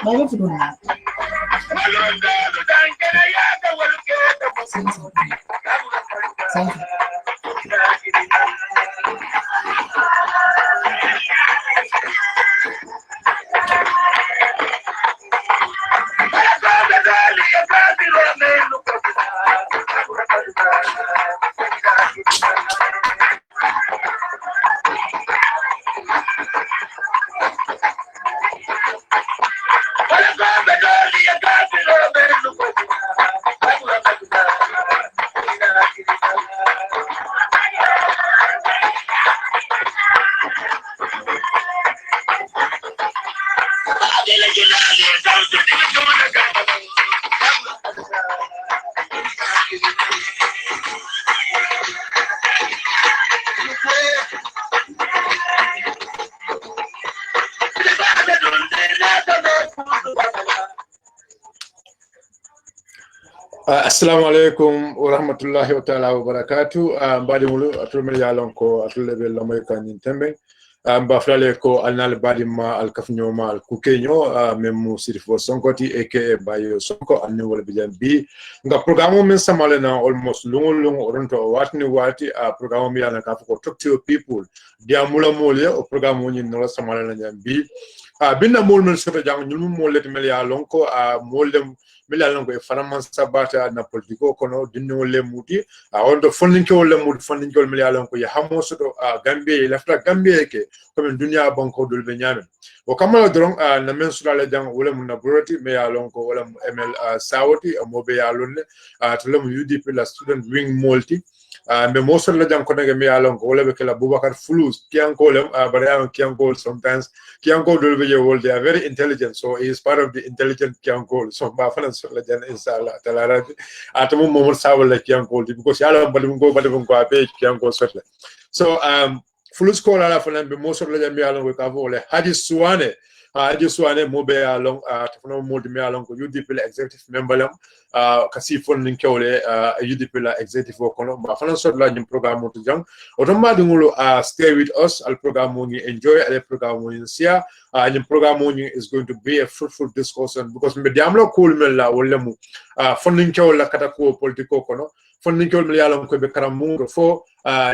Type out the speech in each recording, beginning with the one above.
Bago siguro na. Sige. Assalamu alaikum wa rahmatullahi wa ta'ala wa barakatuh. Mbadi mulu atul yalon ko atul lebe lamoy kan tembe. Mba flale ko alnal badi ma al kafnyo ma al kukenyo memu sirifo sonkoti aka bayo sonko anni wala bijan bi nga programo men samale na almost lungo oronto watni wati programo mi yana ka ko talk to your people dia mula mole o programo ni no samale na jambi binna mol men soto jang nyum mole te mel yalon ko molem milalon ko e fanaman sabata na politiko kono dinno le muti on do fondinko le muti fondinko milalon ko ya hamoso do gambie lafta gambie ke comme dunia banko dul be nyame o kamala dron na men sura le jang wala mun na buroti me yalon ko wala ml sawoti mo be yalon to le UDP la student wing multi me most of the jam ko me yalon ko wala be kala Boubacar Fulus kianko le bare kianko sometimes kianko dul be world they are very intelligent, so he is part of the intelligent kianko so ba fana so la jan inshallah taala atomo mo sawol la kianko because yalla badum go abe kianko sotle so Fulus ko la fana be most of the jam yalon ko ka vole Haji Suwane mo be along tafano mo de me along ko UDP executive member lam kasi fon nin kewle UDP la executive ko no ba fana so la nyum programme to jang otomma dumulo stay with us al programme ni enjoy al programme ni sia nyum programme ni is going to be a fruitful discussion because me diamlo cool mel la wala mu fon nin kewle kata ko politiko ko no fondinkiol mi yalon ko be karamungo fo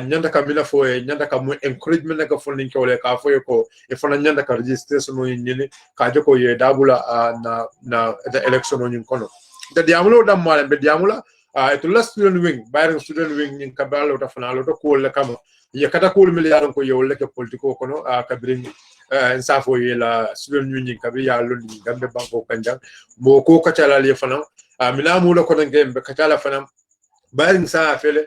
nyanda ka mina fo e nyanda ka mo encouragement ka fondinkiol ka fo ko e fona nyanda ka registration no nyini ka joko ye dabula na the election no nyin kono da diamulo dam mala be diamula to last student wing bayring student wing nyin ka balo ta fana lo to ko le kama ye kata ko mi yalon ko ye le ke politiko kono ka bring en safo ye la student wing ka bi yalon ni gambe banko kanjang mo ko ka tala le fana mina mu lo ko ngem be ka tala fana bayring sa fele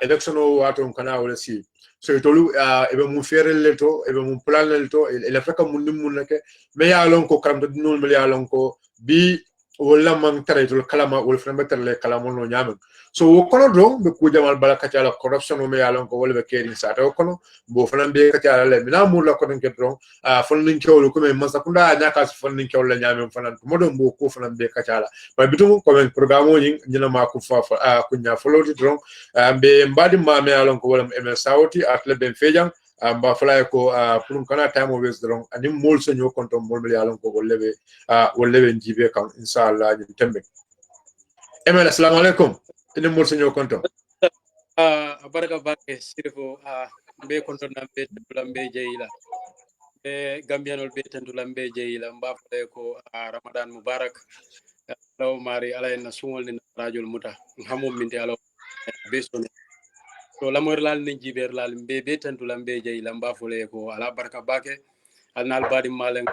election o wato kana wala si so tolu ebe mu fere leto ebe mu plan leto ele faka mun nake me ya lon ko kam to non me ya lon ko bi wala man taratul kalama wala fana tarle kalama no nyam so wo kono do be ku jamal balaka tala corruption me ya lon ko wala be keri sa to kono bo fana be ka tala le mina mu la ko den kedron fon nin kewlo ko me masakunda nyaka fon nin kewlo nyam fana mo do bo ko fana be ka tala ba bitum ko men programme ni nyina ma ku fa ku nya foloti dron be mbadi ma me ya lon ko wala me sawti atle ben fejang ba fala ko pour kana time always dron ani mol so nyo konto mol me ya lon ko wollebe njibe kan inshallah ni tembe emel assalamu alaikum ene mol so nyo konto baraka bake sirfo be konto na be lambe jeyila be gambianol be tentu lambe jeyila mba fale ko ramadan mubarak law mari ala en sumol ni rajul muta hamum min alo be so to lamor lal ni jiber lal be tentu lambe jeyila mba fale ko ala baraka bake alnal badi malen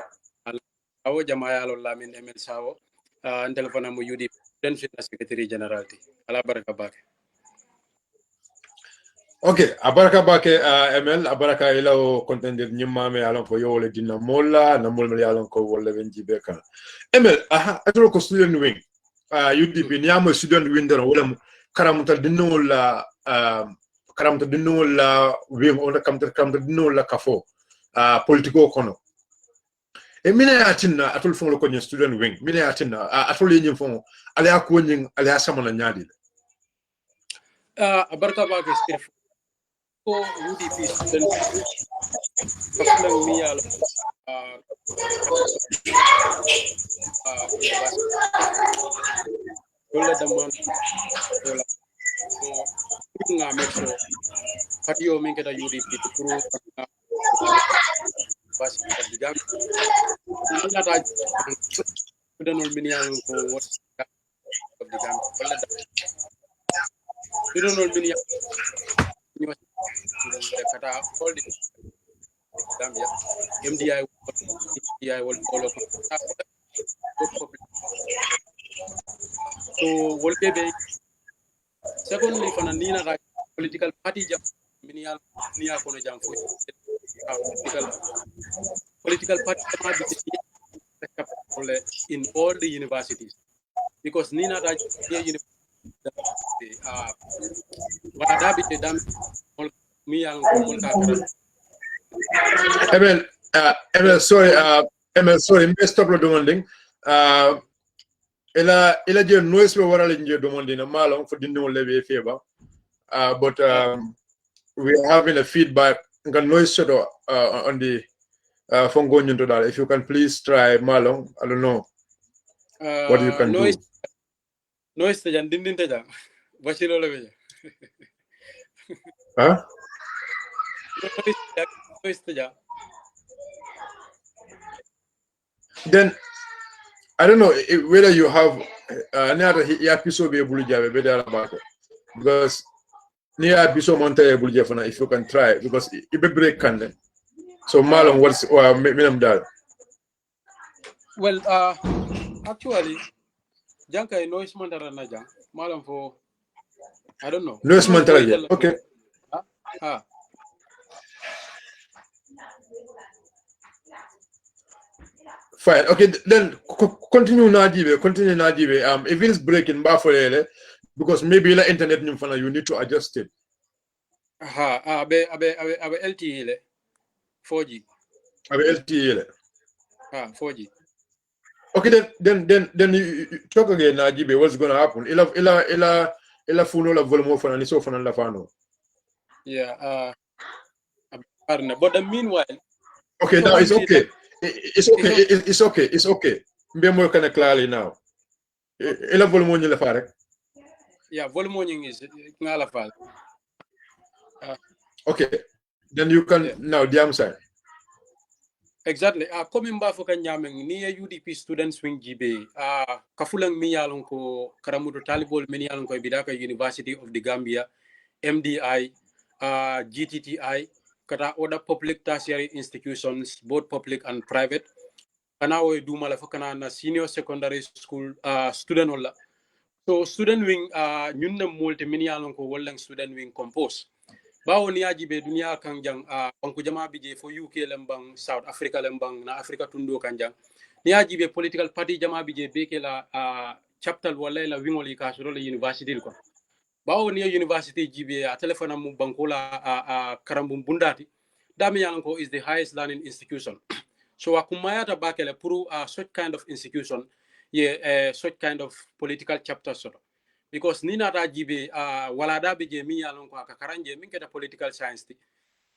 awo jamaaya lo lamin emel sawo telefona mo UDP den secretary general ti ala baraka bake okay abaraka bake emel abaraka ila o contender nyimma me alon ko yole dinna molla na mol me alon ko wolle ben jibe kan emel atro ko student wing UDP ni amo student wing den wala karamuta dinno la wing on karamta dinno la kafo politiko kono e mina atinna atul fon ko ni student wing mina atinna atul yin fon ala ko nyin ala samana nyaadi barka ba ke sirf ko UDP student aflan mi yalo university dole demand wala so nga make sure party o min keta UDP pour university of the Gambia nila ta danol min yalon ko what of the Gambia wala da danol min university kata all the Gambia MDI will follow so wolbe secondly fana nina ra political party jam minial niya kono jam fo political party in all the universities because nina ra university wada bi dam mi yang ko mol ka kara Emel, sorry, me stop lo demanding. Ela je noise we wara le demanding na malong for dindi mo lebe feba. But we are having a feedback nga noise shodo on the phone going into that. If you can please try malong, I don't know what you can noise, do. Noise te jan dindin te jan. Bashiro lebe. Huh? Noise te jan. Then I don't know whether you have another episode be able to better about it because near episode monte able to if you can try because it be break can then. So malum what's minimum that. Well, actually, janka noise mantara na jang malum for I don't know. Noise mantara okay. Fine. Okay, then continue Najibe. If it's breaking because maybe the internet you need to adjust it. Abe LTE le 4G. Abe LTE le. 4G. Okay, then you talk again Najibe. What's going to happen? Ila funo la volume of an iso la fano. Yeah. But meanwhile. Okay, now it's okay. It's okay. Be more kind of clearly now. Ela volume la fare. Yeah, volume is ngala fare. Okay, then you can now the side. Exactly. Coming back for Kanyameng, near UDP students wing GB, Kafulang Miyalon ko Karamudo Talibol Minialon ko Bidaka University of the Gambia, MDI, GTTI, kata other public tertiary institutions, both public and private. Kanawe do malafakana na senior secondary school student wala. So student wing nyunna multi Minialon ko walang student wing compose. Bawo ni ajibe dunia kanjang banku jama bije fo UK lembang South Africa lembang na Africa tundo kanjang ni ajibe political party jama bije beke la chapter wala la wingoli ka so la university ko bawo ni university jibe a telephone mu bankola karambum bundati dami yanko is the highest learning institution so akumayata bakele puru such kind of institution such kind of political chapter so because nina ta jibe wala da bije mi yalon ko aka karanje min keta political science ti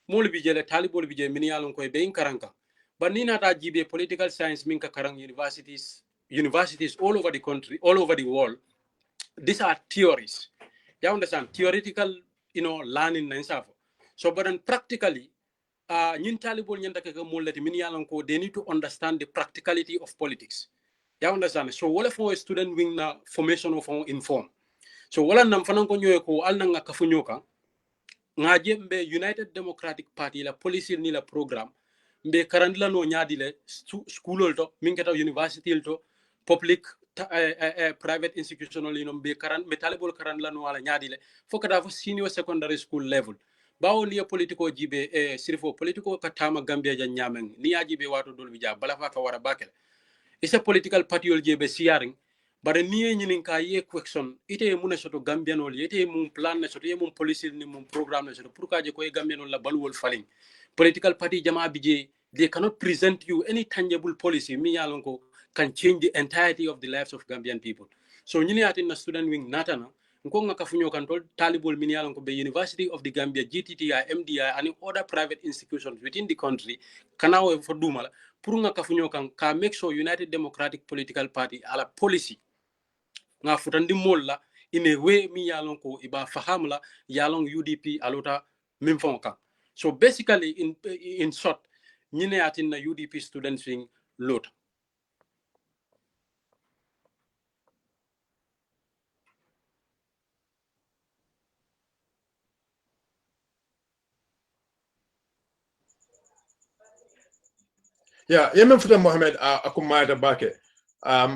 mol bije le talibol bije min yalon ko be in karanka but nina ta jibe political science min ka karang universities all over the country, all over the world. These are theories, you understand, theoretical learning na insafo. So but then practically nyin talibol nyanda ka mol le min yalon ko they need to understand the practicality of politics, you understand. So wala for student wing na formation of inform. So wala nam fanan ko nyoy ko al nga kafunyoka nga jembe United Democratic Party la policy ni la program mbe karandla no nyaadi le schoolol to mingeta university to public private institutional mbe talibol karandla no wala nyaadi le fokata fo senior secondary school level bawo ni political jibe sirfo political katama Gambia jan nyameng ni ajibe wato dol bija bala fa ka wara bakel is a political party ol jibe siaring bare niye nyinin ka ye question ite muna soto Gambianol ite mum plan na soto ye mum policy ni mum programme na soto pour ka je ko Gambianol la balwol falling political party jama bije they cannot present you any tangible policy mi yalon ko can change the entirety of the lives of Gambian people. So nyini atin na student wing natana nko nga kafunyo kan tol talibol min yalan ko be University of the Gambia, GTTI, MDI and other private institutions within the country kana wo fo dumala pour nga kafunyo kan ka make sure United Democratic Political Party ala policy nga futandi molla in a way mi yalan ko iba fahamla yalan UDP alota min fon kan. So basically in short ñine atin na UDP students wing lot. Yeah, yemen futa Mohamed akumata bake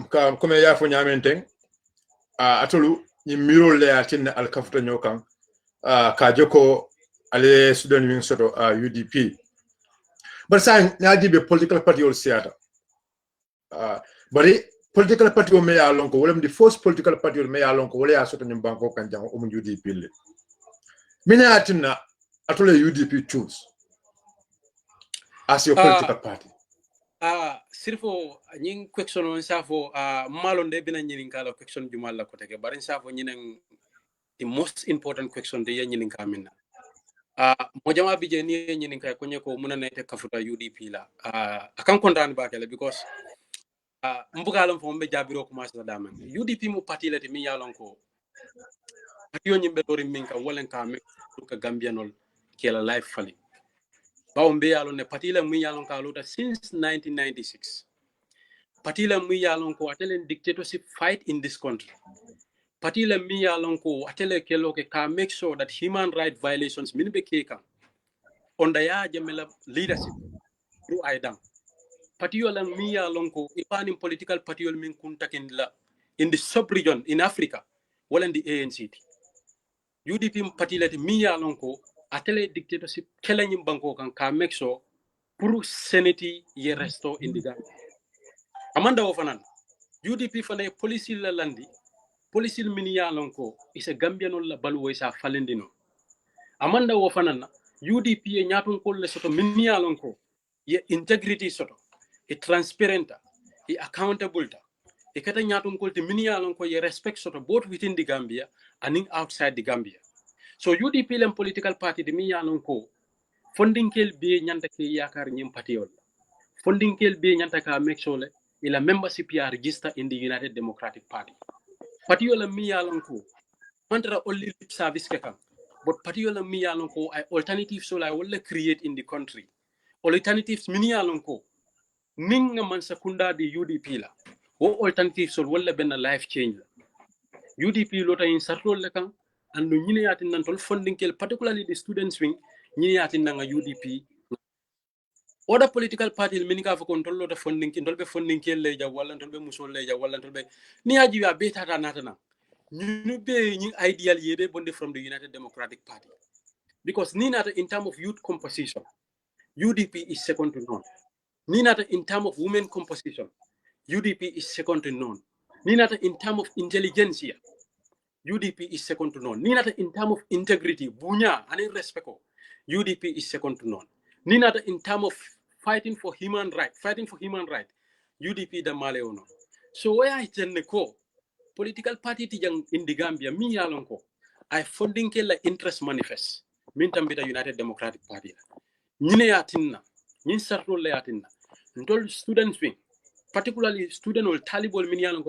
ka comme ya fo nyamenten atolu ni miro le atin al kafuta nyokan ka joko ale student wing soto UDP but sa nyadi be political party ol siata bari political party o me ya lonko wala di first political party o me ya lonko wala ya soto nyum banko kan jang o mu UDP le mina atinna atole UDP choose as your political party. Sirfo ñing question on safo malonde bina ñinin kala question jumal la ko tege barin safo ñinen the most important question de ñinin ka minna mo jama bi je ni ñinin kay ko ñeko muna nete kafuta UDP la akan kontaan ba kala because mbugalon fo mbe jabiro ko mas da man UDP mo parti la te mi yalon ko parti yo ñimbe dori min ka wolen ka me ka gambianol kela life fali bawon be yalon ne parti la mi yalon ka lota since 1996 parti la mi yalon ko atelen dictatorship fight in this country parti la mi yalon ko atele kelo ke ka make sure that human right violations min be keka onda ya jamela leadership through aidan parti yo la mi yalon ko ipani political party yo min kuntaken la in the sub region in Africa wala in the ANC UDP parti la mi yalon ko atele dictatorship kelanyim banko kan ka make sure pour seneti ye resto in the Gambia amanda wo fanan UDP fana police la landi police mini yalon ko is a Gambianol la balwo isa falendino amanda wo fanan UDP e nyaton ko le soto mini yalon ko ye integrity soto e transparent e accountable e kata nyaton ko te mini yalon ko ye respect soto both within the Gambia and outside the Gambia. So UDP lem political party de mi yanon ko funding kel be nyanta ke yakar nyim patiol funding kel be nyanta ka make sure le ila membership ya register in the United Democratic Party patiola mi yalon ko mantra only lip service ke kan but patiola mi yalon ko ay alternatives so la wala create in the country alternatives mi yalon ko min nga man sakunda di UDP la wo alternatives so wala ben life change la UDP lota in sartol le kan and no ñine yatin nan tol funding kel particularly the students wing ñine yatin nan UDP other political party min ka fa control lo funding kin tol be funding kel le ja wala tol be musol le ja wala tol be ni aji ya be tata natana ñu be ñi ideal yebe bonde from the United Democratic Party because ni nata in terms of youth composition UDP is second to none ni nata in terms of women composition UDP is second to none ni nata in terms of intelligence UDP is second to none. Ninata in terms of integrity, bunya and respect, UDP is second to none. Ninata in terms of fighting for human rights, UDP da maleono. So where I tend ko political party tijang in the Gambia, mi yalonko, I funding ke la interest manifest. Mintam bita United Democratic Party. Nine yatinna, nin sarto le yatinna. Ntol students wing. Particularly student or talibol minian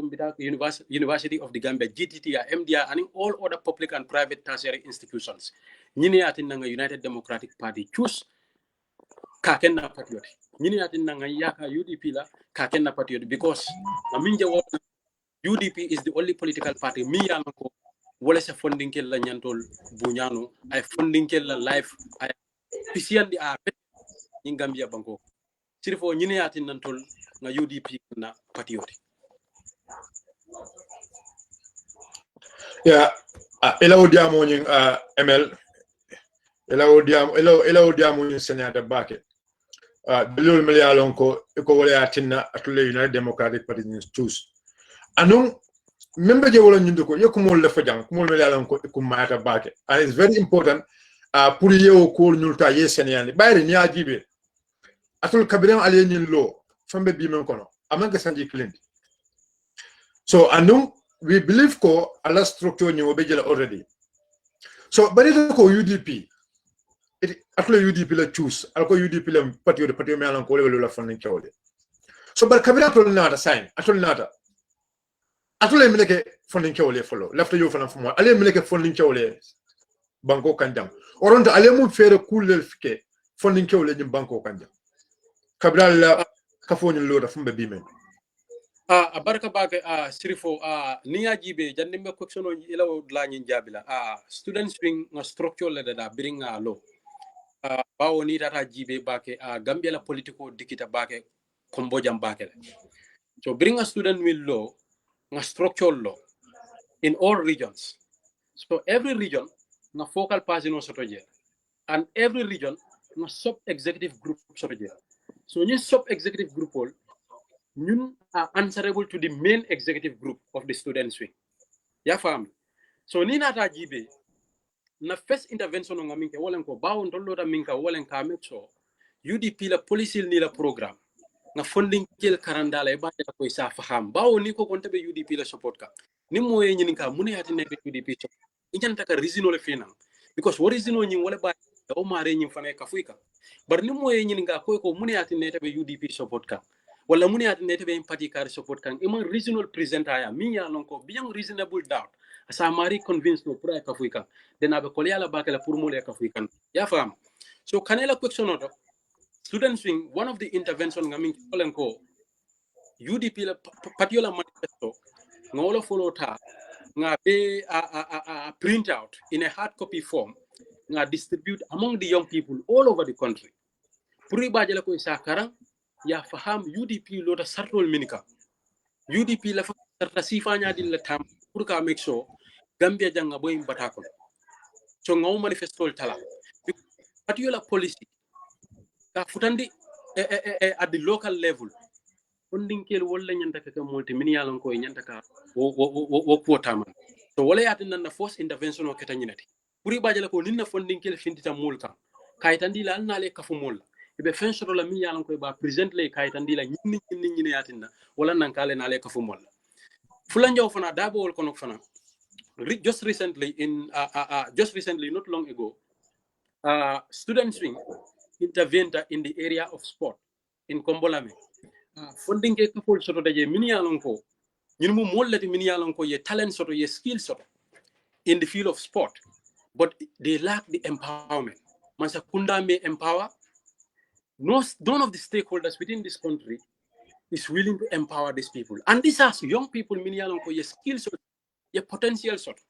University of the Gambia, GTTI, MDI, and all other public and private tertiary institutions. Nini atin nga United Democratic Party choose kakenna patriot. Nini atin nga yaka UDP la kakenna patriot because aminja UDP is the only political party mi yanko wala sa funding kel la nyantol bunyano ay funding kel la life ay pisian di a in Gambia banko. Sirfo nini atin nantol na UDP na patriote. Yeah, ela odiamo nyin ML ela odiamo nyin senata bake delol melialon ko wala atinna atule United Democratic Party ni choose anun membe je wala nyinde ko yekumol le fajang kumol melialon ko kumata bake and it's very important pour yewo ko nyulta yeseniyani bayri ni ajibe atul kabiran aliyenin lo fambe bi men kono amanga sanji client so anun we believe ko ala structure ni obejela already. So but it ko UDP it atlo UDP la choose alko UDP la patio me alan ko le funding chawde. So but kabira atol nata sign atol nata atole mileke funding chawle follow left you fana fumo ale mileke funding chawle banko kanjam oronto ale mu fere kulel fike funding chawle jim banko kanjam kabira la kafoni loda fumbe bimen barka bake sirifo niya jibe jandimbe question on ila la nyin jabila student swing nga structure le da bring lo bawo ni data jibe bake gambia la political dikita bake kombojam bake so bring a student will law nga structure law in all regions. So every region nga focal person no sotoje and every region nga sub executive group sotoje. So in sub executive group all ñun are answerable to the main executive group of the students wing. Ya fam. So ni nata jibe na first intervention nga minke wala ko bawo ndollo da minka wala ka metso UDP la policy ni la programme nga funding kel karandala e ba ko isa faham bawo ni ko konta be UDP la support ka ni moye ñini ka mune hati ne be UDP so ñanta ka reason le fina because what reason ñi wala ba o mare ñi fane ka fuika bar ni moye ñini ka ko mune hati ne be UDP support ka wala mune hati ne be party card support kan e man reasonable presenter ya mi ya non ko bien reasonable doubt asa mari convince no pour ka fuika dena be ko yala ba kala pour mo le ka fuika ya fam so kanela question oto students wing one of the intervention ngamin ko UDP la patiola manifesto ngolo follow ta nga be print out in a hard copy form nga distribute among the young people all over the country puri bajela ko isa karang ya faham UDP lota sartol minika UDP la sarta sifanya dil la tam pour ka make sure Gambia janga boy batakon so ngaw manifesto tala patiola policy ka futandi at the local level funding kel wala nyanta ka multi minialan ko nyanta ka wo quota man so wala yatin na force intervention o keta nyinati puri bajala ko ninna funding kel findita mulka kaytandi la na le kafu mul be fensoro la minialan ko ba present le kaytandi la nyinni yatin na wala nan kale na le kafu mul fulan jaw fana dabo wol kono fana just recently not long ago students wing intervened in the area of sport in Kombolame. Funding ke couple soto daje minialon ko ñun mu mollati minialon ko ye talent soto ye skill soto in the field of sport but they lack the empowerment. Mansa kunda may empower none of the stakeholders within this country is willing to empower these people and these are young people minialon ko ye skill soto ye potential soto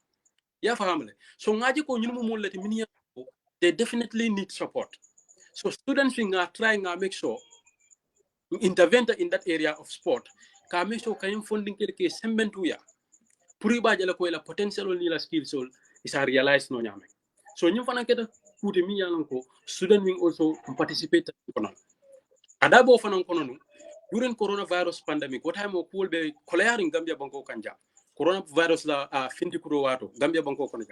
ya family so ngaji ko ñun mu mollati minialon ko they definitely need support. So students are trying to make sure intervene in that area of sport. Ka make sure kayen funding ke sembentuya. Puri ba jala ko la potential ni la skills is a realized no nyame. So ñu fana keta kuti mi yalan ko student wing also participate kono. Adabo fana kono during coronavirus pandemic what time ko be kolaya in Gambia banko kanja. Coronavirus la finti kuro wato Gambia banko kono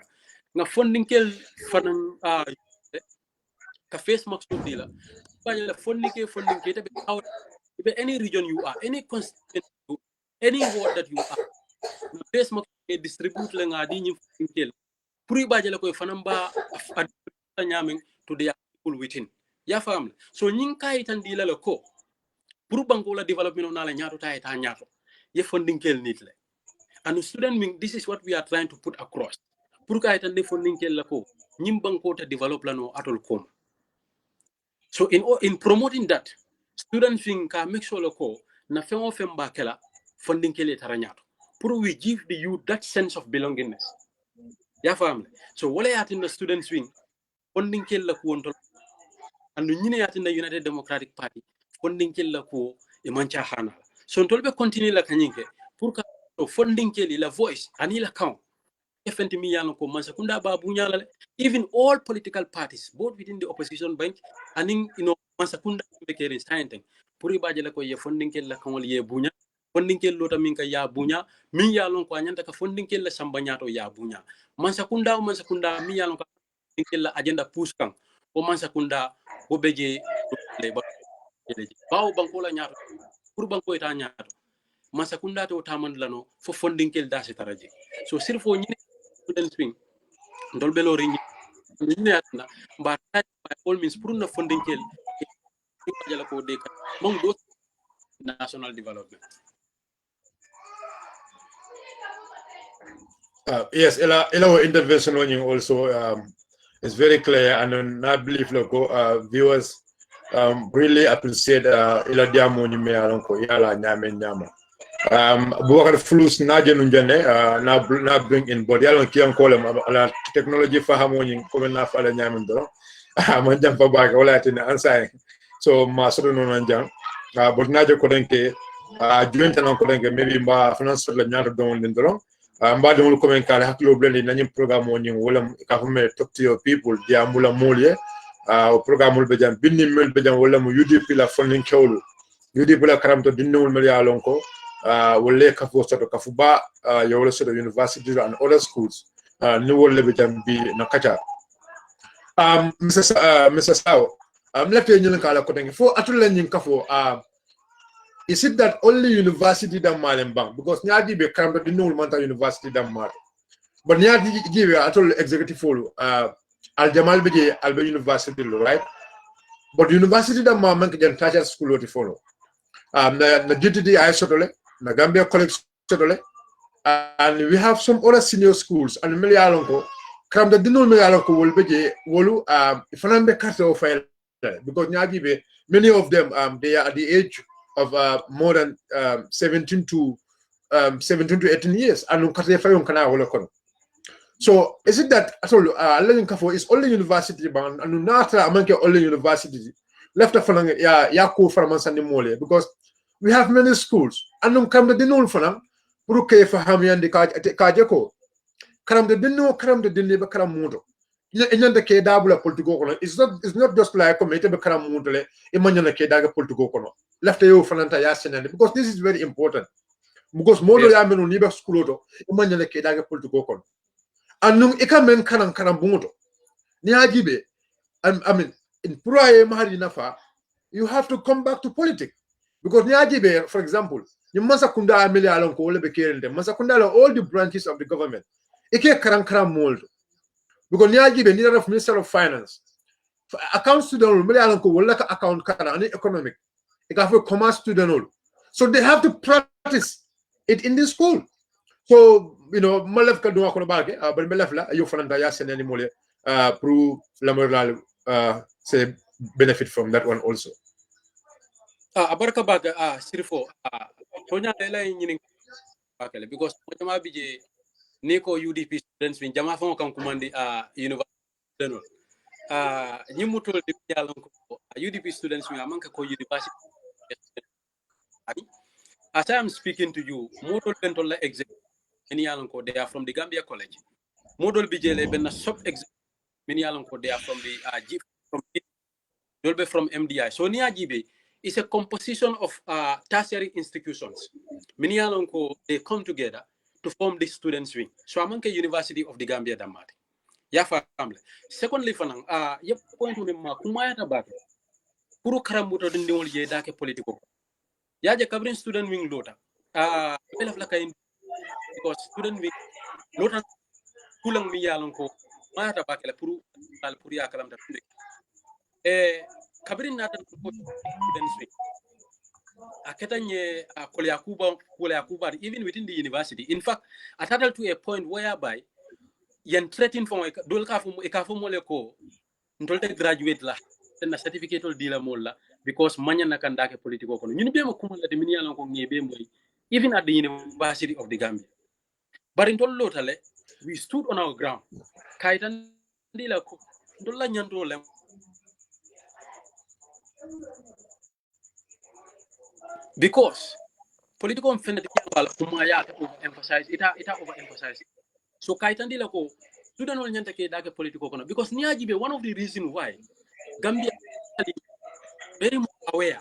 nga funding kel fana ka face max to dealer banya funding ke be any region you are any constituent any ward that you are face max distribute la ngadi ni funding puri baje la koy fanamba nyaming to the people within ya fam so nyin kay tan dila la ko pour banko la development na la nyaato tay ta nyaato ye funding kel nit le and student wing this is what we are trying to put across pour kay tan de funding kel la ko nyim banko ta develop la no atol kom. So in promoting that, students can make sure loko na fengo femba kela funding kele taranyato. Pour we give the youth that sense of belongingness. Ya family. So wala yatin the students wing funding kele ko ontol and nyine yatin the United Democratic Party funding kele ko e mancha hana. So ontolbe continue la kanyinke pour ka so funding kele la voice ani la count. Even all political parties, both within the opposition bench and in Masakunda signing. Puri bajela ko ye funding kel la kangol ye bunya, funding kel lota minka ya bunya, mi ya lon ko anyanta ka funding kel la sambanyato ya bunya. Masakunda mi ya lon ka funding kel la agenda push kan. O Masakunda ko beje le ba bangko la nyato. Pur bangko eta nyato. masakunda to tamandlano fo funding kel dasi taraji so sirfo ñine students wing ndol belo ringi ñine atna ba by all means pour na funding kel jala ko de mong do national development. Yes, ela intervention on also is very clear, and I believe local viewers really appreciate ila diamo ni me alonko yala nyame nyama. Buwakar flus na jenu jene na bring in body alon kiyan kolem ala technology fahamo ni ko na fa ala nyame do man jam fa baga wala tin ansay so ma sodo non jam but na je ko denke joint na ko denke maybe mba finance la nyaata don den do mba de ko men kala haklo blende nanyim programme woni wala ka fa me talk to your people dia mula molye o programme be jam binni mel be jam wala mu UDP la funding kewlu UDP la karamto dinnewul mel ya lon ko wala kafo soto kafuba yawla soto universities and other schools ni wala be jam bi na kacha Mr. Sao left you kala ko dengi fo atula nyin kafo is it that only university da malen bang because nyaadi be karamto dinnewul manta university da mal but nyaadi give atul executive follow al jamal be je al be university right but university da ma man ke jan school oti follow na GTD ay sotole na Gambia College sotole and we have some other senior schools and meli alonko kram da dinu meli alonko wol beje wolu fanambe carte o file because nyaji be many of them they are at the age of more than 17 to 18 years and carte fayon kana wala kono. So is it that at all learning kafo is only university ban and nata amanke only university left of ya ko farmansani mole because we have many schools and come the dinul fana pour que fa hamyande ka jeko karam de dinno karam de dinne be karam muto nyande ke dabula politiko kono it's not just like committee be karam muto le e manyana ke daga politiko kono left yo fananta ya senande because this is very important because modo ya menu ni be school to e manyana ke daga politiko kono annum e kam men karam muto ni hajibe I mean in prayer mahari nafa you have to come back to politics because Niajibe, for example, you must kunda ameli alon ko be kerende masa kunda all the branches of the government ike karan mold because Niajibe need of Minister of Finance account student meli alon ko wala ka account kana ani economic it have commerce student so they have to practice it in the school so you know malaf ka do ko baake but malaf la yo fananta ya senani mole pour la moral say benefit from that one also. Abarka baga sirfo tonya lela nyini bakale because jama bije niko UDP students win jama famo kan kumandi university denol nyimutol de yalon ko UDP students win amanka ko university as I am speaking to you modol bentola exam many yalon ko they are from the Gambia College modol bije le ben sub exam many yalon ko they are from the dolbe from MDI so ni ajibe is a composition of tertiary institutions. Many alonko they come together to form the students wing. So amanke University of the Gambia damati. Ya family. Secondly, fanang yep point to ma kumaya tabake. Puro karambuto dindi wol je dake politiko. Ya je covering student wing lota. Belaf la kain because student wing lota kulang mi alonko maya tabake la puru al puri akalam ta. Kabrin nata students wing. Aketanye Yakuba, even within the university. In fact, I started to a point whereby yen threatening from dolka from ekafomoleko ntolte graduate la na certificate ol dila molla because manya na kandake political kono ñun be mo kumala de mini yalon ko ngebe moy even at the University of the Gambia. But in tolotale we stood on our ground. Kaitan dila ko dolla nyanto lem because political offended overemphasize it overemphasize so kaitandi la ko student wol nyanta ke daga political kono because niaji be one of the reason why Gambia is very much aware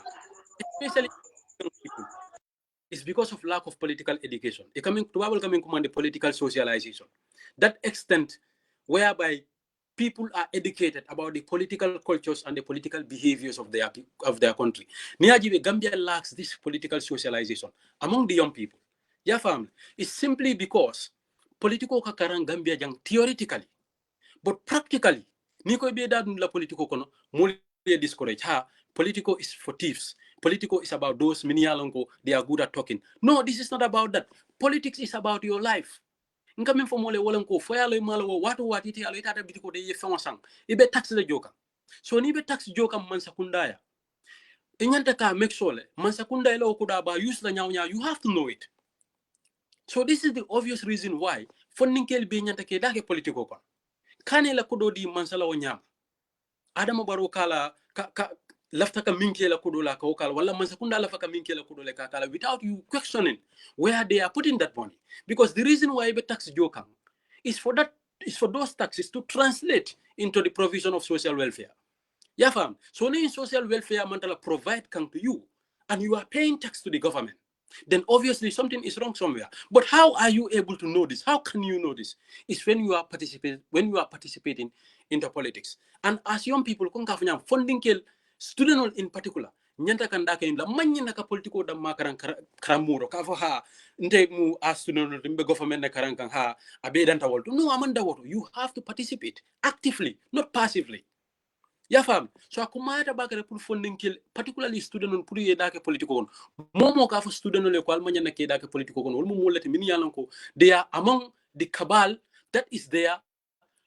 especially is because of lack of political education coming command political socialization that extent whereby people are educated about the political cultures and the political behaviors of their country. Niajibe Gambia lacks this political socialization among the young people. Yeah, family. It's simply because political kakarang Gambia jang theoretically, but practically, niko be dadun la politico kono, mole discourage. Ha, politico is for thieves. Politico is about those minialongo, they are good at talking. No, this is not about that. Politics is about your life. Nka min fo mole wolen ko fo yalo malo watu watiti alo itata bitiko de ye fenwa sang ibe tax le joka so ni be tax joka man sakunda ya inyanta ka make sure le man sakunda ile okuda ba use la nyawnya you have to know it. So this is the obvious reason why funding kel be nyanta ke dake politiko ko kane la kudo di man sala wonyam adama baro kala ka lafta ka minke la kudo la ka okal wala man sakunda la faka minke la kudo le ka kala without you questioning where they are putting that money, because the reason why be tax joka is for that, is for those taxes to translate into the provision of social welfare. Yeah, fam. So in social welfare mantala provide come to you and you are paying tax to the government, then obviously something is wrong somewhere. But how are you able to know this? How can you know this? It's when you are participating into politics. And as young people, funding kill student in particular, nyanta kandaka in la manyina ka politiko da makaran kramuro ka fo ha nte mu as student mbe government na karan kan ha abe danta wolto no amanda woto, you have to participate actively, not passively. Ya fam, so akumata bakare pour funding kill particularly student on pour ye dake politiko on momo ka fo student le ko almanya na ke dake politiko on mo molati min yalan ko they are among the cabal that is there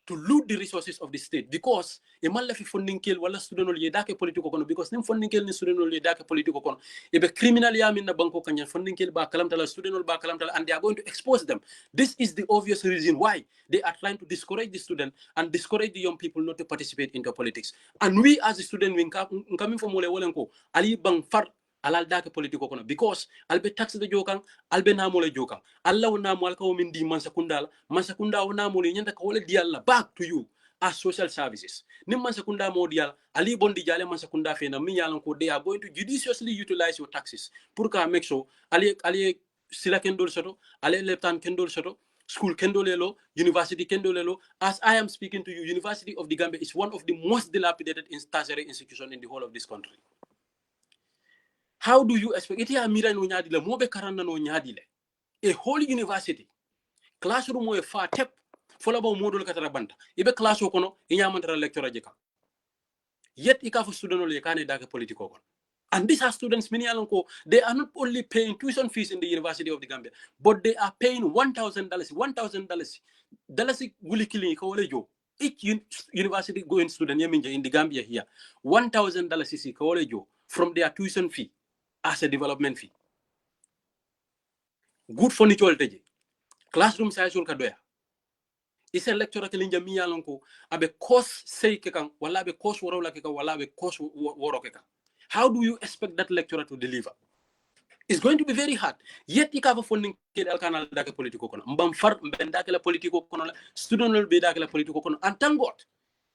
to loot the resources of the state, because a man left funding kill wala student ol yedake politiko kono, because nim funding kill ni student ol yedake politiko kono e be criminal yamin na banko kanya funding kill ba kalam tala student ol ba kalam tala, and they are going to expose them. This is the obvious reason why they are trying to discourage the student and discourage the young people not to participate into politics. And we as a student we coming from mole wolenko ali bang far alal dake politiko kono, because albe tax de jokan albe namole jokan alla wona mo alka min di man sakunda wona mo nyanta ko wala dialla back to you as social services. Nim man sakunda mo dial ali bondi jale man sakunda fe na mi yalan ko they are going to judiciously utilize your taxes pour ka make sure ali sila kendol soto ali leptan kendol soto school kendolelo, university kendolelo. As I am speaking to you, University of the Gambia is one of the most dilapidated tertiary institutions in the whole of this country. How do you expect it? Ya mira no nyadi le mobe karana no nyadi le a whole university classroom mo e fa tep fola ba modul katara banta ibe class ko no inyamantara lecturer jeka yet ikafu student le kane dake politiko kon. And these are students many alonko they are not only paying tuition fees in the University of the Gambia, but they are paying $1,000 dalasi guli kili ko wala jo each university going student yaminja in the Gambia here $1,000 is ko wala jo from their tuition fee as a development fee. Good furniture teje classroom size ka doya isa lecturer ke linja mi yalonko abe course say ke kan wala abe course woro la ke kan wala abe course woro ke kan. How do you expect that lecturer to deliver? It's going to be very hard. Yet ikava funding ke al kanal dake politiko kono mbam far mbenda ke la politiko kono student will be dake la politiko kono, and thank God,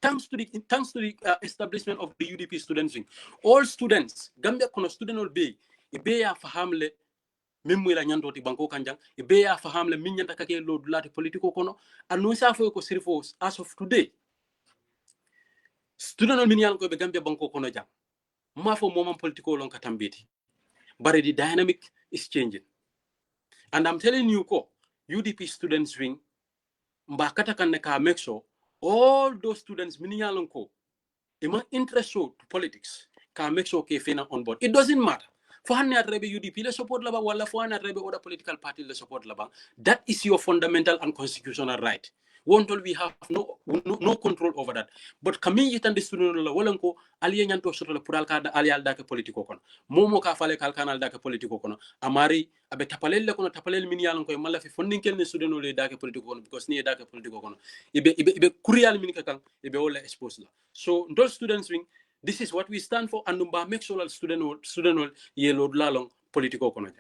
thanks to the establishment of the UDP students wing, all students Gambia kono student will be ya fahamle memmo ila nyandoti banko kanjang ya fahamle min nyanta kake lo dulati politiko kono anu sa fo ko sirfo as of today student min yal ko be Gambia banko kono jang ma fo momam politiko lon katambeti, but the dynamic is changing. And I'm telling you, UDP students wing, mbakata kan ka make sure all those students minialonko, ima interest to politics, can make sure ke fena on board. It doesn't matter. For rebe UDP le support laba wala for rebe other political party le support laba. That is your fundamental and constitutional right. Wontol we have no control over that. But kami yitan the student la walanko aliye nyanto soto la pural ka aliyal dake politiko kono. Momo ka fale kal kanal dake politiko kono. Amari abe tapalel le kono tapalel min yalan ko mala fi funding kel ne student le dake politiko kono, because ni dake politiko kono. Ibe kurial min ka kan ibe wala expose la. So those students wing, this is what we stand for, and number make sure student yellow lalong politiko kono.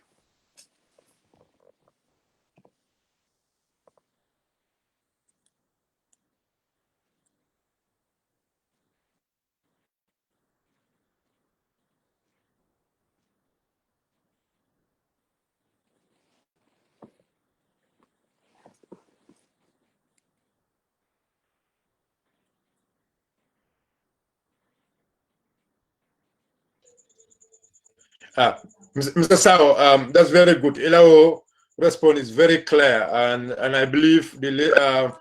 Mr. Sao, that's very good. Ilao response is very clear, and I believe the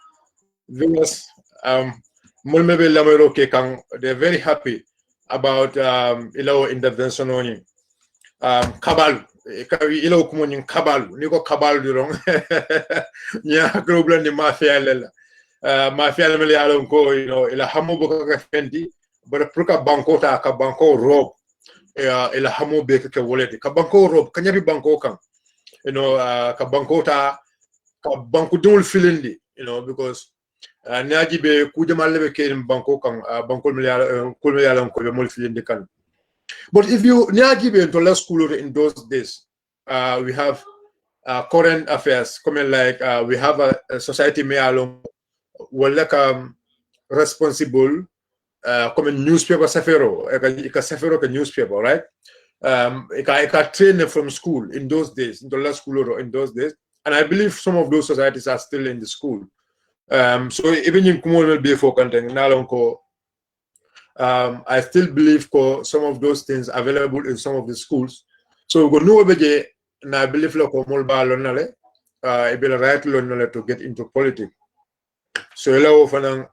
viewers, Mulmebe Lamero Kekang, they're very happy about Ilao intervention on him. Kabal, Ilao Kumonin Kabal, Nico Kabal Durong, yeah, Groblan the Mafia Lela. Mafia Lela go, Ila Hamuboka Fendi, but a Pruka Bankota, Kabanko Rob. Ila hamo be ke wallet ka banko rob kanyabi banko kan ka banko ta ka banko dul filindi because naaji be kujamal be ke banko kan banko milliard ko be mol filindi kan. But if you naaji be to last school in those days, we have current affairs coming like we have a society me along wala responsible comme newspaper safero eka safero ka newspaper, right? Eka train from school in those days, in the last school or in those days, and I believe some of those societies are still in the school. So even in Kumon be for content I still believe some of those things available in some of the schools. So we go no beje na believe like molba lonale be right lonale to get into politics. So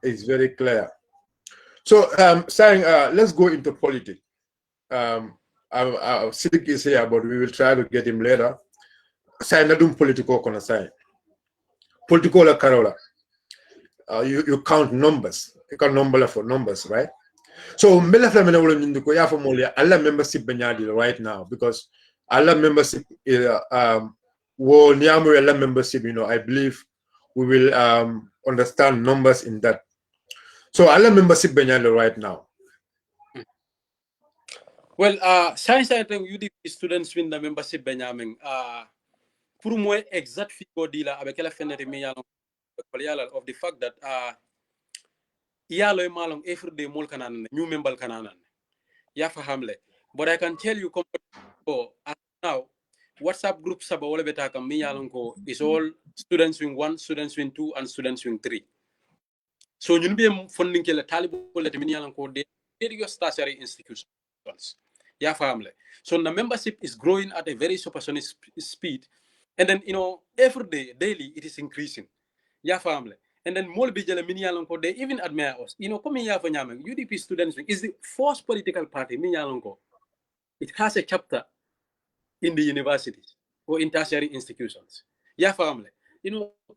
is very clear. So, saying, let's go into politics. Sidik is here, but we will try to get him later. Saying, not doing political, kind of saying. Political, like Carola. You count numbers. You count number for numbers, right? So, Allah membership right now, because Allah membership is, membership, I believe we will understand numbers in that. So Allah membership benyalo right now. Well, science I think UDP students win the membership benyaming. Pour moi exact figure dila avec la fenêtre mi of the fact that yalo malong every day mol kanan new member kananan. Ya fahamle. But I can tell you now WhatsApp group saba wala beta kam mi yalon ko is all students wing 1, students wing 2 and students wing 3. So you be funding ke la talibo le min yalan ko de various tertiary institutions. Yeah, family. So the membership is growing at a very supersonic speed, and then every day, daily, it is increasing. Yeah, family. And then more bijala min yalan ko they even admire us. Coming here for nyameng UDP Students Wing is the first political party min yalan ko. It has a chapter in the universities or in tertiary institutions. Yeah, family.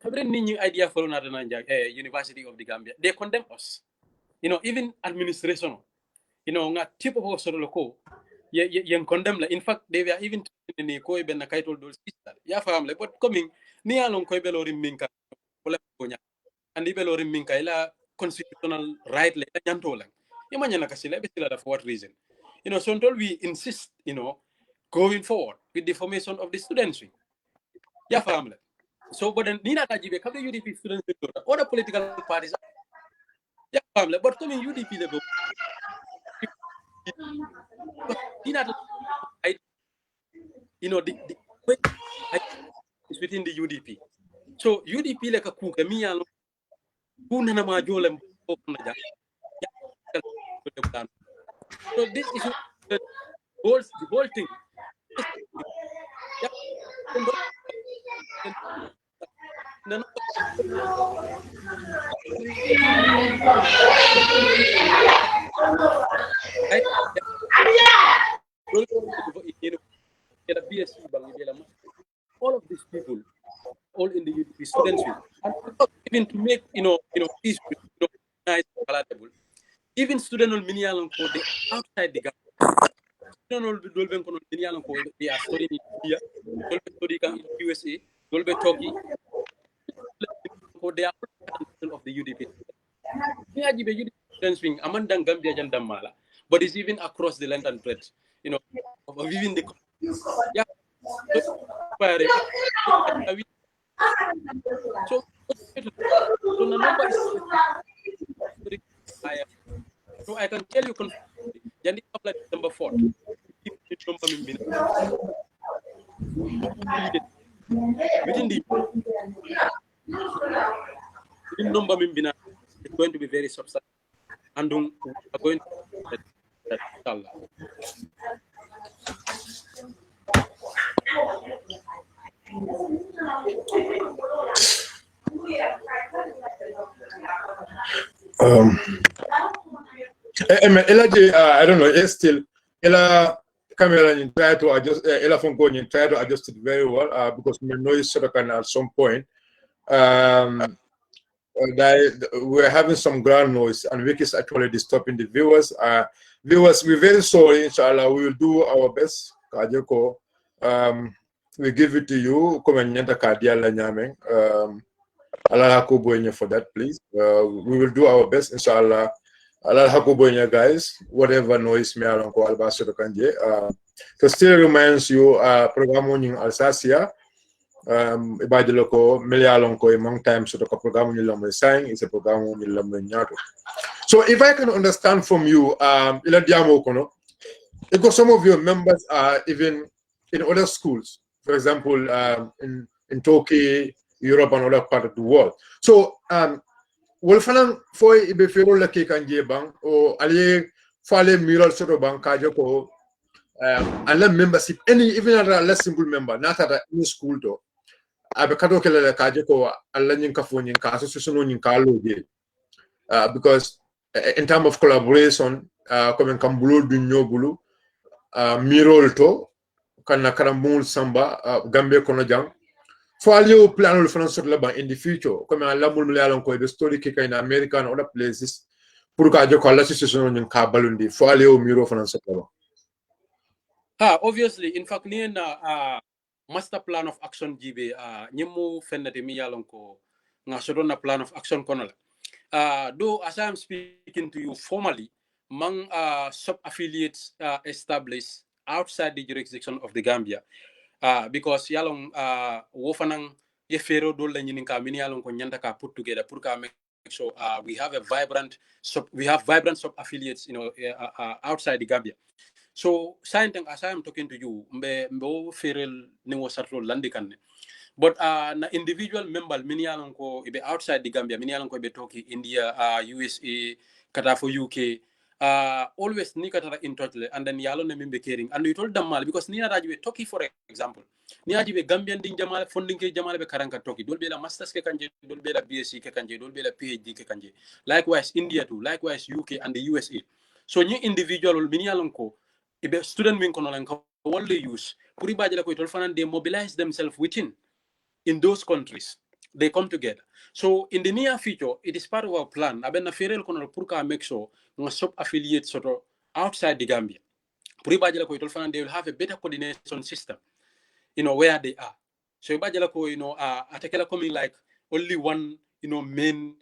Every new idea for another University of the Gambia, they condemn us. Even administration, nga tip of us loco, condemn. In fact, they were even in the koi ben kaitol dol sister. Yeah, family, but coming near long koi belorim minka, and the belorim minka ila constitutional right le yantolang. Imagine kasila besila for what reason? So until we insist, going forward with the formation of the students wing. Yeah, family. So, but then Nina Tajibe, come to UDP students, other political parties. Yeah, family, but coming UDP level, Nina, the way is within the UDP. So UDP like a cook, a meal, Punana Majolem. So this is the whole thing. No. All of these people, all in the UDP students, and even to make peace, nice, palatable. Even student on Minialan code outside the Gambia. They are studying in India, studying in USA, Turkey. They are of the UDP. UDP swing Amandang Gambia Jandamala, but it's even across the length and breadth, of even the yeah. So the number is so I can tell you Jandi number 4. Within the number is going to be very substantial, and we are going to that inshallah. Um, I don't know. It's still, ela camera in try to adjust. Ela phone going in try to adjust it very well. Because we know it's sort of can at some point. Um, we're having some ground noise, and which is actually disturbing the viewers. Viewers, we're very sorry. Inshallah, we will do our best. Kajeko, we give it to you. Come and nyanta kadia la nyameng. Allah hakubonya for that, please. We will do our best, inshallah. Allah hakubonya, guys. Whatever noise me along ko albaso kanje. So still reminds you, programming in Alsacia. Ibadilo ko melialong ko among times so the program nila may sign is a program nila may nyato. So if I can understand from you, ila diamo kono, because some of your members are even in other schools, for example, in Turkey, Europe, and other part of the world. So, wolfanang foi ibe fero la ke kanje bang o ali fale miral soto bang kajo ko and membership any even a less single member not at any school though. Abe kato kele la kajo ko alla nyin ka fo nyin ka association nyin ka loje because in terms of collaboration comme kambulo du nyobulu mirol to kana karambul samba gambe kono jang fo aliyo planol France la in the future comme la mul mul ko the story ke in America and other places pour ka joko la situation nyin ka balundi fo aliyo miro France la obviously in fact ni na master plan of action jibe nyimu fennete mi yalon ko nga sodona plan of action kono la though as I'm speaking to you formally among sub affiliates established outside the jurisdiction of the Gambia because yalong wofanang ye fero dol la nyinin ka min yalong ko nyanta ka put together pour ka make sure we have vibrant sub affiliates outside the Gambia. So science as I am talking to you mbe ferel ni wo sarto landikan but na individual member min yalong ko ibe outside the Gambia min yalong ko ibe Turkey, India, USA, kata for UK always ni katara in touch and then yalo ne mimbe caring and you told them mal because ni na rajibe Turkey for example ni ajibe Gambian din jamal funding ke jamal be karanka Turkey dol be la masters ke kanje dol be la BSc ke kanje dol be la PhD ke kanje likewise India too, likewise UK and the USA. So ni individual min yalon ko ibe student min kono lan ko wala use pour ibaje la ko tol fanan they mobilize themselves within in those countries. They come together. So in the near future, it is part of our plan. Abena ferel kono pour ka make sure nga sub affiliates sort of outside the Gambia. Pour ibajela ko itol they will have a better coordination system, where they are. So ibajela ko atakela coming like only one main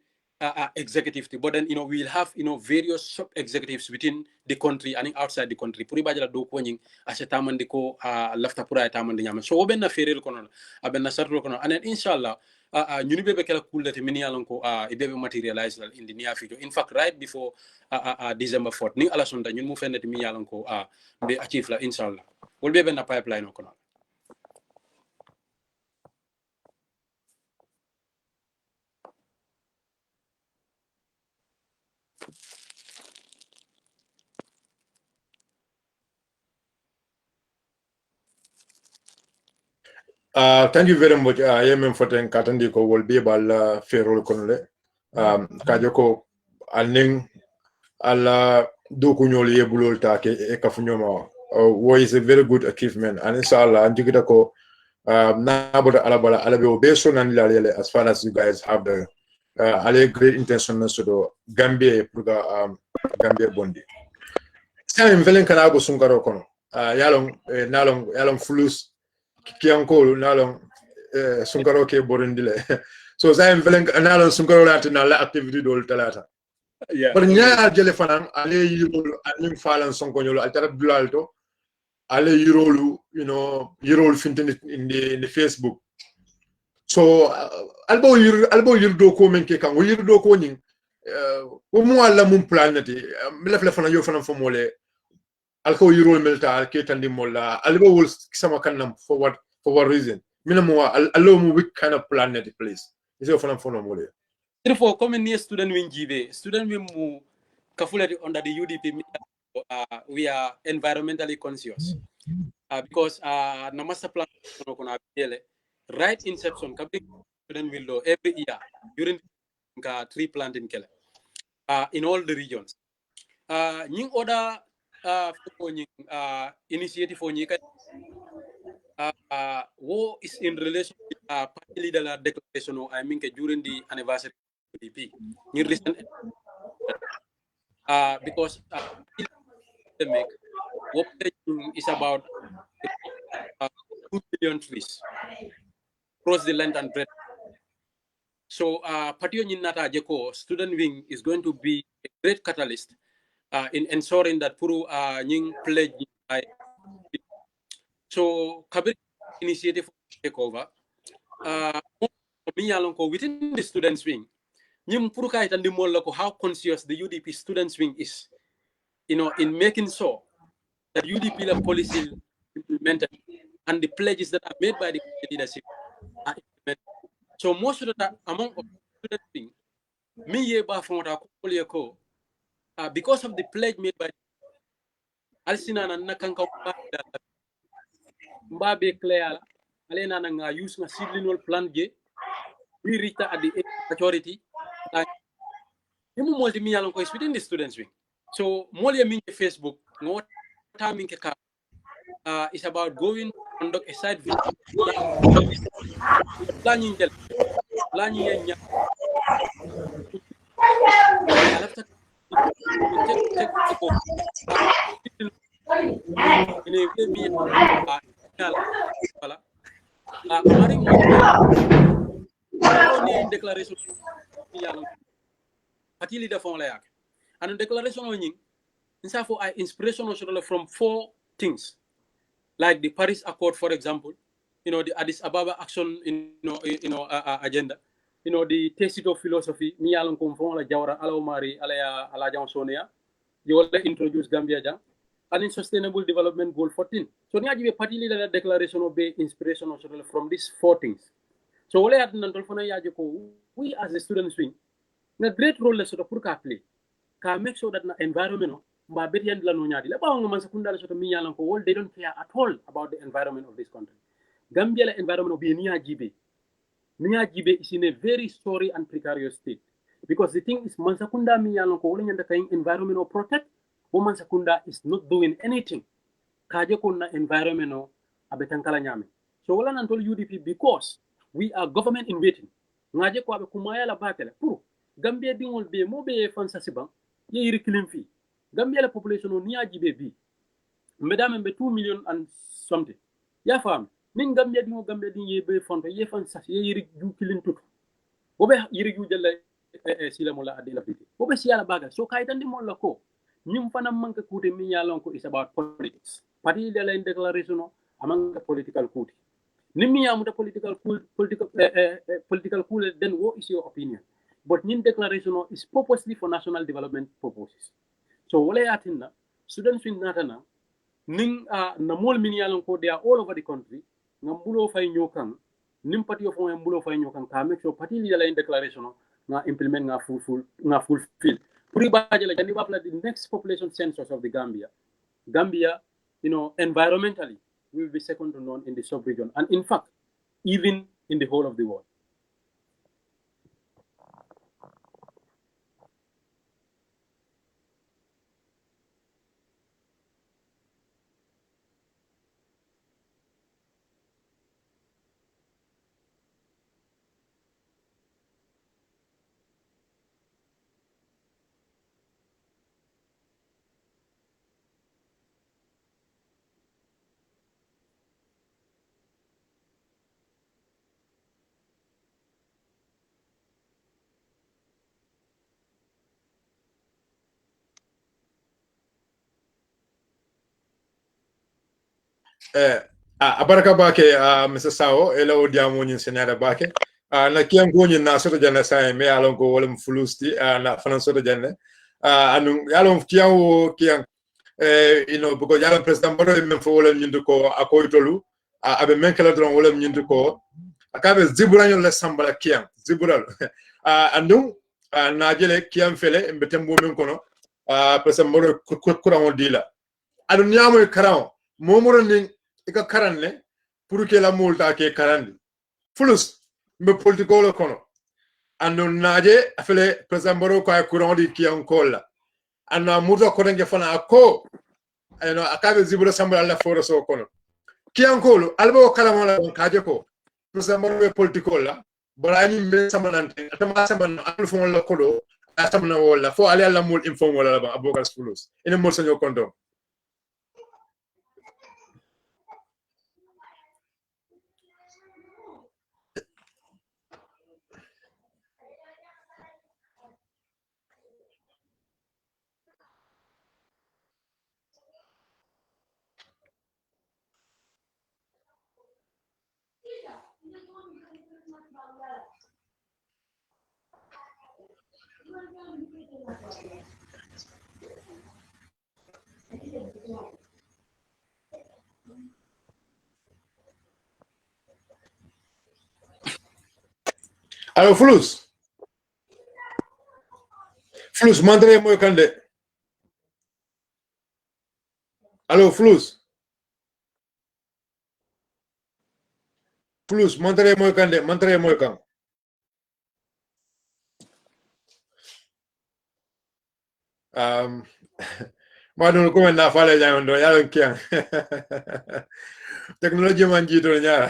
executive, but then we'll have various sub executives within the country and outside the country. Puri bajala do ko nying asetaman diko lafta pura taman de nyama. So obenna ferel kono abenna sarro kono and then inshallah ñuni bebe kala kullete min yalon ko ibebe materialize in the near future. In fact right before December 4th ni ala sonda ñun mu fennete min yalon ko be achieve la inshallah wol bebe na pipeline kono. Thank you very much. Yemen foten katandi ko will be bal ferol konle. Kajoko aning ala do kunyol yebulol take e kafunyoma. Was a very good achievement and inshallah anjikita ko na boda alabala alabe obeso nan lalele as far as you guys have the ale great intention so do Gambia pruga Gambia bondi. Sam velen kana go sunkaro kono. Yalong fulus kiankolo nalong sunkaro ke borindile so zaim velen nalong sunkaro lati na la activity dol talata but nya jele fanan ale yirolu anim falan sonkonyolo altara dulalto ale yirolu yirolu fintin in the Facebook so albo yirdo ko men ke kan yirdo ko ning wo mo alla mum planeti lefle fanan yo fanan fomole alko yirol melta ke tandi molla albo wol sama kanam for what reason minamo allo mu which kind of planet please is your phone mole therefore come near student win jibe student win mu kafulati under the UDP we are environmentally conscious because na master plan kono bele right inception kabri student will do every year during tree planting kele in all the regions nying order for nying initiative for nying wo is in relation to party leader la declaration I mean during the anniversary of UDP nying recent because make what is about 2 billion trees across the length and breadth. So, Patio Nata Jeko student wing is going to be a great catalyst in ensuring that Puru Nying pledge. So, Kabir initiative takeover. Within the students wing, Nying Puru Kait and the how conscious the UDP students wing is, in making sure that UDP policy implemented and the pledges that are made by the leadership are implemented. So most of the among students thing, me ye ba from ko because of the pledge made by Alsina na nakanka mbabe clear alena na nga use nga seedlinol plan je we reach at the maturity himu multi mi yalon ko is within the students wing. So mole min Facebook no timing ka is about going to conduct a side visit planning nya declaration party leader fon la yak and declaration on ning insa for inspiration from 4 things like the Paris Accord, for example, the Addis Ababa Action agenda, the Tacito philosophy, ni alon konfon la jawra ala umari ala jam sonia, you will introduce Gambia jam, and in Sustainable Development Goal 14. So ni ajibe party leader declaration of be inspiration from these 4 things. So wale at nantol fana yaji ko we as the students wing na great role la sort of pour play ka make sure that na environment mba beti and la no nyadi la ba nga man sakunda la sort of mi yalan ko they don't care at all about the environment of this country. Gambia la environment of niya jibe is in a very sorry and precarious state because the thing is man sakunda mi yalan ko wala nyanda kay environment of protect wo man sakunda is not doing anything kaje ko na environment o abetankala nyame. So wala nantol UDP because we are government in waiting. Ngaje ko abe kumaya la batele pour Gambia dingol be mo be fansa siban ye yiri clean fee. Gambia la population o niya jibe bi. Mesdames be 2 million and something. Ya fam, min Gambia dingo Gambia ding ye be fonto ye fansa ye yiri ju clean tutu. Obe yiri ju jelle sila mola adila biti. Obe siala baga. So kaitan di mola ko. Nyum fana manka kuti mi yalon ko is about politics. Party de la declaration o amanga political kuti. Nimi amuta political cool, then what is your opinion? But NIN declaration is purposely for national development purposes. So wale atinna students in natana ning namol minialon ko they are all over the country ngambulo fay nyokan nim party of ngambulo fay nyokan ka make sure party leader in declaration na implement na fulfill puri baje la jandi bapla the next population census of the Gambia environmentally we will be second to none in the sub-region and in fact even in the whole of the world. Abaraka bake Mr. Sao ela odiamo nyin senada bake na kiam go nyin na soto janna sa me alon ko wolum fulusti na fanan soto janna anu yalon kiam because yalon president bodo men fo wolum nyindu ko akoytolu abe menkala don wolum nyindu ko akabe zibulanyo le sambala kiam zibulal andu na jele kiam fele mbetembo men kono president bodo kurango dila anu nyamo karan momoro ni ika karanne pour que la multa ke karandi fulus me politiko lo kono ando naje afele president baro ko ay courant di kiyan kolla anna muto ko dange fana ko ayno akabe zibura sambala la foro so kono kiyan kolo albo kala mo la kaje ko president baro politiko la barani me samanante atama saman alu fon la kodo atamna wala fo ali alla mul info wala la ba abogas fulus ene mo sanyo kondo alo fulus mandre moy kande alo fulus mandre moy kande mandre moy kan madun ko na fale jang do yalon kian technology man jito nyara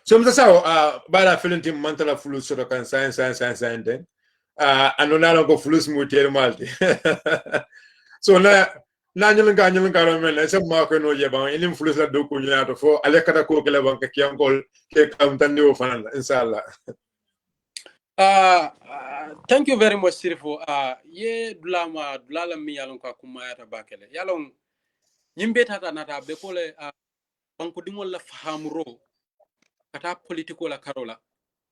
so mta saw bala felinti mantala fulus so kan science den anona ko fulus mu ter malti so na nyulun ka ro men se ma ko no je ban ilim fulus la do ko nyato fo ale kata ko kala ban ka kiankol ke kam tan ni o fanala inshallah. Thank you very much, Sirifo. Ye dulala mi yalon ka kuma yata bakele. Yalon nyimbe tata nata bekole banko dingol la fahamro kata politiko la karola.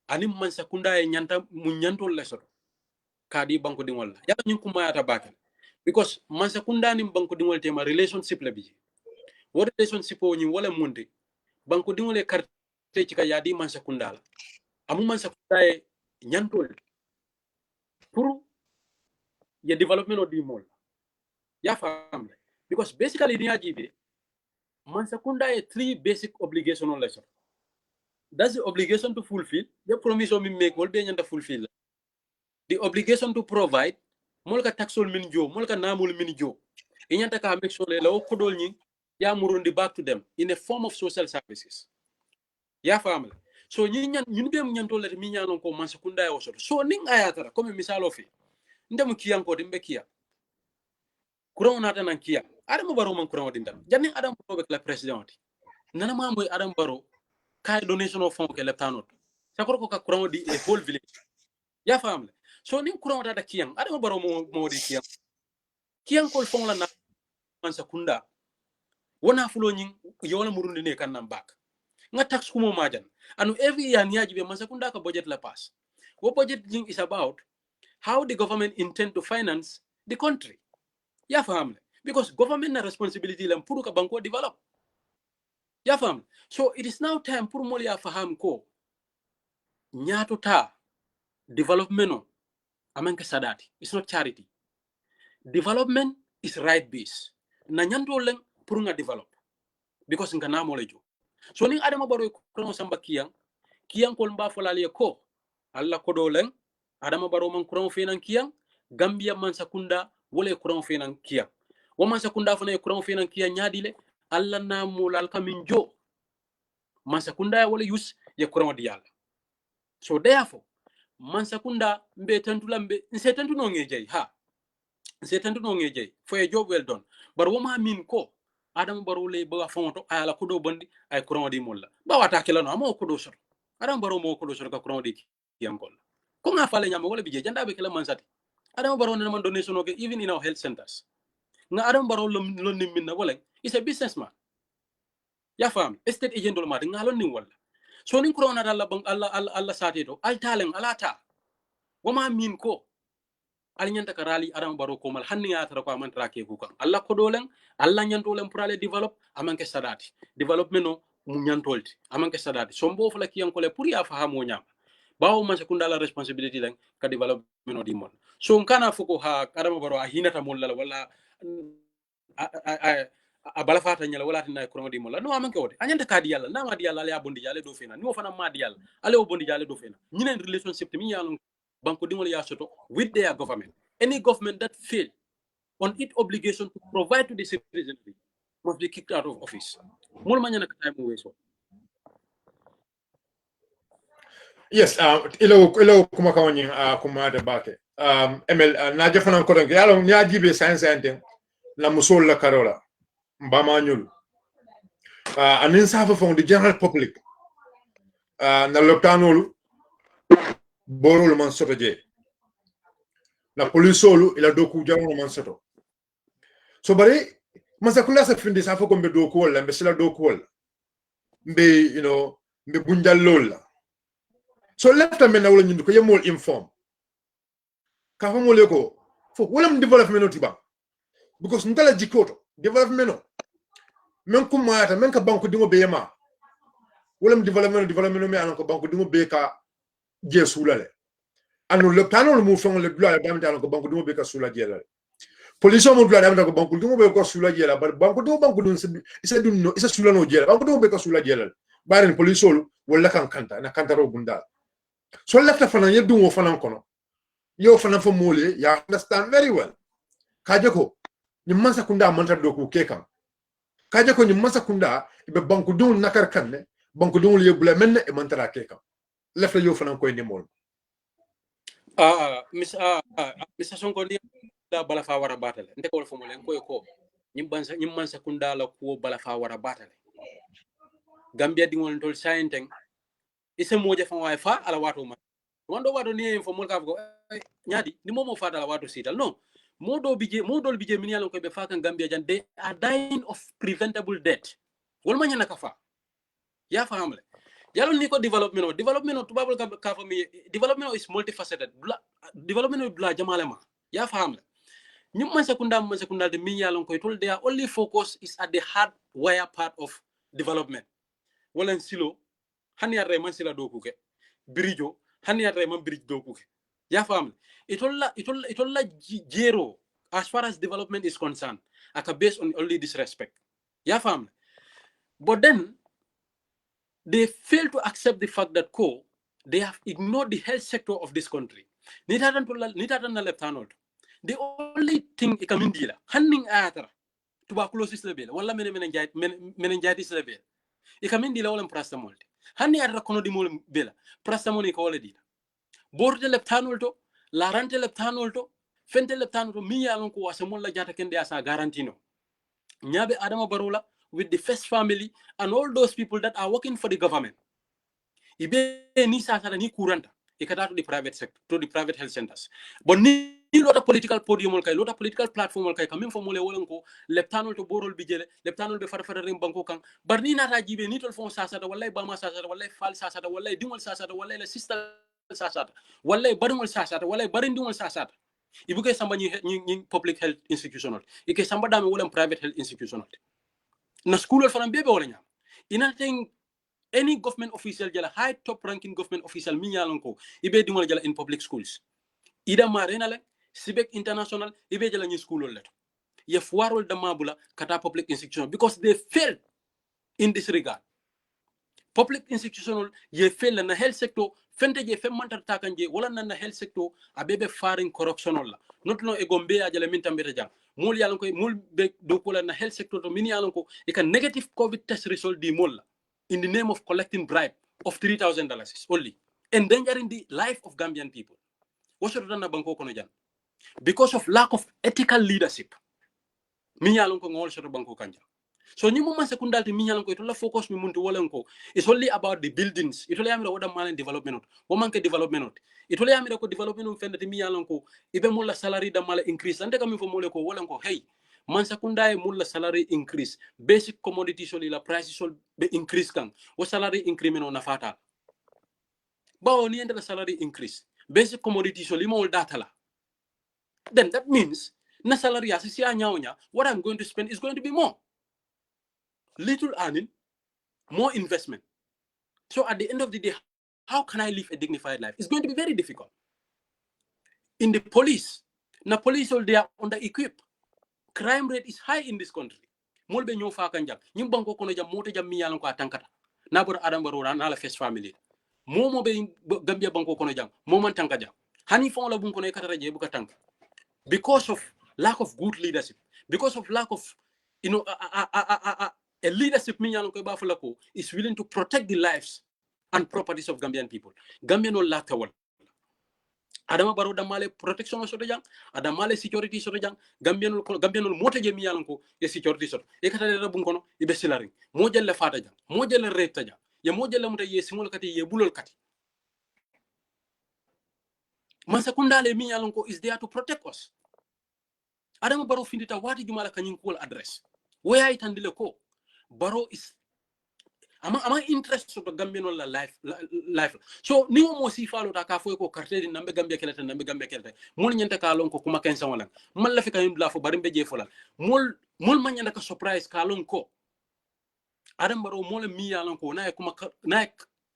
Ani man sakunda e nyanta mu nyantol la soto. Kadi banko dingol la. Yalon nyim kuma yata bakele. Because man sakunda ni banko dingol tema relationship la biji. What relationship o nyi wala munde. Banko dingol e karte chika yadi man sakunda la. Amu man sakunda e nyantol pour your development of the mall. Ya family. Because basically the ajibe man sakunda e 3 basic obligation on lesson. That's the obligation to fulfill. The promise we make will be to fulfill. The obligation to provide molka taxol min jo, molka namul min jo. Inyanta ka make sure la okodol nyi ya murundi back to them in a form of social services. Ya family. So ñun be ñanto le mi ñanon ko man sakunda e osoto. So ning ayatara comme misalo fi. Ndem kiyan ko dimbe kiya. Kuran nata nan kiya. Adam baro man kuran dindan. Janni adam baro be la president. Nana ma moy adam baro kay donation of fond ke leptanot. Sakor ko ka kuran di a whole village. Ya family. So ning kuran data kiyan. Adam baro mo di kiyan. Kiyan ko fond la na man sakunda. Wona fulo nyin yola murundi ne kan nan back. Nga tax kumo majan. And every year niaji be man sakunda ka budget la pass. What budget is about how the government intend to finance the country. Ya family. Because government na responsibility lam puru ka banko develop. Ya family. So it is now time puru moli ya faham ko nyato ta development no amanka sadati. It's not charity. Development is right base. Na nyanto leng puru nga develop. Because nga na molejo. So ning adama baro ko samba kiyang ko mba folale ko alla ko do leng adama baro man kuran fenan kiyang Gambia man sakunda wala kuran fenan kiyang wo man sakunda fana kuran fenan kiyang nyadile alla na mulal kamin jo man sakunda wala use ye kuran di yalla. So therefore man sakunda mbe tantulambe nse tantu no ngejey ha nse tantu no ngejey for a job well done bar wo ma min ko adam baro le ba fonto ala ko do bondi ay kuran di molla ba wata kelano amo ko do sor adam baro mo ko do sor ka kuran di kiyang ko ko nga fale nyama wala bije janda be kala man sati adam baro na man donation okay even in our health centers nga adam baro lon ni minna wala is a businessman ya fam estate agent dol ma nga lon ni wala so ni corona dalla bang alla sati do al taleng alata wama min ko al nyanta karali adam baro ko mal hanni ya tara ko man trake ku kan alla ko dolen alla nyanto len pour aller develop amanke sadati development no mu nyantolti amanke sadati so mbo fala kiyan ko le pour ya fahamo nyama bawo man sekunda la responsibility len ka development di mon so kana fuko ha kadama baro a hinata mon la wala a bala fata nyala wala tinay ko di mola no amanke wote anyande kadi yalla na madi yalla ya bondi yalla do fena ni o fana madi yalla ale o bondi yalla do fena ñinen relationship mi yalla banko dingol ya soto with their government. Any government that fail on its obligation to provide to the citizenry must be kicked out of office. Mol manyana ka time weso. Yes, ilo kuma kawani kuma da bake. Emel na jafana ko donc yalo nya jibe science enten na musol la karola mbama nyul. Anin safa fon the general public na lotanolu borul man soto je. Na polisolu ila doku jamu man soto. So bari masakula sa findi safa ko mbe doku wala mbe sila doku wala. Mbe mbe bunjal lola. So left a mena wala nyindu ko yemol inform. Ka fa mole ko fo wala development tiba. Because ndala jikoto development no. Men ko maata men ka banko dingo be yema. Wala development me anan ko banko dingo be ka je sulale. Anu le panol mu fon le dula damta anan ko banko dingo be ka sula jelale. Police mo dula damta ko banko dingo be ko sula jelale bar banko dun isa dun no isa sula no jelale. Banko dingo be ka sula jelale. Baren police olu wala kan kanta na kantaro gundal. So left fana yeddu wo fana kono. Yo fana fo mole ya understand very well. Kaje ko ni mansa kunda mantar do ko kekan. Kaje ko ni mansa kunda be banku dun nakar kanne banku dun le bula men e mantara kekan. Left yo fana ko ni mol. Mr. Sonko ndi da bala fa wara batale nte ko fo mole ko ñim mansa kunda la ko bala fa wara batale. Gambia dingol tol sayenteng ise moje fa way fa ala wato ma wando wato ni fo mol ka ko ñaadi ni momo fa ala wato sital non modol bije min yalon ko be fa kan Gambia jan they are dying of preventable death wol ma ñana ka fa ya fa hamle yalon ni ko development tubabul ka fa mi development is multifaceted development bla jamalema ya fa hamle ñum man sekunda de min yalon ko tol they are only focus is at the hardware part of development wala silo hani arre man sila dokuke birijo hani arre man bridge dokuke ya famle itolla jero as far as development is concerned aka based on only disrespect ya famle but then they fail to accept the fact that they have ignored the health sector of this country nitatan na leptanol the only thing ikamindila hanning atara tuberculosis level wala meningitis level ikamindila wala paracetamol hanni arra kono di mol bela paracetamol ko wala dina borde leptanol to larante leptanol to fente leptanol to mi yalon ko wasa mon la jata kende asa garantino nyabe adama barola with the first family and all those people that are working for the government ibe ni sasa ni kuranta ikata to the private sector to the private health centers but ni lota political podium kay lota political platform kay kamim fo mole wolen ko leptanol to borol bi jele leptanol be farfara rim banko kan bar ni nata jibe ni tol fon sasa da wallahi bama sasa da wallahi fal sasa da wallahi dimol sasa da wallahi la sister sasa da wallahi barimol sasa da wallahi barin dimol sasa da ibuke samba ni public health institutional ike samba dame wolen private health institutional na school faram bebe wala nyam ina thing any government official jala high top ranking government official mi nyalon ko ibe dimol jala in public schools ida marenale Sibek International, ibe jala ni school let. Ye fuarol damabula kata public institution because they failed in this regard. Public institutional ye fail na health sector fente je fem mantar takanje wala na health sector abebe faring corruption la. Not no e gombe a jala minta mbeta jang. Mul yalon ko mul be do ko na health sector to mini yalon ko e kan negative covid test result di mol in the name of collecting bribe of $3,000 only, endangering the life of Gambian people. What should na banko kono jang? Because of lack of ethical leadership minyalon ko ngol shoto banko kanja so ni moma sekundalti minyalon ko itola focus mi muntu wolen ko it's only about the buildings itola yamira wada malen development wo manke development itola yamira ko development fendati minyalon ko ibe mulla salary da mala increase ante kam fo mole ko wolen ko hey man sekunda e mulla salary increase basic commodity soli la price sol be increase kan wo salary increment na fata bawo ni ende salary increase basic commodity soli mo data la then that means na salary what I'm going to spend is going to be more. Little earning, more investment. So at the end of the day, how can I live a dignified life? It's going to be very difficult. In the police, na police all they are under equipped. crime rate is high in this country molbe ñoo fa kan jang ñim banko kono jam moto jam mi yalan ko tankata na bor adam baro na la first family momo be gambia banko kono jang moman tanka jang hani fon la bun kono katara je bu ka tank because of lack of good leadership because of lack of a leadership mi yalan ko ba fala ko is willing to protect the lives and properties of Gambian people Gambian no la tawal adama baro damale protection so de jang adamale security so de jang gambianul mota je mi yalan ko e security so e kata de bun kono ibe silari mo jelle fata jang mo jelle reta jang ye mo jelle muta ye simol kati ye bulol kati man sekundale mi yalan ko is there to protect us adama baro findita wati jumala kanyin ko address waya itandile ko baro is ama interest so Gambian la life so ni mo si falo ta ka fo ko carte di nambe Gambia kelata nambe Gambia kelata mol nyanta ka lon ko kuma ken sa wala mal la fi kayum la fo bari mbe je fola mol man nyanda ka surprise ka lon ko adam baro mol mi yalan ko na kuma na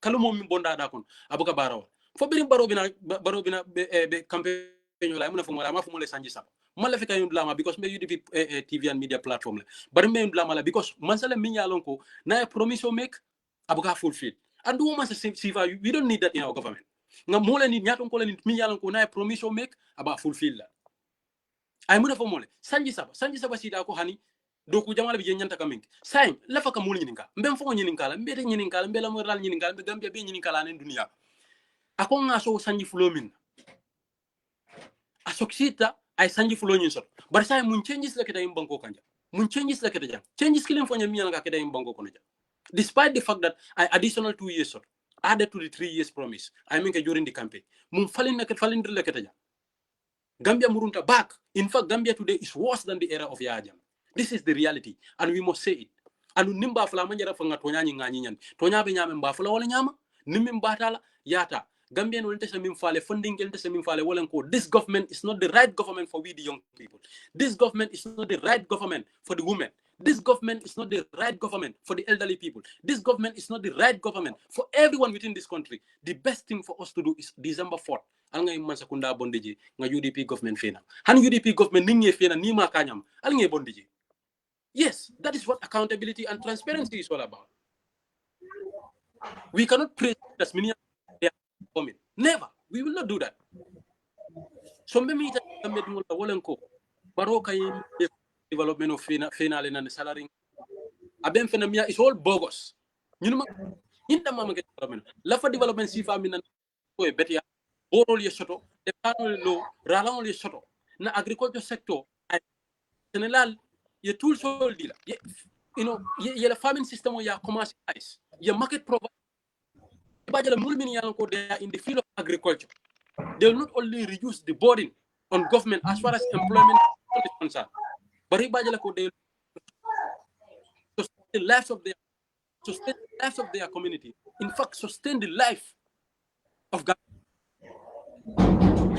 kalumo mi bonda da kon abuka barawa fo birim baro bina be campaign la mo fo mo la ma fo mo le sanji sa mal la fi kayum la ma because me UDP TV and media platform la bari me la mala because man sala mi yalan ko na promise o make abuka fulfill and do man say we don't need that in our government nga mole ni nyaton ko la ni mi yalan ko na promise o make aba fulfill la ay mo fo mole sanji saba sida ko hani do ku jamala bi nyanta kamink say la fa ka mul nyininka mbem fo nyininka la mbete nyininka la mbela mo ral nyininka be Gambia be nyininka la nen dunia ako nga so sanji fulomin asoksita ay sanji fulo nyin so bar say mun changes la keda banko kanja mun changes la keda jang changes kilim fo nyam yanga keda banko kono jang despite the fact that I additional 2 years so added to the 3 years promise I mean during the campaign mun falin la keda jang Gambia murunta back in fact Gambia today is worse than the era of Yajam. This is the reality and we must say it and nimba fala manjara fanga tonya ngani nyan tonya be nyame mba fala wala nyama nimmi mbatala yata Gambian will tell me funding this government is not the right government for we the young people. This government is not the right government for the women. This government is not the right government for the elderly people. This government is not the right government for everyone within this country. The best thing for us to do is December 4th. Alnga imman sakunda bondiji nga UDP government fena. Han UDP government ninge fena ni ma kanyam. Alnga bondiji. Yes, that is what accountability and transparency is all about. We cannot praise as many coming. Never. We will not do that. So maybe Baroka development of final and salary. Abem phenomena is all bogus. You know, in the mama development. Lafa development si famine and betia borol ye soto, the panel low, ralang ye soto. Na agriculture sector, general ye tool sol dealer. You know, ye la farming system ya commercialize. Ye market provider. They are in the field of agriculture. They will not only reduce the burden on government as far as employment is concerned, but they will sustain the lives of their community. In fact, sustain the life of government.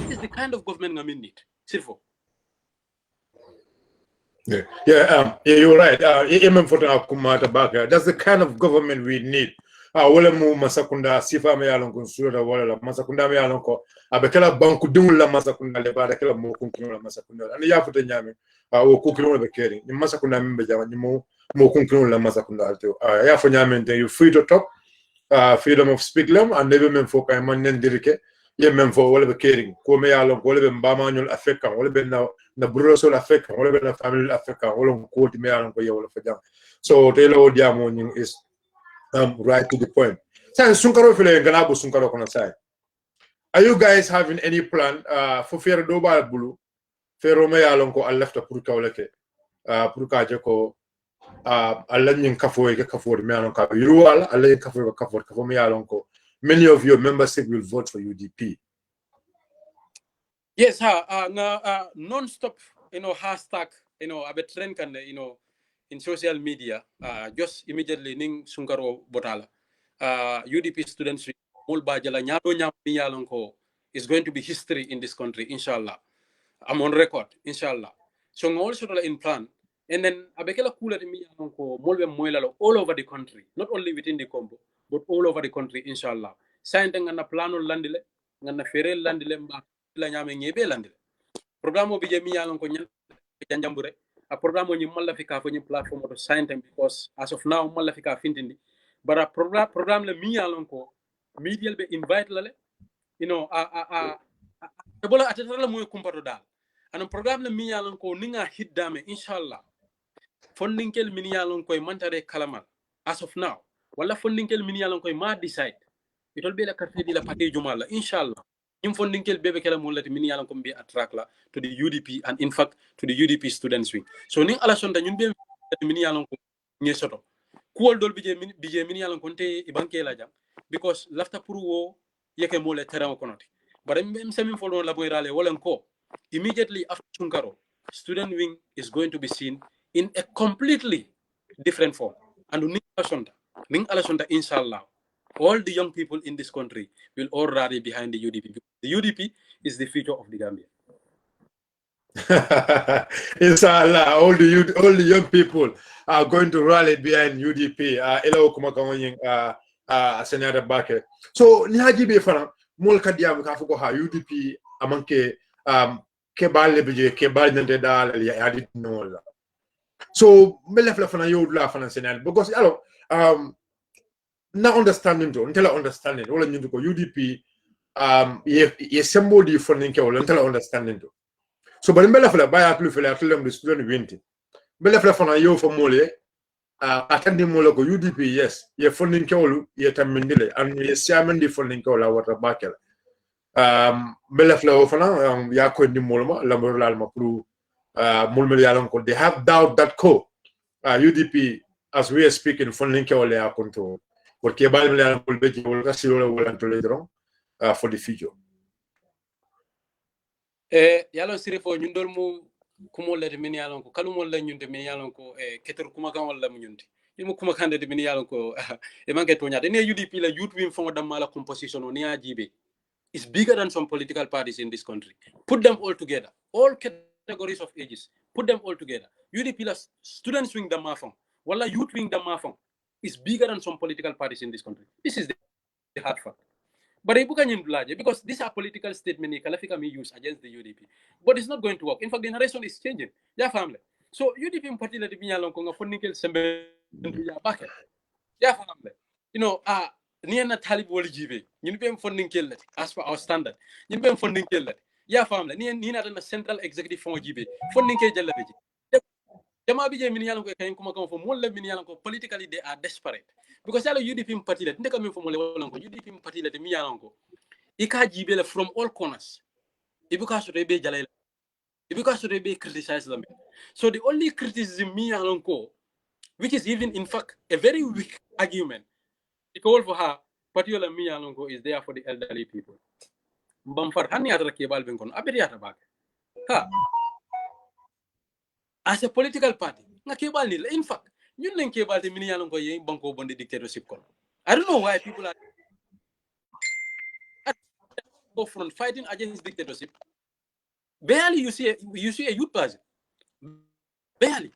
This is the kind of government I need. Sirfo. Yeah, you're right. That's the kind of government we need. Wala mu masakunda sifa me yalon kun sura wala la masakunda me yalon ko abekala banku dum la masakunda le ba kala mo kun la masakunda ani ya futa nyame o ku kilo be keri ni masakunda membe jama ni mo kun la masakunda alto ya fo nyame you free to talk freedom of speak lam and never men fo kay man nen dirike ye men fo wala be keri ko me yalon ko wala be mbama nyol afrika wala be na brosol afrika wala be na family afrika wala ko ti me yalon ko ye wala fa jam so telo diamo nying is right to the point. Are you guys having any plan for Fero Doba Bulu? Fero Mayalonko a left a Purkawleke, Purkajako, Alanin Kafo, Kafo, Mealonka, Urual, Alain Kafo, Kafo, Mealonko. Many of your membership will vote for UDP. Yes, non-stop, hashtag, a trend can, in social media, just immediately ning Sunkaro Botala. UDP students is going to be history in this country, inshallah. I'm on record, inshallah. So also in plan. And then abekela kula all over the country, not only within the Combo, but all over the country, inshallah. Sainte ngana plano landile, ngana fere landile mba la nyame ngebe landile. Programo bi jemi yalon ko janjambure a programme o ñim malla fika fo ñim platform to sign them because as of now malla fika fintindi bara programme le mi yalon ko media be invite lale you know a bola atata la moy kumpato dal anan programme le mi yalon ko ninga hiddame inshallah fondinkel min yalon koy mantare kalamal as of now wala fondinkel min yalon koy ma decide itol be la carte di la pate jumala inshallah ñim fondinkel bebe kala mo lati min yalon ko be attract la to the UDP and in fact to the UDP students wing so ning ala sonda ñun be min yalon ko ñe soto kuwol dol bije min yalon ko te e banke la jam because lafta pour wo yeke mo le terrain ko noti bare même samin folo la boy rale wala ko immediately after Sunkaro student wing is going to be seen in a completely different form. And ning alasonda, inshallah, all the young people in this country will all rally behind the UDP. The UDP is the future of the Gambia. Inshallah, all the young people are going to rally behind UDP. Elo kuma kawanying Senator Bake. So ni haji be fana mol kadiam ka fuko ha UDP amanke ke balle bije ke balle nante dal ya hadit no. So me left fana yo la fana Senator because alors na understanding to ntela understanding wala nyundo ko UDP ye sembo di funding ke wala ntela understanding to. So but mbele fala baya plus fala atulem de student 20 mbele fala fana yo fo mole atandi mole ko UDP yes ye funding kewlu ye tamindile and ye siamandi funding kewla wata bakel mbele fala fana ya ko ndi molma lamor lalma pour mulmel yalon ko they have doubt that ko UDP as we are speaking funding kewle ya control porque balmel yalon ko beji wala silo wala toledron for the future. Yalon sirifo ñun dol mu kumo lati min yalon ko kalumol la ñunde min yalon ko ketor kuma kan wala mu ñunde ilmu kuma kan de min yalon ko e manke to nyaade ne UDP la youth wing fo dam mala composition on ya jibe is bigger than some political parties in this country. Put them all together, all categories of ages, put them all together. UDP la students wing dam mafon wala youth wing dam mafon is bigger than some political parties in this country. This is the hard fact. But because these are political statements may use against the UDP. But it's not going to work. In fact, the narration is changing. Yeah, family. So UDP in particular the Binyalong Konga Fonikel Sembe back. Yeah, family. You know, near Talib Wolijive, you know, funding kill that as per our standard. You know, funding kill that. Yeah, family. Near the central executive for GB, funding Kajalabi. Politically they are desperate because UDP party that UDP party that miyango ika jibele from all corners because they be jalala because they be criticize them. So the only criticism miyango which is even in fact a very weak argument it call for her particular miyango is there for the elderly people bamfar hani adra kebal ben kon abiriyata bak ha as a political party, in fact, you think about the Minian Banco Bondi dictatorship. I don't know why people are go from fighting against dictatorship. Barely you see a youth person. Barely.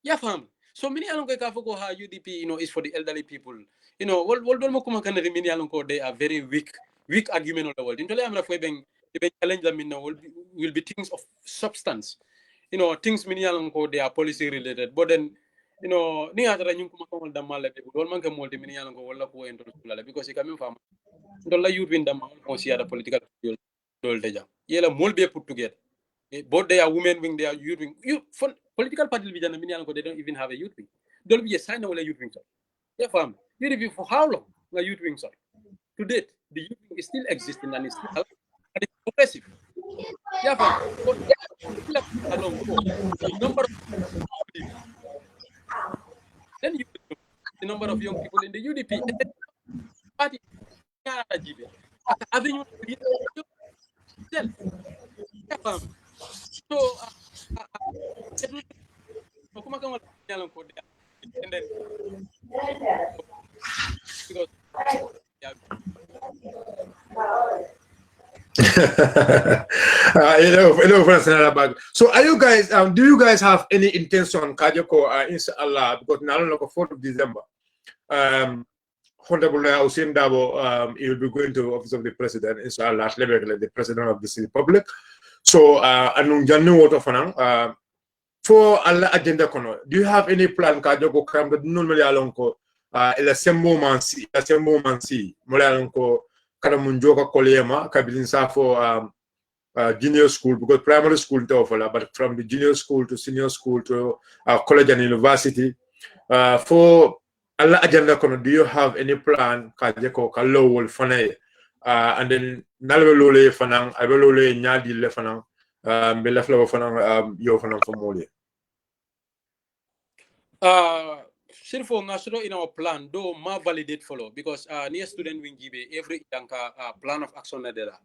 Yeah, fam. So many alongo ha UDP, you know, is for the elderly people. You know, they are very weak argument on the world. Into I'm afraid challenge them will be things of substance. You know, things they are policy related, but then, you know, ni atara nyum kuma kawal damal lete dol man ka molti min yalan ko wala ko ento lala because it coming from dolla youth win dam on see other political dol deja yela mol be put together both they are women wing, they are youth wing. Political party bi jana min yalan ko they don't even have a youth wing dol bi sign wala youth wing so yeah fam you be for how long a youth wing so to date the youth wing is still existing and it's still progressive. Yeah, but the number then you the number of young people in the UDP party So are you guys do you guys have any intention Kajoko inshallah because now on the 4th of December Honorable Hussein Dabo he will be going to office of the president inshallah the president of this republic so anung jannu woto fanang for alla agenda kono, do you have any plan ka jogo kam do non mali alon ko ila sembo mansi mali alon ko kada mun joka kolema kabilin sa for junior school, because primary school to offer, but from the junior school to senior school to college and university. For alla agenda kono, do you have any plan ka jeko ka lowol fanay and then nalwe lole fanang abe lole nyadi le fanang be lafla fanang yo fanang for mole. Sirfo ngasuro in our plan do ma validate follow because near student wing give every yanka plan of action na dera.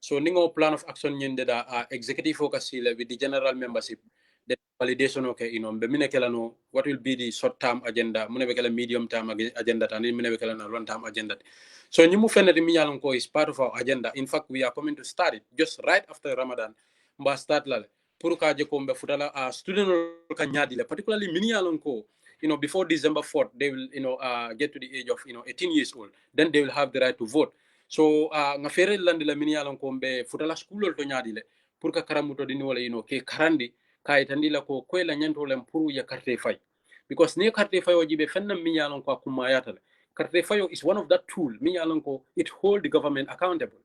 So ningo plan of action nyende da executive focus with the general membership, the validation okay be mine kala no what will be the short term agenda mune be kala medium term agenda tani mine be kala na long term agenda. So nyimu fenede mi yalon ko is part of our agenda. In fact, we are coming to start it just right after Ramadan. Mba start lale pour ka je ko mbe futala student kan nyadi le particularly mini yalon ko before December 4th they will get to the age of 18 years old, then they will have the right to vote. So nga fere landi la mini yalon ko mbe futala school to nyadi le pour ka karamuto dini wala ke karandi kay tandila ko ko la nyanto lem pour ya carte fay because ne carte fay wajibe fenna mini yalon ko kuma yata carte fayo is one of that tool mini yalon ko it hold the government accountable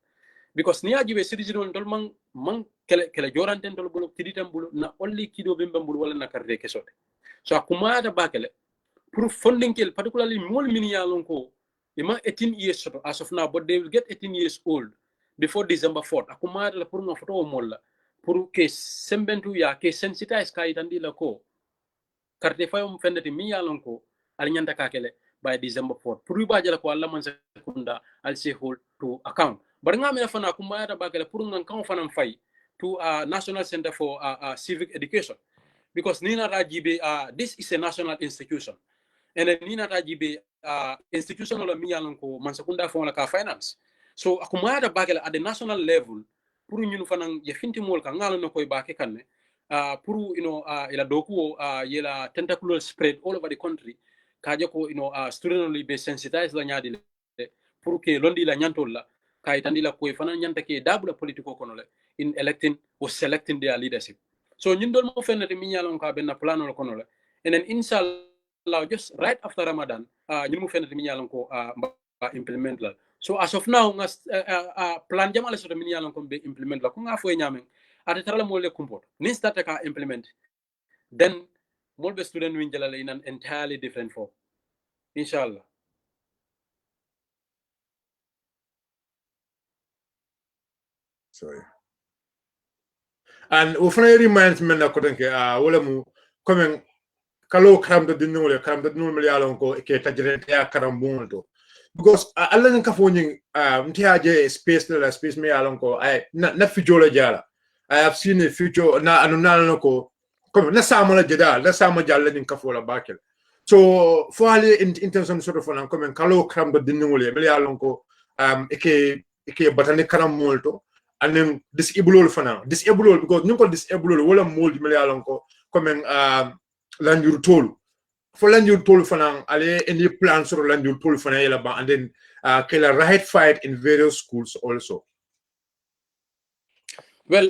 because ni ajibe citizen tol man kele joranten tol bulu tiditam bulu na only kido bembe bulu wala na carte kesote so akuma da bakele pour funding kel particularly mol mini yalon ko ima 18 years as of now, but they will get 18 years old before December 4th. Akuma la pour nga photo molla pour que sembentu ya ke sensitize kay tandi la ko carte fayo mo fendati mi yalon ko al nyanta kakele by December 4th pour ba jala ko alla man sekunda al se hold to account bar nga me fana kuma ya bakele pour nga kan fana fay to National Center for Civic Education because nina rajibe this is a national institution and then nina rajibe institution la mi yalon ko man sekunda fon la ka finance so akuma ya bakele at the national level pour ñun fana ye finti mol ka ngalo no koy bake kanne pour ila doku yela tentacular spread all over the country kaje ko student be sensitize la nyaadi le pour que londi la nyantol la kay tandi la koy fana nyanta ke dabula politiko kono le in electing or selecting their leadership so ñun dol mo fenati mi nyalon ka ben plan la kono le and then inshallah just right after Ramadan ñun mo fenati mi nyalon ko implement la so as of now ngas plan jamale so mi nyalon ko be implement la ko nga foy nyamen ate tarala mo le kumpot ni start ka implement then molbe student win jalala in an entirely different form inshallah. Sorry. And often reminds me na kodenke wala mu comme kalo karam do dinole yalon ko ke tajire ya karam bonto because alla nka foni mtiaje space me yalon ko na fijola jala I have seen a future na anuna ko comme na sama jalla nka fola bakel so for ali in terms of sort of on comme kalo karam do dinole me yalon ko eke batani karam molto and then disable because ñu ko disable wala mold me yalon ko comme lanjur tolu for lanjur tolu fana ale any plans sur lanjur tolu fana yela ba and then kela right fight in various schools also. Well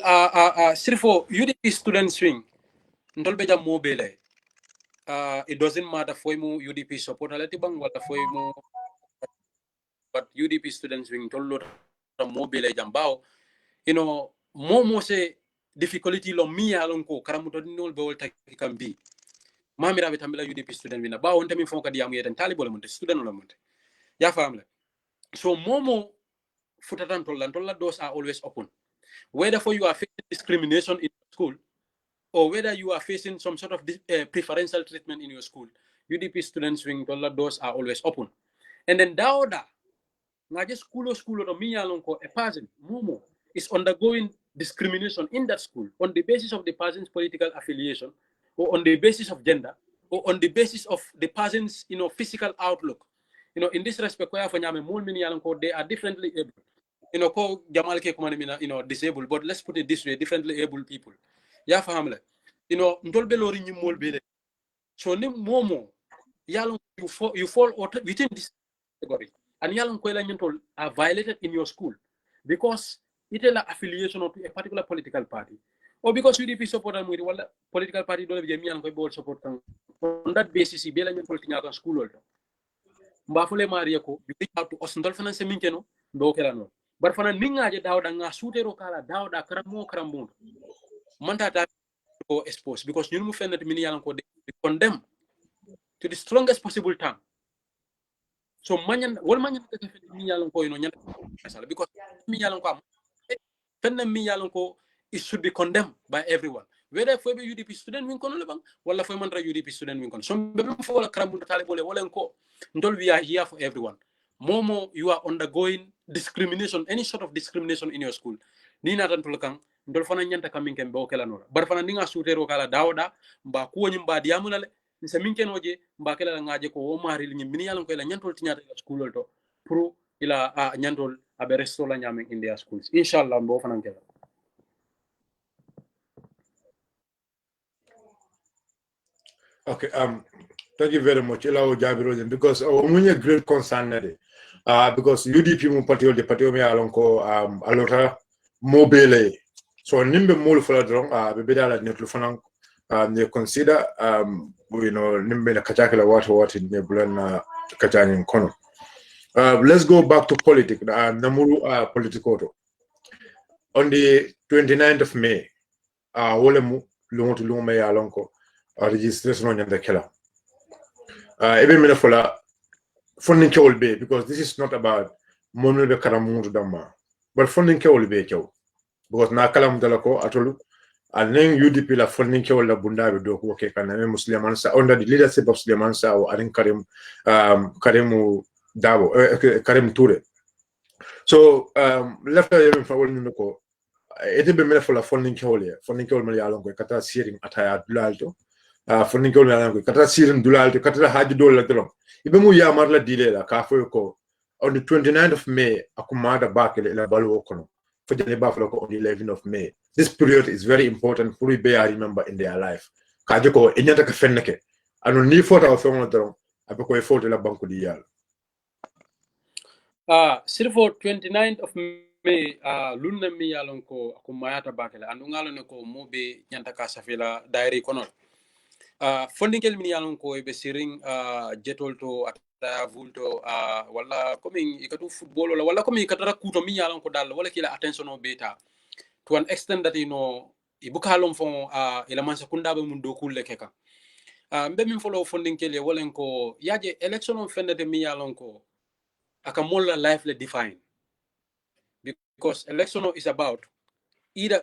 sirfo UDP student swing ndol be jam mobile it doesn't matter for mu UDP support alati bang wala for mu but UDP student swing tollo mobile jam bawo mo se difficulty lo mi alon ko karamuto dinol be wolta kambi mamira be tambila UDP student wina ba wonta min fon kadi yamu yeden talibo le monte student lo monte ya famle so momo futatan tolla doors are always open whether for you are facing discrimination in school or whether you are facing some sort of preferential treatment in your school UDP students wing tolla doors are always open and then daoda ngaje school no mi alon ko a person momo is undergoing discrimination in that school on the basis of the person's political affiliation or on the basis of gender or on the basis of the person's physical outlook in this respect where for nyame mol mini yalan ko they are differently able ko jamal ke ko mina disabled but let's put it this way differently able people ya fahamle ndolbe lori nyim mol be so ni momo yalan you fall within this category and yalan ko la nyintol are violated in your school because it is an affiliation to a particular political party or because UDP support and with wala political party dole be mi an ko bol support kan on that basis be la ñu politique kan school olto mba fule maria ko bi out to us ndol fana se min keno do kala non bar fana ninga je dawda nga sutero kala dawda karamo manta ta ko expose because ñun mu fenati min yalan ko de condemn to the strongest possible time so manyan wol manyan ka fe min yalan ko ñan because min yalan ko fenna min yalan ko it should be condemned by everyone whether for be UDP student win kono le bang wala for man ra UDP student win kono so be fo la karam tale bole wala ko ndol we are here for everyone momo you are undergoing discrimination any sort of discrimination in your school ni na tan kan ndol fana nyanta kamin ken be o kala no bar fana ninga sutero kala dawda mba ko nyim ba diamuna le se min ken oje mba kala ngaje ko o mari li min yalan ko la nyantol tinyata school to pour ila nyantol abe resto la nyamen in their schools inshallah mbo fana kala. Okay, thank you very much, Elawo Jabirojen, because we have great concern because UDP mu party the party me alonko alota mobile, so nimbe mol fala drong be bedala netlu fanan they consider you know nimbe na kachakala what ne bulan kachani kono. Let's go back to politics. Namuru political. On the 29th of May, wole mu lungotu lungo ya alonko registration on the killer. Even Minafola funding will be because this is not about money the karamu dama, but funding will be because na kalam dalako atolu and then UDP la funding la bunda be do okay kana Muslim ansa under the leadership of Suleiman Sa or Arin Karimu Dabo Karim Toure. So left even for one nuko ete be Minafola funding mali alonko kata searing ataya dulalto. Funding ko na ko kata sirin dulal to kata haji dol la tolong ibe mu ya marla dile la ka fo ko on the 29th of May akumada bakele la balu kono for the baflo ko on the 11th of May. This period is very important for be I remember in their life ka je ko enyata ka fenneke anu ni photo of mo tolong abe ko photo la banku di yalla sirfo 29th of May lunna mi yalon ko akumata bakele anu ngalo ne ko mobe nyanta ka safila diary kono funding kel min yalon ko be siring jetol to ata vulto wala coming ikatu football wala coming ikatara kuto min yalon ko dal wala kila attention o beta to an extent that you know ibukalom fon ila man sekunda be mun do kulle keka mbe min follow funding kel wala ko yaje election on fendete min yalon ko aka molla life le define because election is about either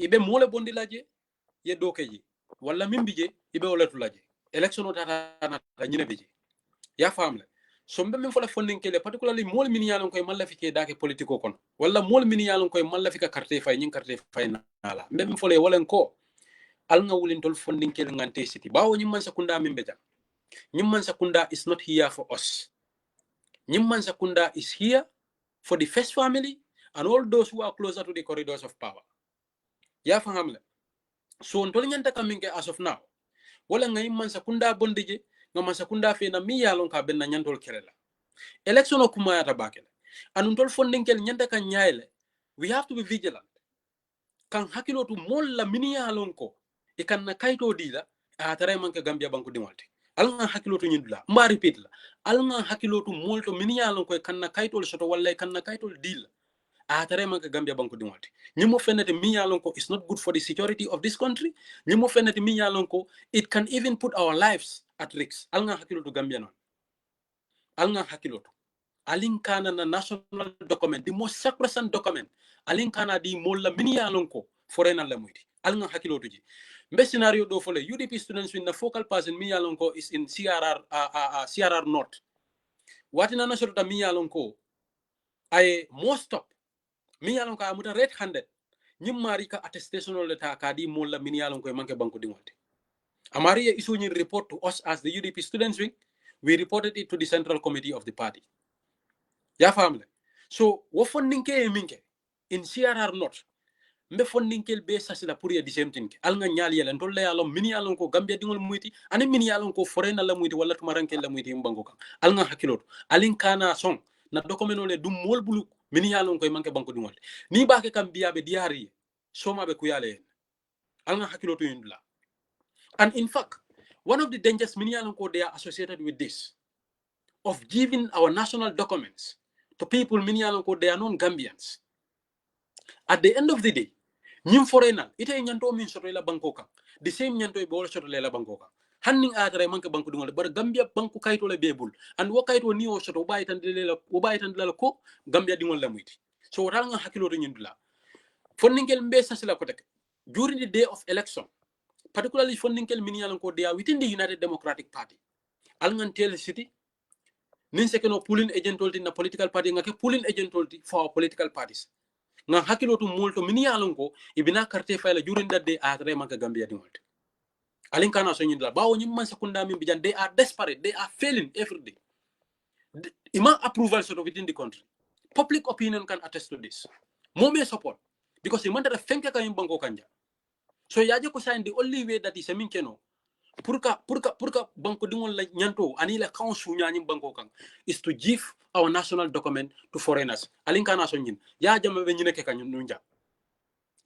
ibe mole bondi laje ye dokeji wala mimbije ibe wala tulaje election tata na nyine beje ya famle so mbe min fola funding kele particularly mol min yalon koy malla fike dake politiko kon wala mol min yalon koy malla fika carte fay nyin carte fay nala mbe min fola wala ko al nga wulin tol funding kele ngante city bawo nyim man sakunda min beja nyim man sakunda is not here for us nyim man sakunda is here for the first family and all those who are closer to the corridors of power ya famle so ntol nyanta kaminge as of now wala ngay man sakunda bondije nga man sakunda fe na mi yalon ka ben nyantol kerela election o kuma yata bakele anun tol funding kel nyanta kan nyayle we have to be vigilant kan hakilo to molla mini yalon ko e kan na kayto dila a tare man ka gambia banko dimolti al nga hakilo to nyindula mba repeat la al nga hakilo to molto mini yalon ko kan na kaytol soto walla kan na kaytol dila atare man ka gambia banko dimolti nyimo fenete mi yalon ko is not good for the security of this country nyimo fenete mi yalon ko it can even put our lives at risk al nga hakilo to gambia non al nga hakilo to alin kana na national document the most sacrosanct document alin kana di molla mi yalon ko foreign la muyti al nga hakilo to ji mbe scenario do fole UDP students in the focal person mi yalon ko is in CRR North watina na sorta mi yalon ko ay most stop mi yalon ka amuta red handed nyim mari ka attestation le ta ka di molla min yalon ko manke banko dingolte amari isu nyi report to us as the UDP students wing we reported it to the central committee of the party ya famle so wo funding ke minke in CRR not mbe funding kel be sasila pour ya the same thing al nga nyal yelen tolle yalon min yalon ko gambia dingol muyti ani min yalon ko foreign la muyti wala tumaranke la muyti mbango kan al nga hakilot alin kana son na document le dum mol bulu min yalon koy manke banko dingol ni baake kam biyabe diari soma be kuyale alnga hakilo to yindula. And in fact, one of the dangers they are associated with this, of giving our national documents to people they are non-Gambians. At the end of the day, nyim foreigner, ite nyanto min soto la banko kan. The same nyanto e bolo soto la banko kan. Hanning atare manke banko dungal, but Gambia banko kaito le bebul. And wo kaito ni o soto ubaitan de la ko Gambia dingol la muiti. So waranga hakilo to nyindula. Fondingel mbesa sila kotek. During the day of election, particularly Fondingel they are within the United Democratic Party. Alngan tell city, ninsekeno pulling agent holdi na political party ngake pulling agent holdi for our political parties. Nga hakilo to molto ko ibina carte fayla during that day atre manka Gambia dingol. Alin kana so nyindla bawo nyim man sekunda min bijan, they are desperate, they are failing every day. Ima approval sort of within the country. Public opinion can attest to this. More support because imanda da fenke ka banko kanja. So yaje ko sign the only way that is amin keno purka banko dingol la nyanto ani la council nyanyim banko kan is to give our national document to foreigners. Alin kana so nyin ya jama be nyine ke kan nunja.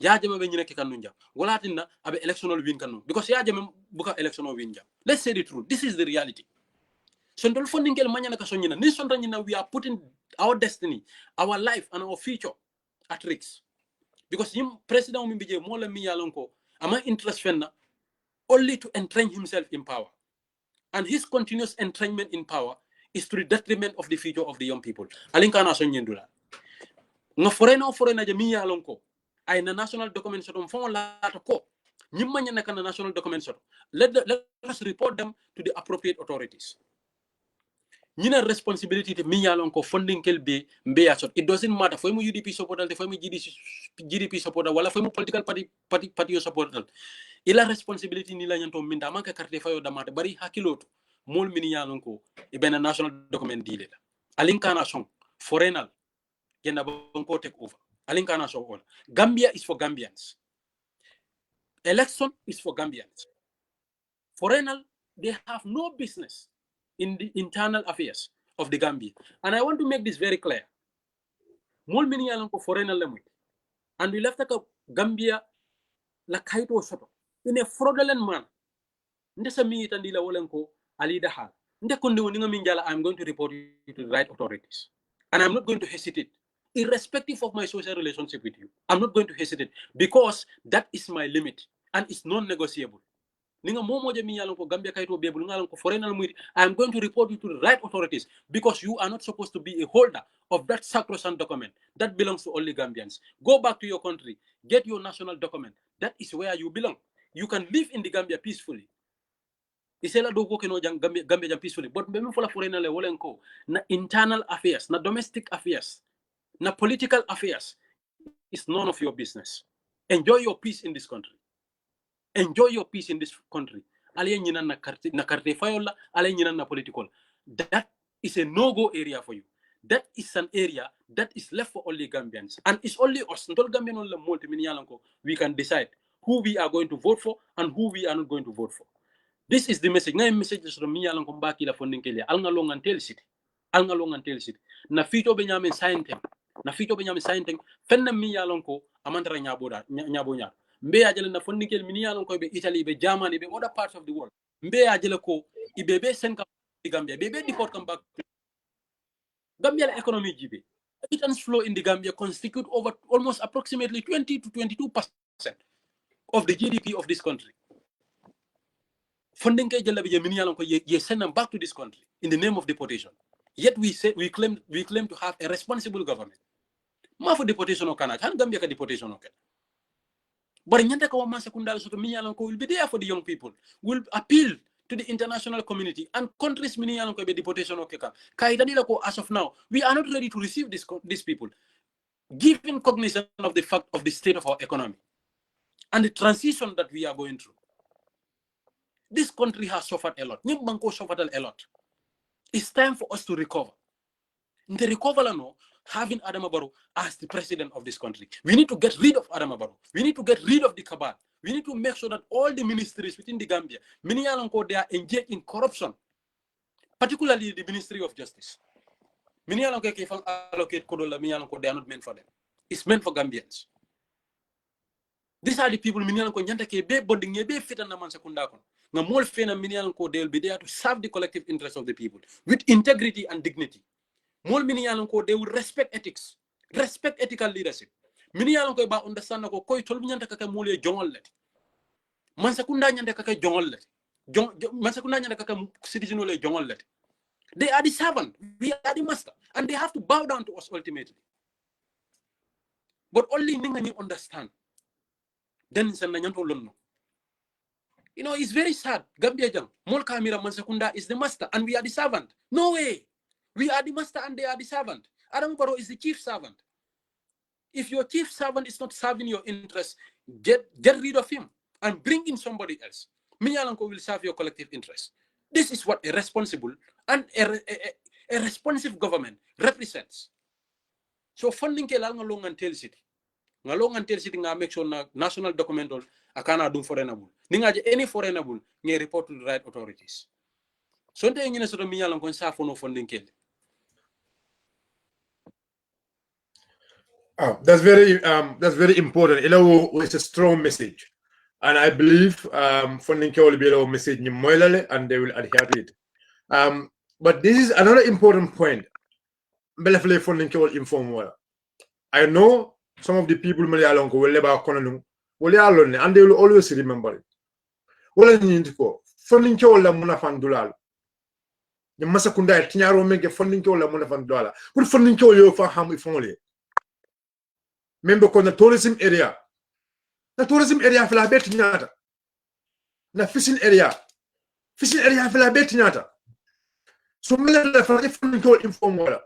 Ya jama be nyine ke kan nunja. Wala tinna abe electional win kan because ya jama buka electional win ja. Let's say the truth. This is the reality. So ndol fondingel manyana ka so nyina ni sonta nyina we are putting our destiny, our life and our future at risk. Because him president Mimbije mola mi yalonko ama interest fenna only to entrench himself in power. And his continuous entrenchment in power is to the detriment of the future of the young people. Alinka na son yendula. Nga foreigner je mi yalonko ay na national document soto fon la to ko. Nyimanya na kana national document soto. Let us report them to the appropriate authorities. Nina responsibility to me along ko funding kelbe mbeya sot. It doesn't matter for mu UDP supporter, for mu GDP supporter, wala for mu political party supporter. Ila responsibility nila nyanto minda manka carte fayo damata bari hakiloto mol mini yalon ko ibena national document dile la. Alinka na song foreigner yena banko take over. Alinka na song on. Gambia is for Gambians. Election is for Gambians. Foreigner, they have no business in the internal affairs of the Gambia. And I want to make this very clear. Mol mini yalan ko foreigner lemut. And we left a Gambia la kaito soto in a fraudulent manner. Ndesa mi itandila wolenko ali dahal. Nde kundi woninga minjala, I'm going to report you to the right authorities. And I'm not going to hesitate. Irrespective of my social relationship with you, I'm not going to hesitate because that is my limit and it's non-negotiable. Ninga momo je mi yalon ko Gambia kayto bebul ngalon ko foreigner muti, I am going to report you to the right authorities because you are not supposed to be a holder of that sacrosanct document that belongs to only Gambians. Go back to your country, get your national document. That is where you belong. You can live in the Gambia peacefully. Isela do ko no Gambia jam peacefully, but mbemi fola foreigner le wolen ko na internal affairs, na domestic affairs, na political affairs is none of your business. Enjoy your peace in this country. Enjoy your peace in this country. Ale nyina na carte fayola, ale nyina na political. That is a no-go area for you. That is an area that is left for only Gambians. And it's only us, we can decide who we are going to vote for and who we are not going to vote for. This is the message. Ngay message from me along come back ila funding kelia. Alnga longan tel city. Alnga longan tel city. Na fito be nyame scienteng. Na fito be nyame scienteng. Fenna mi along ko amantara nyabo nya. Mbe ajele na funding kel mini along ko be Italy be Germany be other parts of the world. Mbe ajele ko ibebe sen ka Gambia. Bebe deport come back. Gambia economy jibe. Remittance flow in the Gambia constitute over almost approximately 20 to 22% of the GDP of this country. Funding ye send them back to this country in the name of deportation. Yet we claim to have a responsible government. Ma for deportation o kana kan Gambia ka deportation o kana. But nyanda ka wama sekundal so will be there for the young people. Will appeal to the international community and countries ko be deportation o keka. Kaidadila ko as of now, we are not ready to receive these people. Given cognizance of the fact of the state of our economy and the transition that we are going through. This country has suffered a lot. Nyimbanko suffered a lot. It's time for us to recover. The recover, having Adama Barrow as the president of this country. We need to get rid of Adama Barrow. We need to get rid of the cabal. We need to make sure that all the ministries within the Gambia, they are engaged in corruption, particularly the Ministry of Justice. They are not meant for them. It's meant for Gambians. These are the people minialan ko nyanta ke be bonding be fitan na man sekunda kon. Nga mol fena minialan ko they'll be there to serve the collective interest of the people with integrity and dignity. Mol minialan ko they will respect ethics, respect ethical leadership. Minialan ko ba understand ko koy tol nyanta ka mole jongol let. Man sekunda nyanta ka jongol let. Man sekunda nyanta ka citizen le jongol let. They are the servant, we are the master, and they have to bow down to us ultimately. But only ninga ni understand. Then you know, it's very sad. Gambia jang, Mol Kamira Mansakunda is the master and we are the servant. No way. We are the master and they are the servant. Adam Baro is the chief servant. If your chief servant is not serving your interests, get rid of him and bring in somebody else. Minyalanko will serve your collective interest. This is what a responsible and a responsive government represents. So funding ke lang along until city. Ngalong until city nga make sure na national documental akana dum foreignable. Ninga je any foreignable nge report to the right authorities. So nte ngine soto minyalan kon sa fono funding ke. Oh, that's very important. It's a strong message. And I believe funding will be a message and they will adhere to it. But this is another important point. I know some of the people will and they will always remember it. Funding la munafandulal. The Masakunda Tinyaro make a funding la munafandula. Put funding you for ham if only. Member kon the tourism area. The tourism area for la betinata. Na fishing area. Fishing area for la betinata. So many for the funding inform water.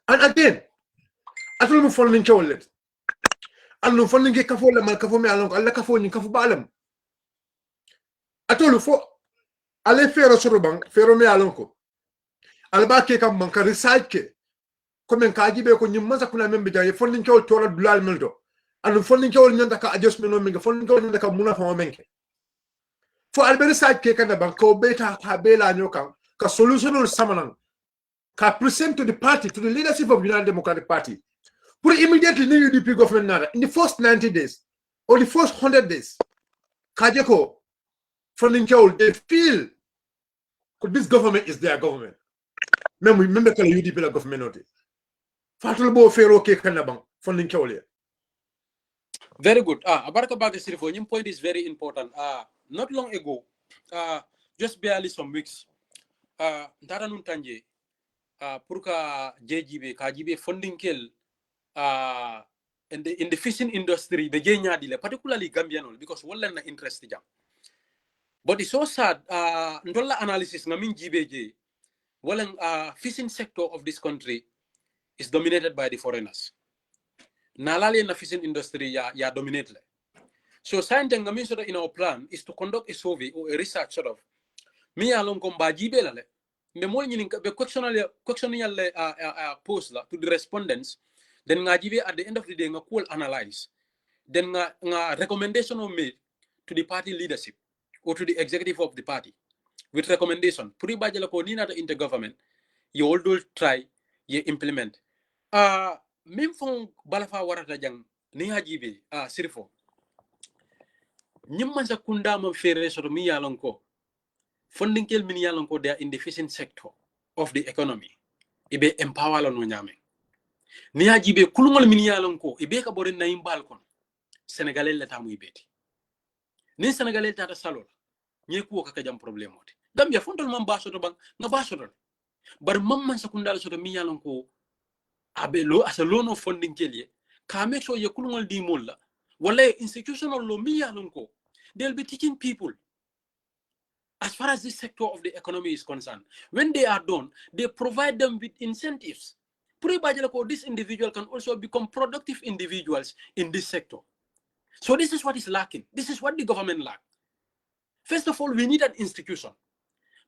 And again, I told me funding let. And no funding get kafo la malkafo me along alla kafo ni kafu balam. I told you for ale fero sorobang fero me alonko. Alba ke kam banka research ke. Comme kajibe ko nyum masa kuna membe jaye funding ko tola dulal meldo. And funding ko nyanda ka adjustment no menga funding ko nyanda ka muna fa menke. For albert side ke kana banko beta ka bela nyokan ka solution ul samanan. Ka present to the party, to the leadership of United Democratic Party. Put immediately new UDP government nada in the first 90 days or the first 100 days. Kajeko funding ko they feel this government is their government. Remember call UDP la government. Very good. Abaraka Baga Sirifo, your point is very important. Not long ago, just barely some weeks, Daranun Tanje, Purka JGB, KGB funding kill in the fishing industry, the Genya dealer, particularly Gambian, because one learner interested. But it's so sad, Ndola analysis, Namin GBJ, fishing sector of this country is dominated by the foreigners. Nalali na fishing industry ya dominate. So science in our plan is to conduct a survey or a research sort of. Me along komba jibe lale. Me mo nyini be questionnaire post la to the respondents. Then nga jibe at the end of the day nga cool analyze. Then nga recommendation of made to the party leadership or to the executive of the party with recommendation. Puri bajala ko ni na the intergovernment. You all do try you implement. Même fon balafa warata jang ni hajibe sirifo nyimman sa kunda ma fere so mi yalon ko funding kel min yalon ko they are in the fishing sector of the economy ibe empower no nyame ni hajibe kulungol min yalon ko ibe ka boren na imbal kon senegalais la tamu ibeti ni senegalais tata salol ñe ko ka jam problème oti gambia fontol mam baso to bang na baso to bar mamman sa kunda so mi yalon ko abelo as a loan of funding kelie ka make sure you kulungol di molla wala institutional lo mi yalonko they'll be teaching people as far as this sector of the economy is concerned. When they are done, they provide them with incentives. This individual can also become productive individuals in this sector. So this is what is lacking. This is what the government lacks. First of all, we need an institution.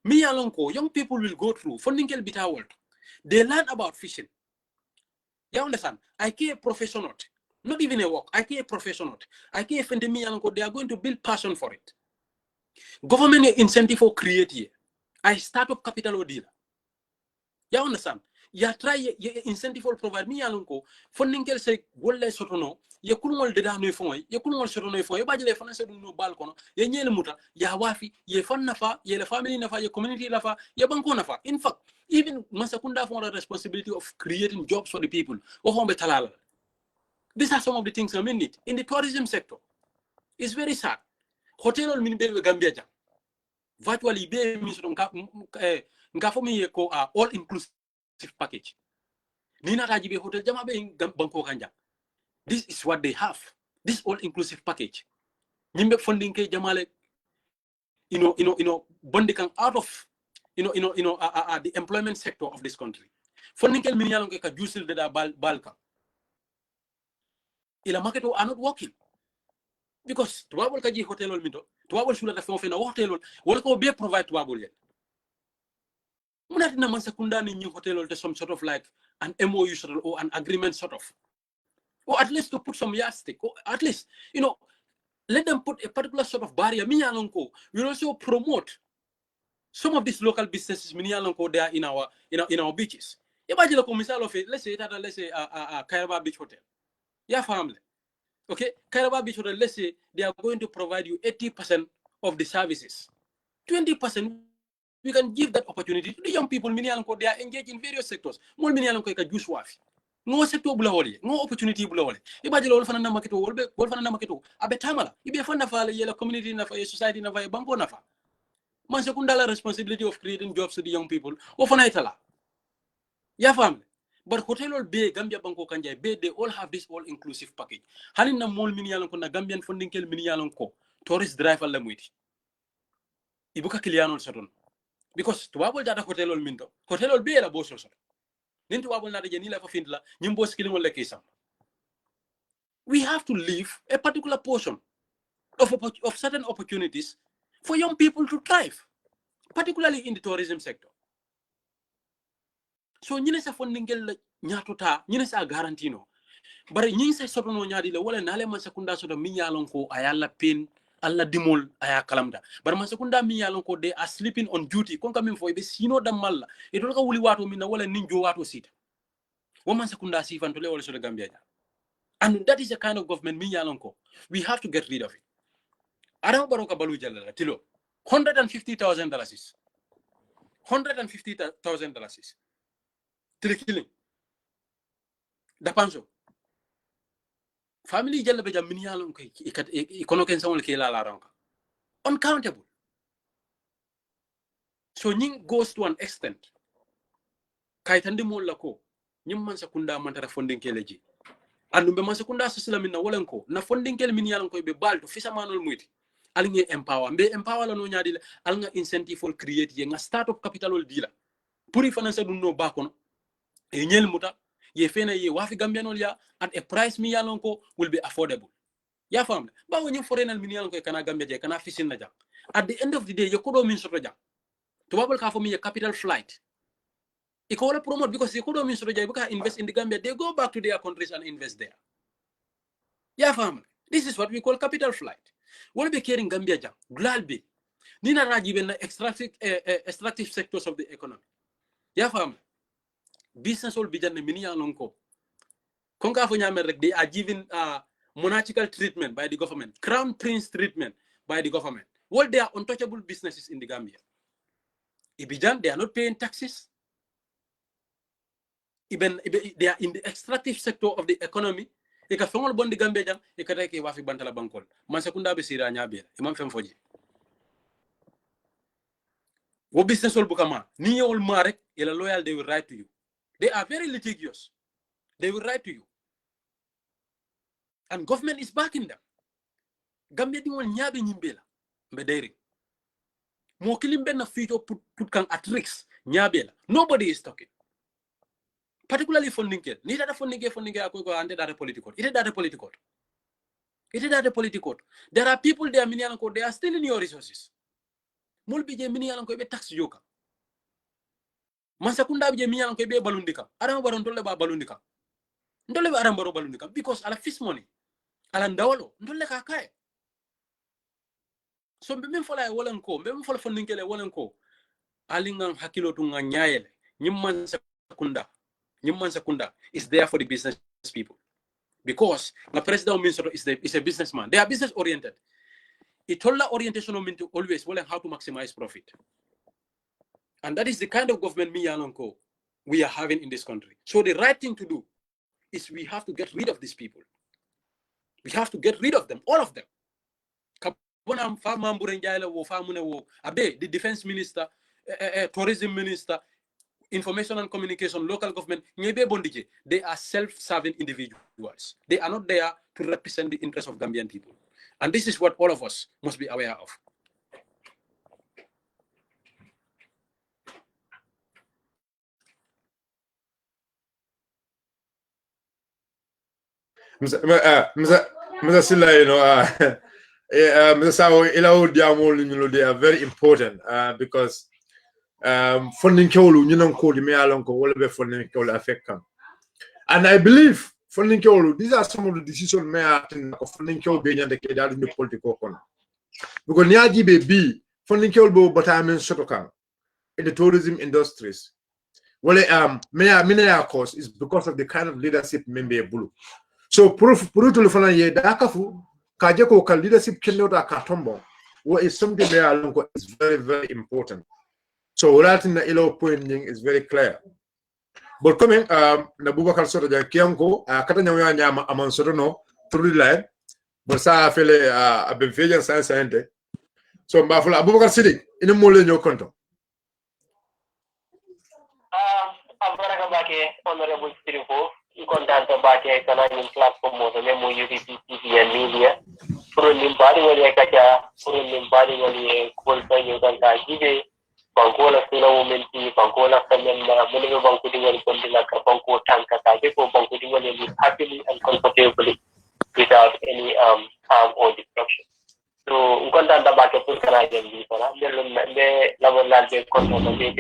Mi yalonko, young people will go through funding kel bita world. They learn about fishing. You understand? I care professional, not even a work. I care professional. I care they are going to build passion for it. Government incentive for create here. I start up capital deal. You understand? ya try ye incentive for provide mi yalon ko funding kel se wolle sotono ye kulngol de dano foy ye kulngol sotono foy ba jele fana se dum no bal kono ye nyele muta ya wafi ye fan nafa ye la family nafa ye community nafa ye banko nafa in fact even masakunda for the responsibility of creating jobs for the people o hombe talala. These are some of the things I mean it in the tourism sector. It's very sad. Hotel ol min be Gambia jam virtually be mi so nga fo mi ko all inclusive package ni na taji be hotel jama be banko kanja. This is what they have, this all inclusive package nyimbe funding ke jamale bondi kan out of the employment sector of this country funding kel min yalon ke ka jusil de da balka ila market are not working because tuwabol kaji hotel ol minto tuwabol shula da fe na hotel ol wala ko be provide tuwabol yen munatina man sekunda ni new hotel ol some sort of like an MOU sort of, or an agreement sort of, or at least to put some yardstick, or at least let them put a particular sort of barrier. Minyalonko will also promote some of these local businesses. Minyalonko they are in our beaches. Imagine a commissar of it. Let's say Kairaba Beach Hotel. Yeah, family. Okay, Kairaba Beach Hotel. Let's say they are going to provide you 80% of the services. 20%. We can give that opportunity to the young people. Minyalonko they are engaged in various sectors. More Minyalonko ka juice wafi. No sector bula wole, no opportunity bula wole. Ibaje lo fana na marketo, wol fana na marketo. Abe tamala. Ibe fana fa yela community na fa society na fa banko na fa. Man sekunda la responsibility of creating jobs to the young people. O fana itala. Ya family. But hotel ol be Gambia banko kanja be they all have this all inclusive package. Hanin na mol minyalonko na Gambian funding kel minyalonko tourist driver la muiti. Ibuka kilianol saton. Because tuwabol data hotel ol minto. Hotel ol be la boso saton. Nintu wabol na de ni la fa findla nyimbo skilling ol lekisam. We have to leave a particular portion of certain opportunities for young people to thrive, particularly in the tourism sector. So ñine sa fondingel la ñatuta ñine sa garantino bare ñine sa sotono ñaadi le wala nale man sekunda soto mi yalon ko ayalla pin alla dimol aya kalamda bare man sekunda mi yalon ko they are sleeping on duty kon kam fo be sino damal e do ka wuli wato min wala ninjo wato sita wo man sekunda sifan to le wala so Gambia. And that is the kind of government we have to get rid of it. Adam Baroka Balu Jalala Tilo $150,000 is $150,000 is killing the panso family Jalla Beja Minialon Ikonoken Samuel Kela Laranka uncountable. So Ning goes to an extent Kaitandi Molako Nyman Sakunda Mantara funding Keleji. And be masakunda sislam na wolenko na funding kel min yalan ko be balto fisamanol muti alnge empower la no nyaadi alnga incentive for create ye nga startup capital ol dila pour finance dum no bakono e nyel muta ye fena ye wafi gambianol ya at a price mi yalan ko will be affordable ya fam ba woni forenal min yalan ko kana gambia je kana fisin na ja at the end of the day ye ko do min soto ja to babal ka fo mi capital flight e ko wala promote because ye ko do min soto ja buka invest in the Gambia, they go back to their countries and invest there. Yeah, family. This is what we call capital flight. What be caring Gambia jam? Glalbi. Nina raji ben extractive sectors of the economy. Yeah, family. Business all bijan mini alonko. Konka fo nyame they are given monarchical treatment by the government, crown prince treatment by the government. Well, they are untouchable businesses in the Gambia. Ibijan, they are not paying taxes. Even they are in the extractive sector of the economy. Eka fengol bondi Gambia jang eka take wafi bantala bankol man sekunda be sira nyabe imam fem foji wo business ol bukama ni yol marek ila loyal they will write to you. They are very litigious. They will write to you and government is backing them. Gambia di won nyabe nyimbela mbe dairy mo kilimbe na fito put kan at risk nyabela nobody is talking. Particularly funding kel ni data funding ko ante data political it data political. It is that a political. There are people there, they are stealing your resources. Mulbi je minialanko be tax yoka. Masakunda je minialanko be balundika. Arama baron tolle ba balundika. Ndole ba arama baro balundika because ala fish money. Ala ndawolo ndole ka kae. So be men fola wolenko, be men fola funding kele wolenko. Alingan hakilo tu nga nyaayele. Nyimman sakunda. Nyumman Sakunda is there for the business people. Because the president of Minnesota is a businessman. They are business oriented. It's all orientation of to always learn how to maximize profit. And that is the kind of government we are having in this country. So the right thing to do is we have to get rid of these people. We have to get rid of them, all of them. The defense minister, tourism minister, information and communication, local government, they are self-serving individuals. They are not there to represent the interests of Gambian people. And this is what all of us must be aware of. Mr. Silla, Mr. Sao, they are very important because funding Kyolu, funding Kyolu affect them. And I believe funding Kyolu, these are some of the decisions may happen of funding Kyolu being in the political corner. Because Niaji be funding Kyolu, but I'm in Sotokan in the tourism industries. Well, many course is because of the kind of leadership member blue. So proof to fana ye da kafu kaje ko kan leadership kendo da katombo what is something there is very, very important. So that in the ilo pointing is very clear. But coming na Bubakar Soto ja kianko kata nyama nyama aman soto no through the line but sa fele abenfeja science. So mbafula Abubakar Sidi ina mole nyo konto. Abaraka bake honorable Sirifo content about a Canadian platform of the Memo UDP TV&MEDIA. For a limbadi, for a limbadi, a cold penny than I give a Bancola Silla woman, Bancola Famenda, Minimal Bankudi and Kondilaka, Banco Tanka, Taco, Bankudi live happily and comfortably without any harm or destruction. So, content about a Canadian people, the level land content of the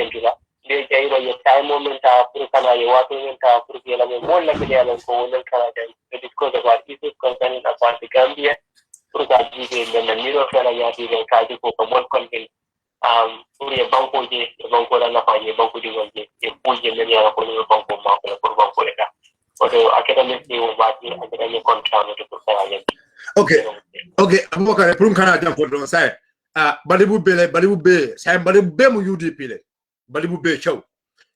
they say your time moment after Canada, what moment after the more like the other Canada, the discourse about issues concerning about the Gambia, Purgaji, and the Miro Fanayati, and Kaji for one content. Uri Banco, the Banco Lafayette, Banco de a Puja, many other Banco Marco for Banco. Although academic academic contract to society. Okay, I'm not going to put Canada for the side. Balibu Be, Sam Balibu UDP. Balibu Be Chow.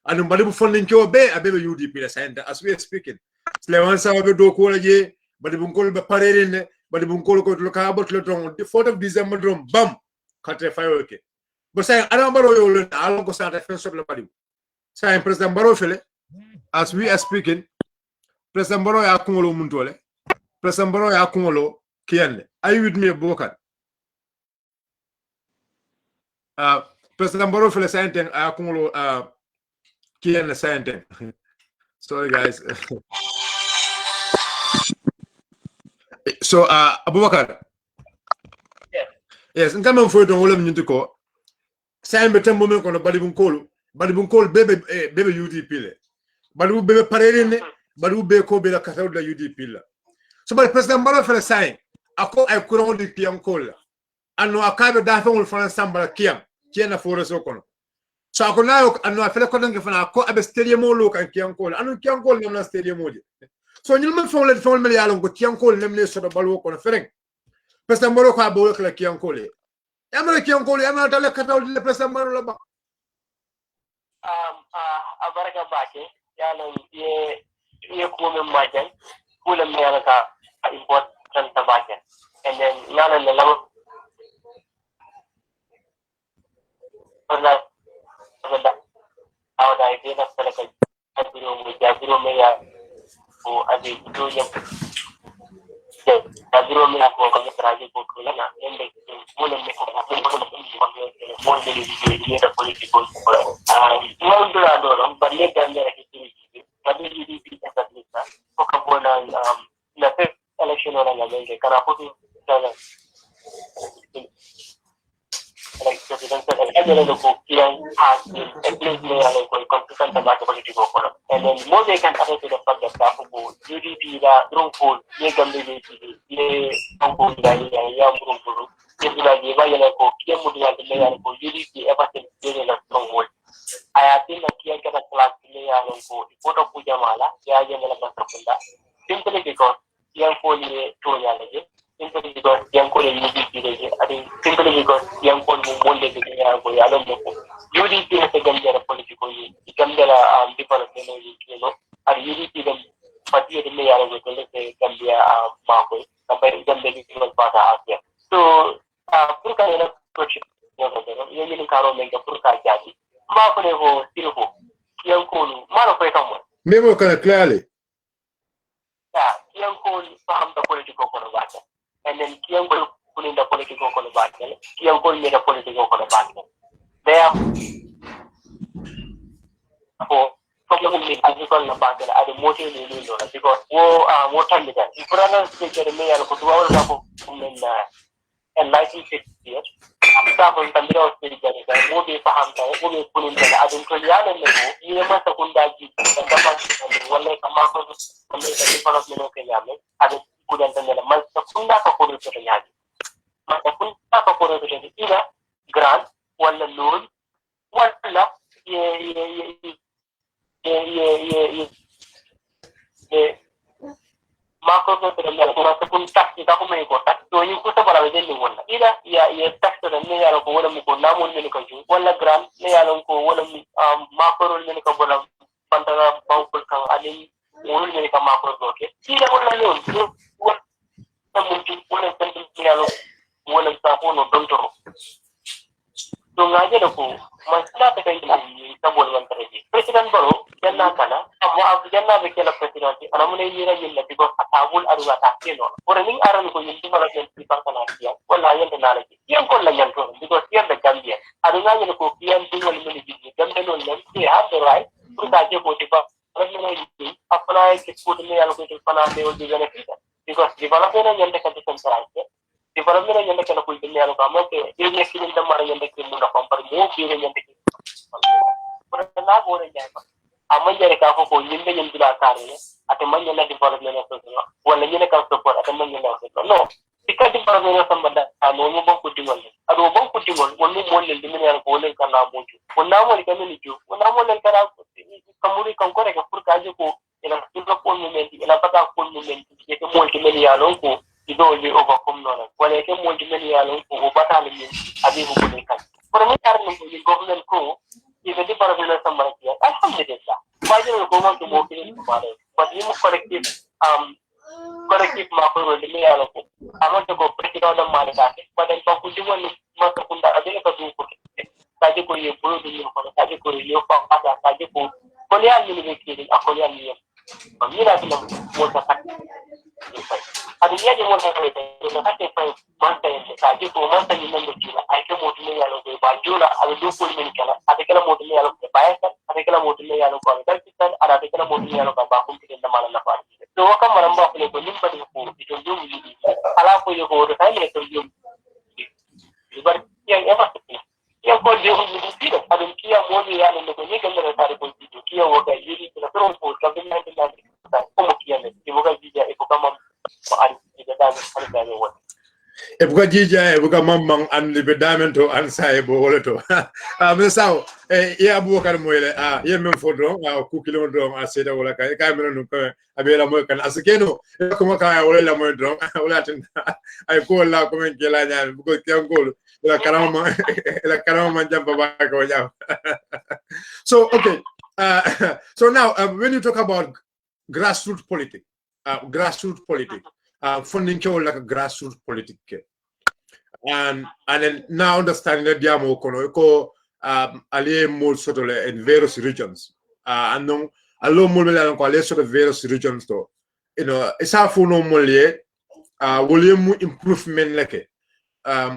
And Balibu funding Chow Bay, a baby UDP center as we are speaking. Slevan Sabe do Kolaje, Balibunko Paradine, Balibunko to look about the 4th of December drum, bum, country fire. But say, I don't know, I'll go start a first of the body. Say, President Barofele, as we are speaking, President Baro Yakumolo Muntole, President Baro Yakumolo, Kian. Are you with me, Bokan? President Baro for the sentence, Akumulo Kian the sentence. Sorry, guys. So, Abubakar. Yes, and come on for the whole of Nutiko. Sam Betem moment on the Balibunkol, baby UDP. Balu baby Paradine, Balu Beko Bela Catao the UDP. So, but President Baro for the sign, I could only Kiam Cola. And no, I can't die from Samba Kiam. Kiana for us okono. So I could now and I feel like I have a stadium look and Kiankol. I don't Kiankol in a stadium. So you may phone let phone me along with Kiankol, namely sort of Balok on a ferring. President Morocco work like Kiankoli. I'm like Kiankoli, I'm not a cut out the President Morocco. Abaraka Bake, Yalan, ye woman Majan, Full America, important Tabakan. And then Yalan the love. Our idea of Senegal, Jaziro Maya, who are the Julian Jaziro Maya, who are the Raja Bokulana, and the Mulan the political. But yet, WDP as a leader, Pocabona, the fifth election on America, can I put it? Like presidential has been a place where consistent about the political forum. And then more they can add to the fact that UDP, Drumful, Yegambi, UDP, everything is in a stronghold. ayatin na kiyan ka na class ni yalong ko ipoto puja mala ya je mala masakunda simply because yang ko ni to yalaje simply because yang ko ni UDP leje adi simply because yang ko mo monde de ya ko yalong mo UDP na sa gambia politiko ni gambia development ni kino adi UDP dem pati de me yalong ko le gambia ma ko sampai gambia ni kino pada asia so pour ka ina coach yo ni karo men ka pour ka jadi ma ko ne ho silho yang ko ma ko ka mo memo kana clearly yang ko paham da politiko ko ba ta and then yang ko kunin da politiko ko ba ta yang ko ne da politiko ko ba ta there ko ko ni azikon na ba ta ade motive ni no because wo tan da ifrana se ke me yar ko to wa ko men na and 1960 kita pun tambira hospitali ka mo be paham ta mo be kunin da adun ko yana ne ko ye ma ta kun da ji da ba wallahi kama ko kami sa development ko yame adun ko dan tan man sa kun da ka ko to yaji man sa kun da ka ko to ina grant wala loan wala mako ko to mala ko sa kun tak kita ko may ko tak to yung ko sa para din wala ila ya tak to ne yalo ko wala mo ko namon ne ko ju wala grant ne yalo ko wala mako ro ne ko wala pantara bawkul kan ali wala ne ka mako ko ke ila wala non wala mo ju wala tan yalo wala sa ko no dontoro to ngaje ko masla ta kai ni ta bolwan taraji president baro janna kana amma abu janna be kala president ana mun ni ra yilla because atabul aruga ta keno ora ning aran ko yin dimala ken ti partana tiya wala yanda na lagi yan ko la yan to because yan da gambia adu ngaje ko yan dimala mun ni gambia no yan ti have the right to ta je ko ti ba ran ni apply ke ko ni ala ko ti pana me o di benefit because development yan da ka ti centralize development yan da ka ko ti ni ala ko mo ke ye kilin da mara yan da ke mun da compare mo bi yan da ke na bore jaba amma jere ka ko yimbe nyim dula tare ate manya na development so wala nyene ka support ate manya na so no tika development sambanda ano mo bon ko dingol ado bon ko dingol wonni mo le dimene yar ko le kana moju wonna mo le kameni ju wonna mo le kara kamuri kan ko reka pour ka je ko ila tudo ko moment ila pata ko moment je ko mo ke meli yalon ko ido le overcome no wala ke mo ke meli yalon ko o bata le abi ko le kan pour mo tar no government ko even the development sambanda alhamdulillah major government mo ke ni pare but you collective mako ro de yalo ko amon ko president na mari ka but en ko di woni mako kunda ade ka du ko taje ko ye bulu ni ko taje ko ye ko ada taje ko ko ya ni ni ke a ko ya ni mi ra ti mo ta ka ade ya ni mo ta ko de na ka te fa man ta ye taje ko man ta ni mo ti la ai ke mo ti yalo ko ba jula ade do ko ni kala ade kala mo ti yalo ko ba ya ade kala mo ti yalo ko ade kitan ade kala mo ti yalo ko ba ko ti na mala na fa so wakam maramba ko ko nimba ni ko ito yung yidi ala ko yo ko ta ni to yung ibar yang ema yang ko je yung yidi da adun kiya mo ni ya ne ko ni kan da tare ko yidi kiya wo ga yidi da to ko ka bin na da ko mo kiya ne ibo ga yidi e ko kama ko ari da da ne wo e buka jija e buka mamman an libe damen to an sae bo wala to men saw e abubakar moyle ye men fodron ku kilo don seda wala ka men no ko abela moy kan askeno ko maka wala la moy don wala tan ay ko la ko men kela nya ko tiangol la karama man jamba ba ko jam so okay so now when you talk about grassroots politics funding like a grassroots politics and then now understanding that diamo kono ko ali mol sotole in various regions and non allo mol mela ko ali sort of various regions to you know isa fu no molye volume improvement like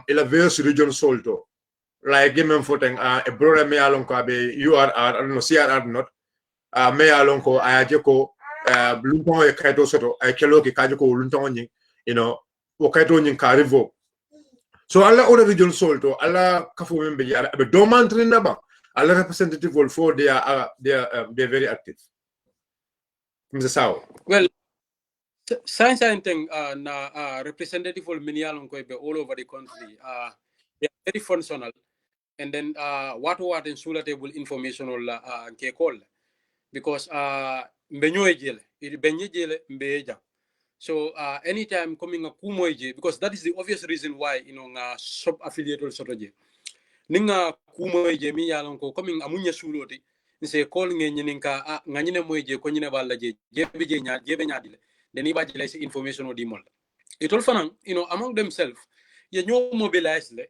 in a various regions solto like game for thing a brother me alon ko be URR no CRR not me alon ko ayaje ko lunton e kayto soto ay kelo ki kaji ko lunton nyi you know o kayto nyi ka revo so alla other region solto alla kafo membe yara be do mantri ndaba alla representative will for they are very active Mr. Sao well science and thing na representative will many along ko be all over the country they are very functional and then what in sula table information or ke call because mbenyo jele it benye jele mbeja. So anytime coming a kumoje, because that is the obvious reason why nga sub affiliate or sotoje ninga kumoje mi yalon ko coming amunya suloti nse call nge ninka nganyine moje ko nyine balla je jebe je nya jebe nyadile deni ba jele information o dimol it all fanan among themselves you mobilize le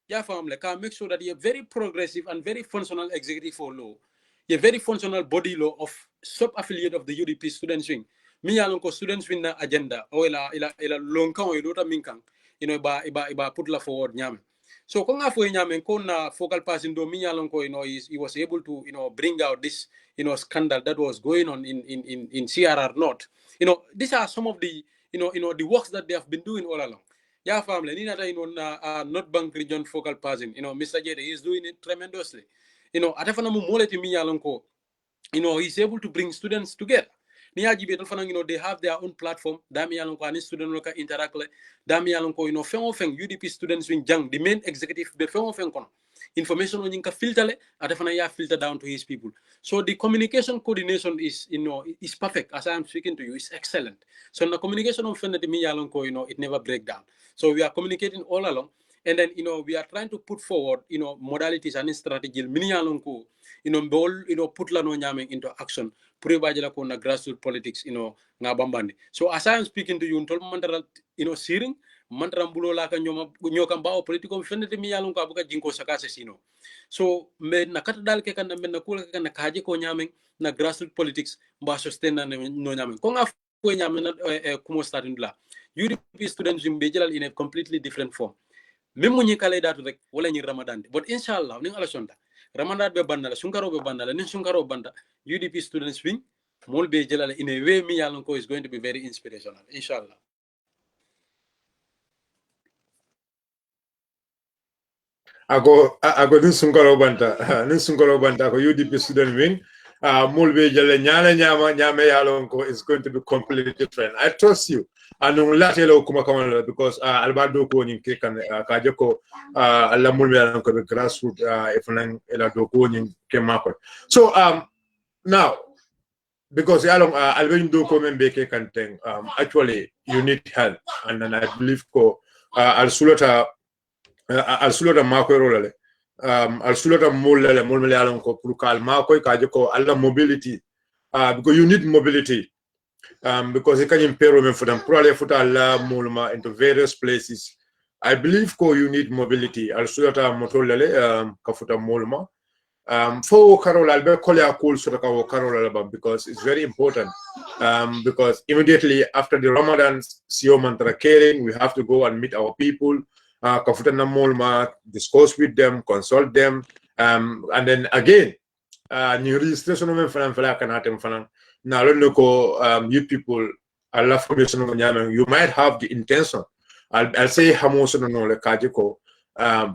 ya family can make sure that you're very progressive and very functional executive for law, you're very functional body law of sub affiliate of the UDP students wing mi yalon ko students wing na agenda o ila lonkan o ilota minkan iba put la forward nyame. So konga fo nyame kona focal person do mi yalon ko he was able to bring out this scandal that was going on in CRR North. These are some of the the works that they have been doing all along. Yeah, family. Ni nata North Bank region focal person. Mr. Jede is doing it tremendously. Atafana mu moleti mi yalon ko he's able to bring students together. They have their own platform. Dami yalon ko ani student loka interact le. Dami yalon ko feng UDP students win jang the main executive be feng kono. Information on yinka filter le atafana ya filter down to his people. So the communication coordination is is perfect. As I am speaking to you, it's excellent. So the communication of mi yalon ko it never break down. So we are communicating all along. And then, we are trying to put forward, modalities and strategy. Mini yalon ko, put la no nyaming into action. Puri bajela ko na grassroots politics, nga bambandi. So as I am speaking to you, untol mandara, searing, mandara mbulo la ka nyoka mbao politiko mfendete mi yalon ko abuka jinko sakase sino. So me na katadal ke kan me na kula ke na kaje ko nyaming na grassroots politics mba sustain na no nyaming. Ko nga fo nyaming na kumo starting la. UDP students in Bejal in a completely different form. Même munyi kale datu rek wala ñi ramadan but inshallah ni ala sonda ramadan be bandala sunkaro be bandala ni sunkaro banda UDP students wing mol be jelala in a way mi yalon ko is going to be very inspirational inshallah. Ago ni sunkaro banda ko UDP student wing mol be jele nyame yalon ko is going to be completely different. I trust you. Anu latelo kuma kamala because albado ko ni ke kan kaje ko alla mulmi an ko grassroots ifnan ela do ko ni ke mako. So now because along alben do ko membe ke kan ten actually you need help and then I believe ko al sulota mako rolale al sulota mulmi alon ko pour kal mako kaje ko alla mobility because you need mobility. Because it can imperil me for them probably put a mulma into various places. I believe you need mobility. Also, motolele kafuta mulma. For Carol Albert Kolia cool so Carol because it's very important. Because immediately after the Ramadan Sio Mantra caring, we have to go and meet our people. Kafuta na mulma, discuss with them, consult them, and then again, new registration of fan. Now, you people, you might have the intention. I'll say Hamoso no le kajiko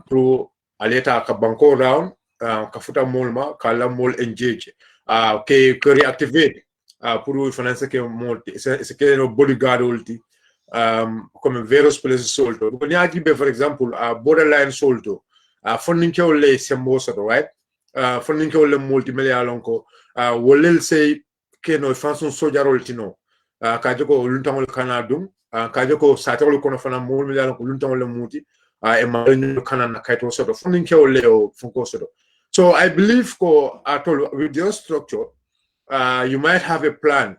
pro aleta kabanko round kafuta molma kala mol engage ke reactivate pro finance ke multi se ke no bodyguard ulti comme various places solto ko nyaji be for example borderline solto funding ke le semboso right funding ke le multimedia lonko wolel say ke no façon sojarol tino kaje ko luntangol kanadum kaje ko satol kono fana mol mi yalla ko luntangol muti e ma ñu kanana kayto sodo funding ke leo funko sodo. So I believe ko atol with your structure you might have a plan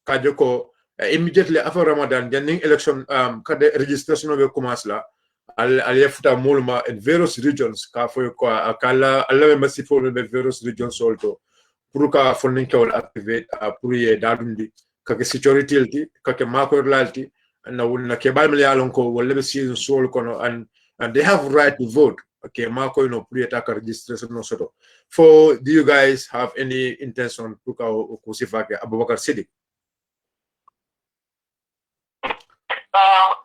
kaje ko immediately after Ramadan the election kade registration will commence la al yafuta molma in various regions ka fo ko kala alla masi for the various regions also pour ka funding ke activate pour ye dadundi kake security lti kake mako lalti na ke bal mi yalon ko wala be season sol kono and they have right to vote. Okay, mako pour ta registration no soto. For do you guys have any intention pour ka kusifake Abubakar Siddiq?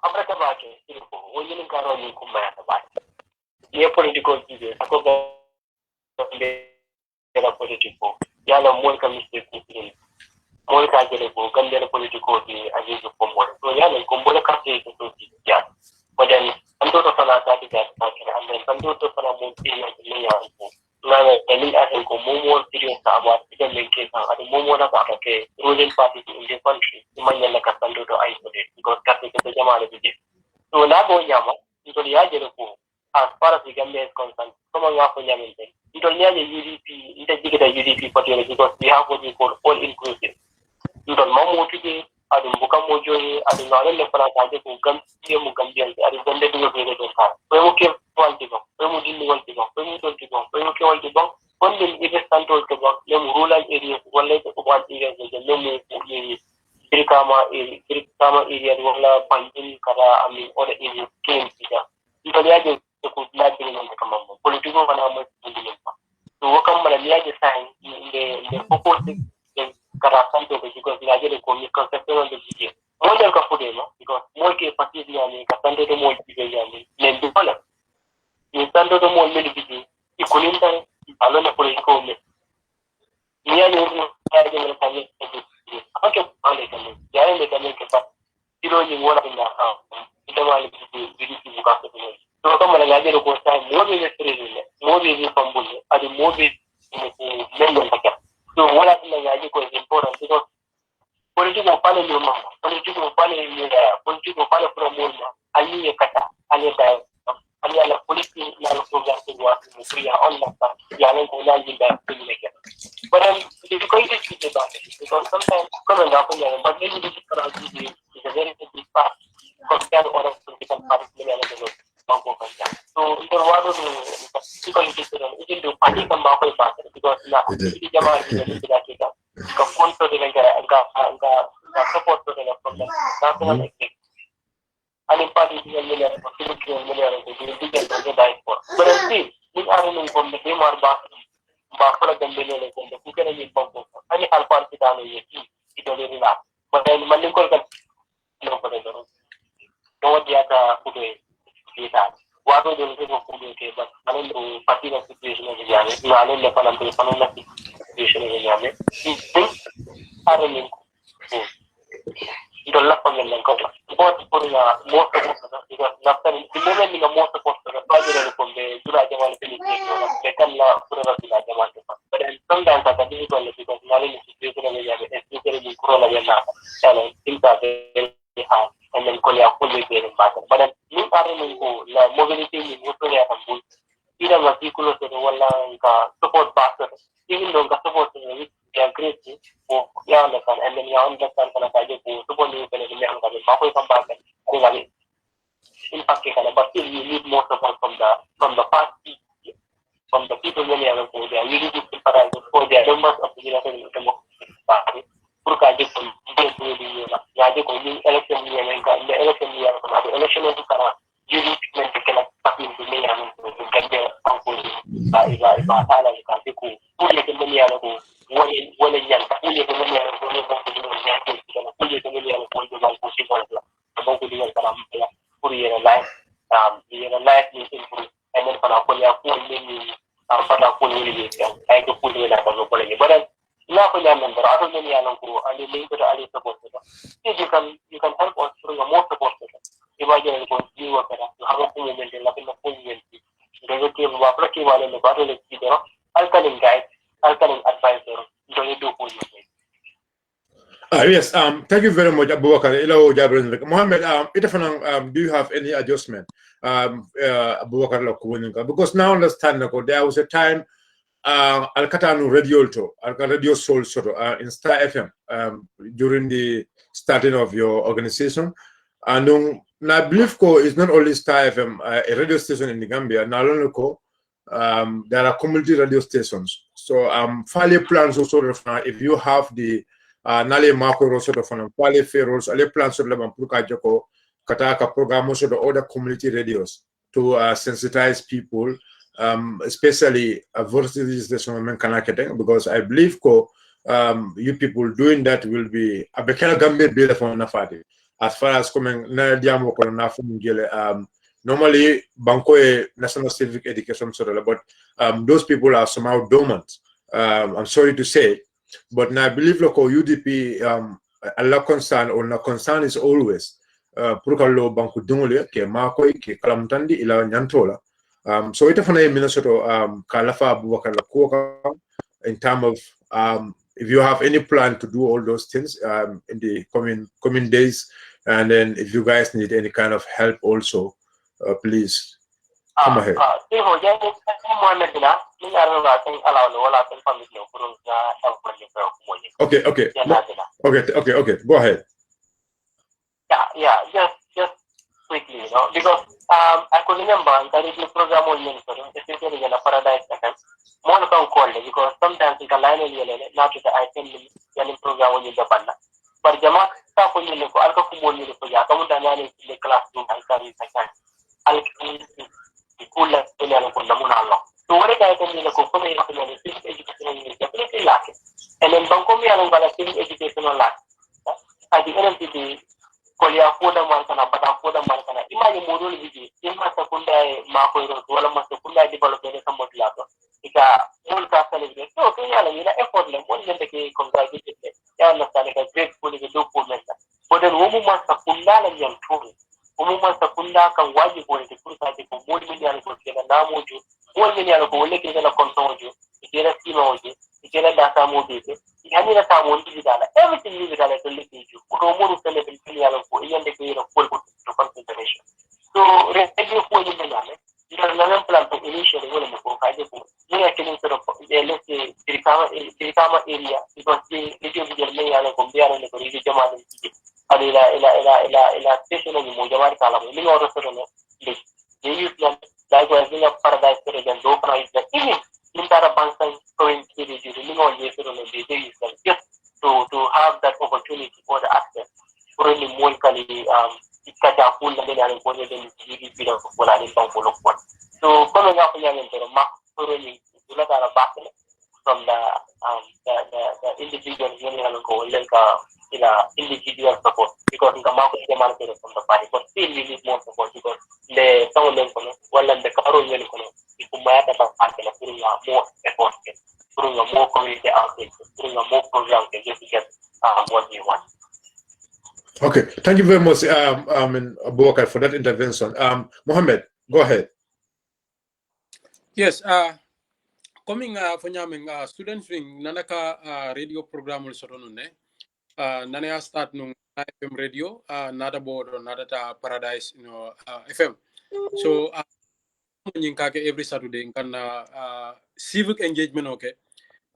Abraka bake ilko woni karo ni kuma ya bake ye political ide akoga la politico yala mol ka mistake ni mol ka jele ko gambe la politico di aje ko mo to yala ko mol ka te to ya wadan ando to fala ta di ga ta kira ande ando to fala mo ti ya men ke kan adu momo na ka ke ruling party in the country imanya la kasando to isolate because kasi ke jama le bije so na go nyama ito ya jere ko as far as the Gambia is concerned como nga ko nyamente ito nya UDP ita jigida UDP party because we have what we call all inclusive ito mamu tije adu buka mojoyi adu ngale le fara kaje ko Gambia mu Gambia adu gonde do be do ka ko mo ke walti ko mo dilli walti ko mo tonti ko mo ke walti ko on the biggest control to work them rural areas wala ko one areas de lemu kirkama area wala panjin kara ami or in game ida ito ya je ko la de no kama politiko kana mo ndile pa to wakam mala ya je sign the purpose de kara santo ko ko ya je ko mi conception de video mo dal ka fude no because mo ke pati dia ni ka santo de mo video ya ni len do la ni santo de mo me video ikulinda alona politiko me niya ni ay de la famille aunque vale también ya en también que pa tiro ni wala na ita wala di buka ko no to ko mala ngaje ko sa mo be ne trezile mo be ni pambule adi mo be ni member taka so wala na ngaje ko important because politiko pale ni mama politiko pale ni politiko pale pro mo ali kata ali da ali ala politiko na lo program ko wa ko ya on la ya no ko la jinda ni ke but if you going to speak about it because sometimes come and happen but maybe this is a very big part compared or political party so ito wado ni ko yung ito party kan ba ko pa because na hindi jama ni sila kita ka konto de ang support to the problem national exec ani party ni nila ko sino nila ko hindi ka dai for but see we are in from the game or ba ko la gambe le ko ko kena ni pompo ani hal party ta no yeki ito le rila but man ko ka no ko do no dia ka kude kita wado de ko kude ke ba ano no party na situation ni jame na ale le palam pe panon na situation ni jame are ni ito la pang lang ko but por na mo ko na tan ni mo ni mo ko ba dire ko be dura jama le ni ke kan la pura la jama ke but sometimes that is going to because not in the situation of the especially in corona na challenge things are very hard and then ko ya ko le be but ni are ni ko la mobility ni mo to ya hambu ida masikulo to wala ka support pastor even though ka support ni ya great ko ya na kan and then ya on the kan kana ka je ko support ni ko ni ang ka ma ko kan ba kan ko ngali impact ke kana but still you need more support from the party from the people many are for their really good for their members of the United Party. Purka je ko ni ya je ko ni election ni ka the election ni ka the election ni ka really pigment ke la party ni ya no ka je ang ko ba ala ka ke ko puli ke ni ya ko wala yan ka puli ke ni ya ko ni ko ni ya ke ko puli ke ni ya ko ni ko si ko la ko ko ni ka ram ya puri ya life ni improve and then para ko ya ko ni pada ko ni ni ay ko puli na ko ko ni but na ko ya member ato ni ya ko ali link to ali support to you can help us through a more support imagine ko ni wa kara ha ko moment la ko ko ni do ko wa pra ki wale le ba le ki do alkaline guide alkaline advisor do you do ko ni yes, thank you very much, Abubakar. Hello, Jabrin. Mohammed, do you have any adjustment, Abubakar, because now understand there was a time Al-Katanu Radio Soul in Star FM during the starting of your organization. And I believe it's not only Star FM, a radio station in the Gambia, not only there are community radio stations. So fairly plans also if you have the nale makoro sort of quality ferals ale plan sort of puka joko kataka program sort of other community radios to sensitize people especially versus the because I believe you people doing that will be a bekala gambe be the as far as coming na diamo ko na fumugele normally banko national civic education sort of but those people are somehow dormant. I'm sorry to say. But now I believe local UDP a lot concern or no concern is always purkalo banku dungole ke makoi ke kalamtandi ila nyantola so ita fana Minnesota kalafa Abubakar la kuoka in terms of if you have any plan to do all those things in the coming days, and then if you guys need any kind of help also, please come ahead. Okay, okay, okay. Go ahead. Yeah. Just quickly, because I could remember that if you program on monitoring, especially in a Paradise FM, more can call it because sometimes you can line in not to the item in program on the banda. But Jama staff on you for alcohol you for Yakum Daniel in the classroom and carry second. I'll the cooler in the Munalo. So what I can in the Kokome education is definitely lacking. And then Bankomi and Balasin educational lack. At the end of the day, Kolia Foda Markana, Bata Foda Markana, Imani Murul Viji, Ima Sakunda, Mako, Wala Masakunda development somewhat later. Ika Mulka celebrate. So, effortless, one day congratulated. I understand a great fully do movement. But then Woman Sakunda and Yan Turi. Woman Sakunda can wide for the Kursa for 1 million and Namuju, 1 million of Olek in a control you, you get a Simoji, you get a data movie. Everything is related to you. Romo celebrate for Indian degree of full consideration. So, radio for the Name, you have another plan to initially one of the actually sort of let's say Tirikama area because the radio mayor and Gombia and the radio Jaman Adela station and Mujaman Kalam, Ling or they use them likewise in a Paradise and low price that even in Tarabansan going to the Ling or they use them just to have that opportunity or the access for any more Ikaja full and then I'm going to GDP of Polani Bank. So coming up again into the mark really to let out a battle from the individual union go like individual support because in the market they market from the party, but still we need more support because the someone well and the Karo Union if you might have putting more effort, putting a more community outreach, putting a more program just to get what we want. Okay, thank you very much, Abubakar, for that intervention. Mohammed, go ahead. Yes, coming for nyaming students wing nanaka radio program sotonune nanaya start nung FM radio nada board nada ta Paradise FM. So every Saturday kan civic engagement okay.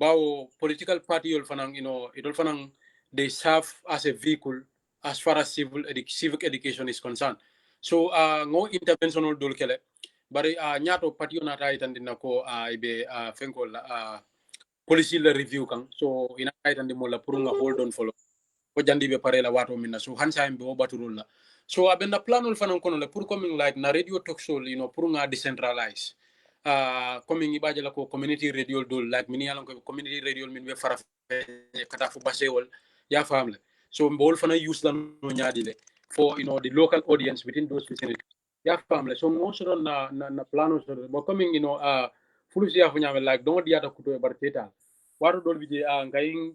Bao political party yol fanang idol fanang they serve as a vehicle as far as civic education is concerned. So ngo interventional dol kele bari nyato party na ta itandina ko ibe fenkol policy la review kang so ina itandi mo la pour nga hold on follow ko jandi be pare la wato minna so hansa mbe o baturul la so abenda planol fanan kono la pour coming like na radio talk show pour nga decentralize coming ibaje la ko community radio dol like mini yalan ko community radio min be fara kata fu basewol ya famle so mbol fana use la no nyaadile for the local audience within those vicinity ya famle so mo so na plano so bo coming fulus ya fu nyame like don't diata kuto barketa wato dol bije ngayin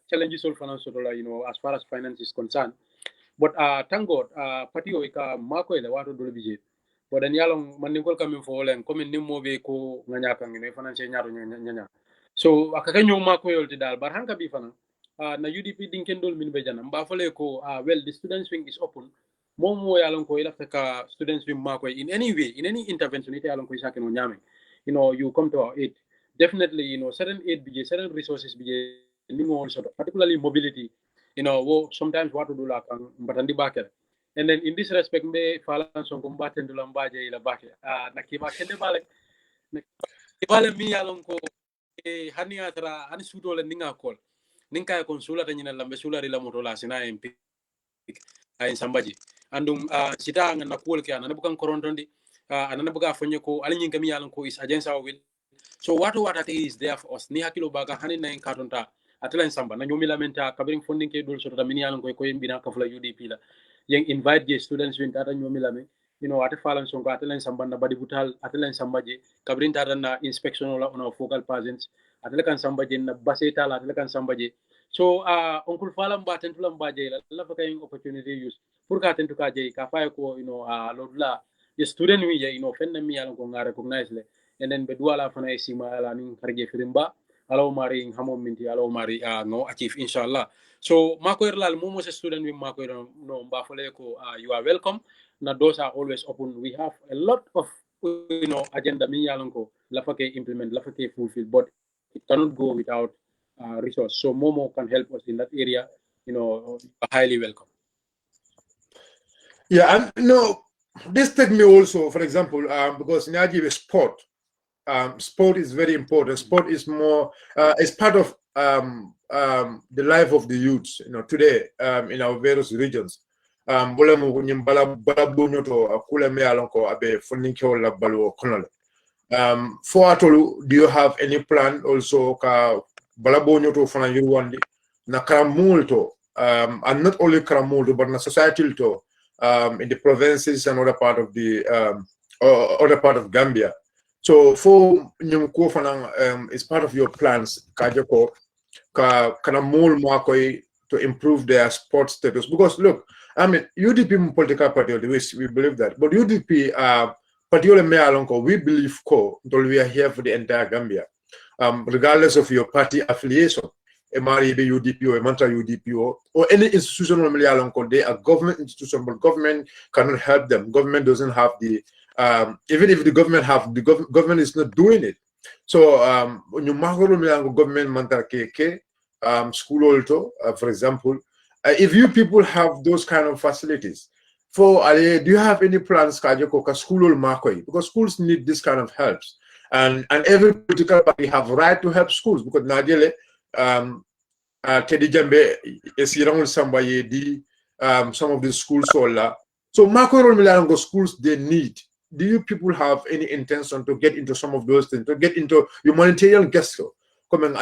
challenges all financial as far as finance is concerned but thank God patio ika mako ile wato dol bije but then yalong maningol kami fo len comme ni mobe ko nganya kan ni finance nyaaro nyanya so akaka nyo mako yolti dal bar hanka bi fana na UDP dinken dol min be jana mba fole ko well the students wing is open momo yalong ko ila ka students wing mako in any way in any intervention ite yalong ko isake no nyame you come to our aid definitely certain aid bije certain resources bije ningo also particularly mobility sometimes what to do la kan mbatandi bakel and then in this respect me falan son ko mbaten dula mbaje ila bakel nakima kende bale mi yalon ko hani atra ani sudo le ninga kol ninka konsula tanyina lambe sula ri la moto la sina MP ay sambaji andum sita ngana kol ke anana bukan korontondi anana buga fonye ko ali nyinga mi yalon ko is agence will so what is there for us ni hakilo baga hani na en katonta atlan samba na nyomi lamenta kabring funding ke dol so da min yalon ko mbina ka fula UDP la yang invite the students win tata nyomi lame ate falan son ko atlan samba na badi butal atlan samba je kabrin tata na inspection la on focal presence atlan kan samba je na baseta la atlan kan samba je so onkul falam ba tentulam ba je la fa kay opportunity use pour ka tentu ka je ka fa ko lodla the student wi je fenna mi yalon ko ngare recognize le and then be duala fana sima la nin harje firimba allow mari hamo minti allow mari no achieve inshallah. So makoirlal momo se student we makoir no mbafole ko you are welcome. Na doors are always open. We have a lot of agenda mi yalanko lafake implement lafake fulfill, but it cannot go without resource. So Momo can help us in that area. Highly welcome. Yeah, and this take me also, for example, because Nyaji is sport. Sport is very important. Sport is more, it's part of the life of the youths, today in our various regions. Do you have any plan also ka balabonyo to fana yurwandi na karamulto and not only karamulto but na societal to in the provinces and other part of the other part of Gambia. So for nyumko fana is part of your plans kajako kana mul makoi to improve their sports status, because look, I mean UDP political party, we believe that, but UDP particularly me alonko, we believe we are here for the entire Gambia, regardless of your party affiliation. MREB UDP or Manta UDP or any institution they are government institution, but government cannot help them. Government doesn't have the even if the government have, the government is not doing it. So when you government Manta KK school also, for example, if you people have those kind of facilities, do you have any plans Kajoko school Makoi? Because schools need this kind of helps, and every political party have right to help schools, because Nadele Teddy Jambe is somebody some of the schools so Makoi Milango schools they need. Do you people have any intention to get into some of those things, to get into humanitarian guests? And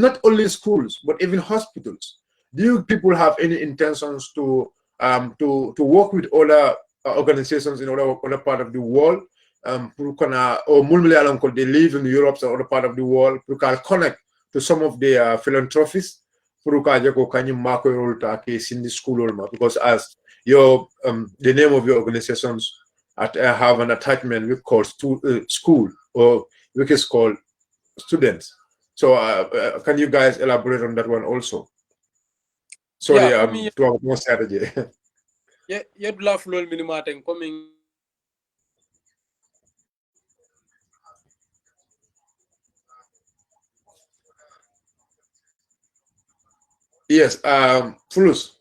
not only schools, but even hospitals. Do you people have any intentions to work with other organizations in other part of the world? Or they live in Europe or other part of the world, to connect to some of their philanthropists, because as your the name of your organizations have an attachment we call school, or which is called students. So can you guys elaborate on that one also? Sorry, to have more strategy. Yeah, you'd love minimum coming. Yes, Fulus.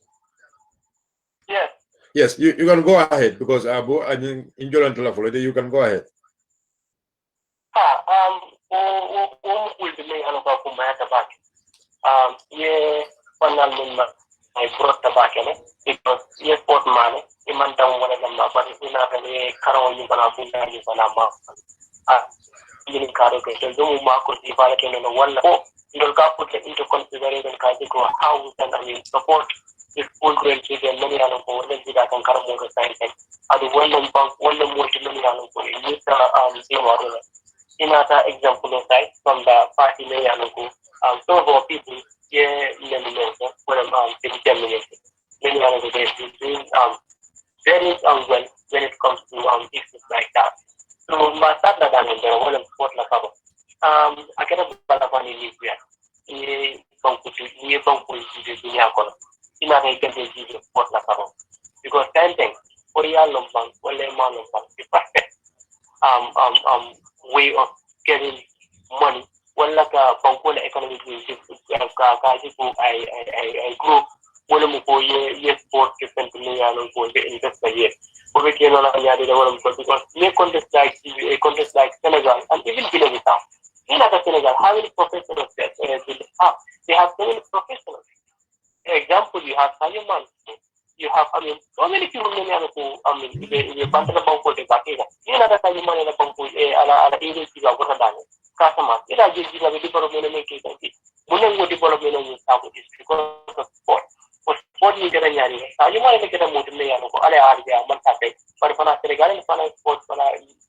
Yes. Yes, you can go ahead, because Abu and you can go ahead. I brought the back in it because yes, port man, Imanta one of them, but it's not a car you can have you can have in Karo, so Marcos, if I can know one, you'll put it into consideration how we can support the school grandchildren, many other that can come over science. At the one multi-million another example aside from the party so for people many very well when it comes to issues like that. So my start that I'm in the whole sport la cover. I can have Balabani Libya. Because same thing, the perfect way of getting money. Well, like a Bankola economic I grew one of the sport different to me and invest a year. We came on because may contest like a contest like Senegal and even Guinea Bissau. In other Senegal, how many professionals they have so many professionals. Example, you have Simon. You have, so many people who the Bantana Banco de Batega. You know that Simon and the Banco, a agency of Rotterdam. Customer, it has given a development in KT. Women development in South is because of sport. For sport, you get a yari. You want to get a multi-million of Alaria, Montate, but for a Senegal sports,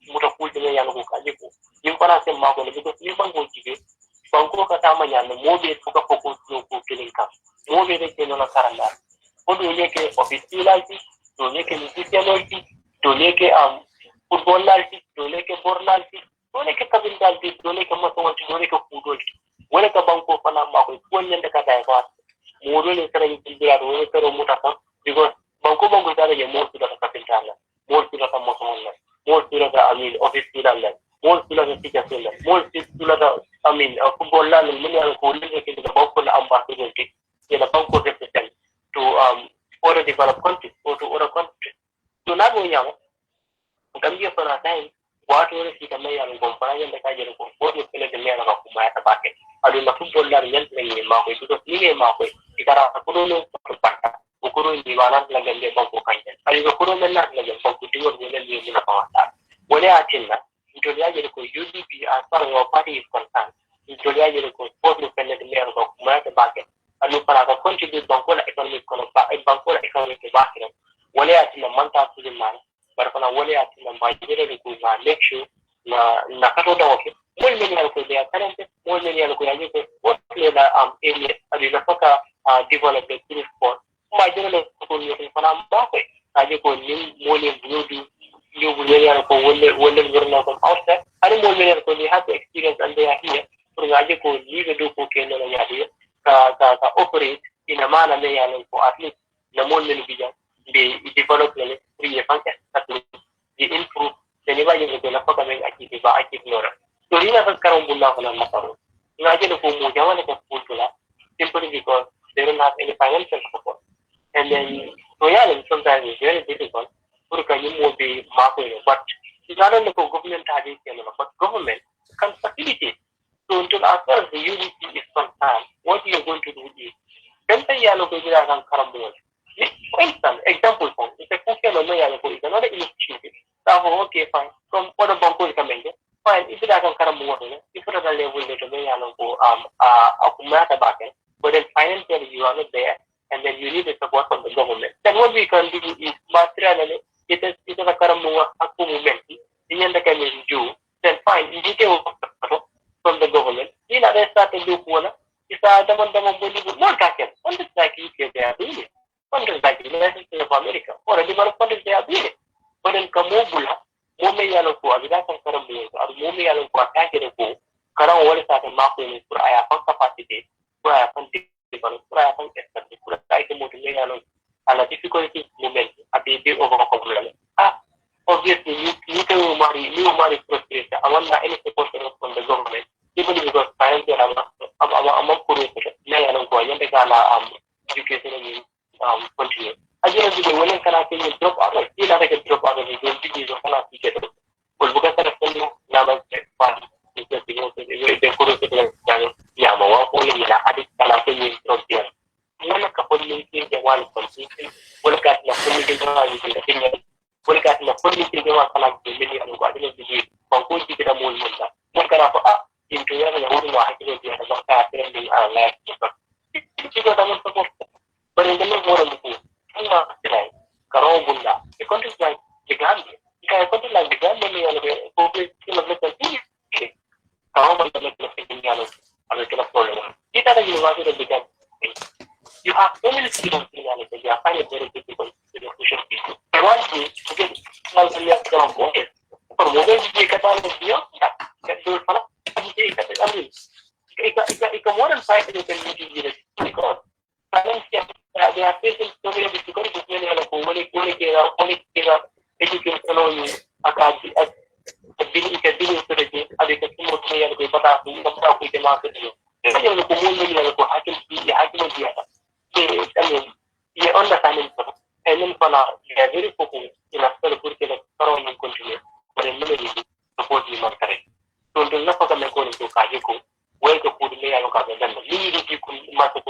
Mutapuja, you can say Marvel because you can go to it. Banco Katamayan, movie took a focus to killing camp. Movie they on a calendar. What do you make officiality, to make a musicianity, to make a football life, to make a bornality, dole ka capital di dole ka masawati dole ka kudol wala ka banko fana ma ko ko nyanda ka dai fa mo dole kare ni biya dole kare muta fa because banko da ya mo su da capital mo su da mo so mo su da amin office su da mo su da tika su da mo su da amin football la mun ya ko le ke da banko la ambassador ke ya banko represent to other developed countries or to other countries to na go yawo gambia fana dai wato ne shi kamar yaron gomfara yanda ka jira ko ko ne da mera ba kuma ya tabake adu na football la yan ne ma ko to ni ne ma ko ikara ko no ko panta ko ni wala la gambia ba ko kan adu ko men na la gambia ko ti wor ne ni na pawata wala atinna to ya jira ko UDP as far as our party is concerned to ya jira ko sport no pen de mera ba kuma ya tabake adu para ko contribute banko la economic ko ba banko la economic ba kira wala atinna manta su man barkana wale ati na majire ni kuma make sure na kato da wake mun ne ne ko da karanta mun ne ne ko yaji ko what la area adi na saka develop the tourist spot majire ne ko ni fana ba ko aje ko ni mo ne budu ni bu ne ko wole gurna ko outside ani mo ne ko ni have experience and they are here pour aje ko ni do ko ke no ya di ka operate in a manner ne ya ko at least na mo ne bi de develop le free function di improve dan iba yung ito na pagkaming akiti ba akit nora so rin na karong bulla ko lang makaro imagine ko mo jawan ko putula simply because they don't have any financial support and then so yeah sometimes it's very difficult for you mo be mako but it's not only for government target but government can facilitate so until as far as the UDP is concerned what you are going to do is then ya lo ko jira kan karambol for instance example from it's a question on ya lo ko is another initiative okay fine from other banko coming fine if that can come more if that level to me ko akumata back but then financially you are not there and then you need the support from the government then what we can do is materially it is a karamu movement in the can do then fine you get from the government in other start to do one is a demon more cacket on the like UK they are doing it on the like United States of America or a developed countries they are doing it but then kamobula mo me yalo ko abida kan karam mo ar mo me yalo ko attaque ko karam wala sa ta mako ni pour aya fan capacité pour aya fan develop pour aya fan expertise pour ay mo to me yalo ala difficulty moment abi be overcome problem obviously you can mari frustrate amanda any support from the government even because financial am ko ni ne yalo ko yende kala education ni continue ajira di wala kana ke drop out ila ke drop out ni di do kana ke do ko buka tara ko na ba pa ni ke di de ko ke de ya ma wa ko ni la adi kana ke ni drop dia wala ka ko ni ke wala ko wala ka na ko ni ke na ni ke ni wala ka na ko ni ke wa kana ke ni ni ko adi di ko ki da mo mo da mo kana ko into ya na wo ma hakile dia da ka ke ni la ki ko da mo ko but in the more Karo Bunda, the countries like the Gambia, a country like the Gambia may have a complete skill of little things. Karo Bunda makes a Yano, a little of problem. It at a university of the Gambia. You have so many students in Yano, they are finding it very difficult to the social people. I want you to get small areas from Moses. For Moses, you get on the field, that's your fun. I mean, it's a modern side that you can use it because they are facing so many difficulties when they are only education on a building strategy, and they can see what they are going to do, with the market. They are the community and the hacking, they understand it. And then they are very focused in a spell of curriculum continue, but in many support you not correct. So, the number of them going to Kajiko, where to put me and look at them, lead you could master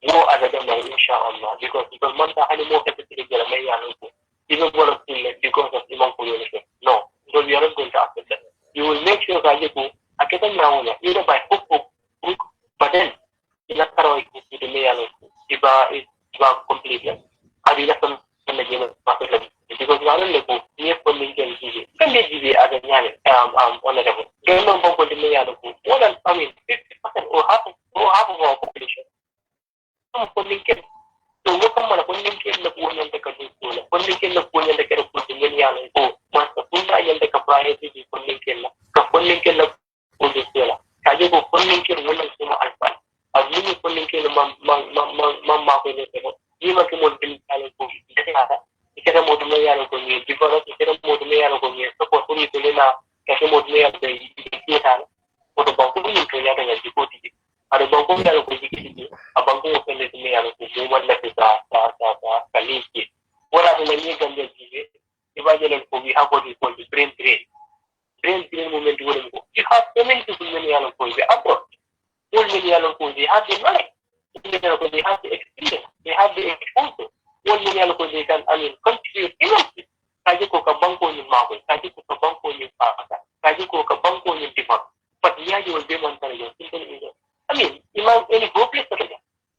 no other than inshallah because manta any more capacity get a even one of the because of Imam Kuyonisha. No, so we are not going to accept that. You will make sure that you go either by hook, but then in a car to the mayor is completely. I will some because we are only go near for Lincoln TV. Can they give you other honorable? Don't know about the mayor more than 50% or half of our population. Lincoln. So what come on Lincoln the poor and the country school, Lincoln the poor and the care of Putting ko mas punta yan de kapaya di Lincoln me al de dieta o to banko ni to ya daga jikoti ada banko ya ko jikiti abanko ko pende me al ko mo wala ta kaliki wala to ni gambe jibe ibajelen ko we have what is called the brain drain moment wala ko you have so many people many yalo ko be abroad all many yalo ko they have the money they have the experience they have the exposure all many yalo ko they can contribute immensely kaji ko ka banko ni mako kaji ko ka banko ni faka kaji ko ka banko ni tifa but yaji will be man tare simple imam any go place tare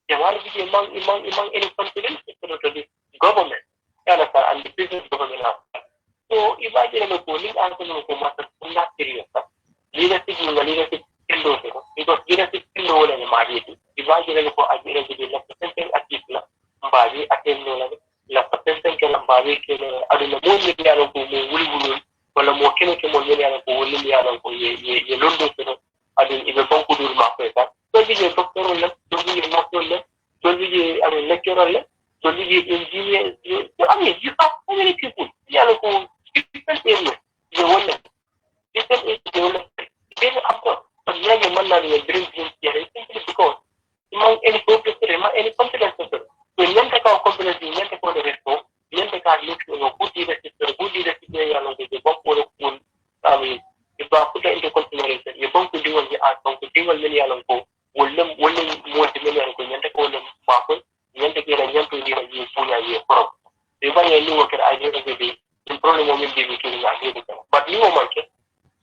jamar bi imam any confidence to the government yana sa and the business government so imagine ko ni an ko mata sunna serious leadership kendo because leadership kendo wala ni mari imagine ko ajira bi la percent atitla mbaji atendo la percent ke la mbaji ke aduna mo ni ya ko mo wuli wala mo kene ke mo ni ya ko wuli ya ko ye londo ko adun ibe banku dur ma ko ta so bi je doctor la so bi je doctor la so bi je lecturer la so bi je engineer you have so many people ya ko different areas the one different areas then of course but yeah you man na bring things here simply because among any purpose any confidence so when ka confidence when ka ko resto when ka look no good leadership ya no de bon ko kun iba put into consideration you bon ko diwal ya bon ko diwal men ya ko wala mo de men ya ko nyanta ko le ma ko nyanta ke na nyanta ni ni punya ye pro iba ya ni wo ka idea de the problem moment be between the idea but you want to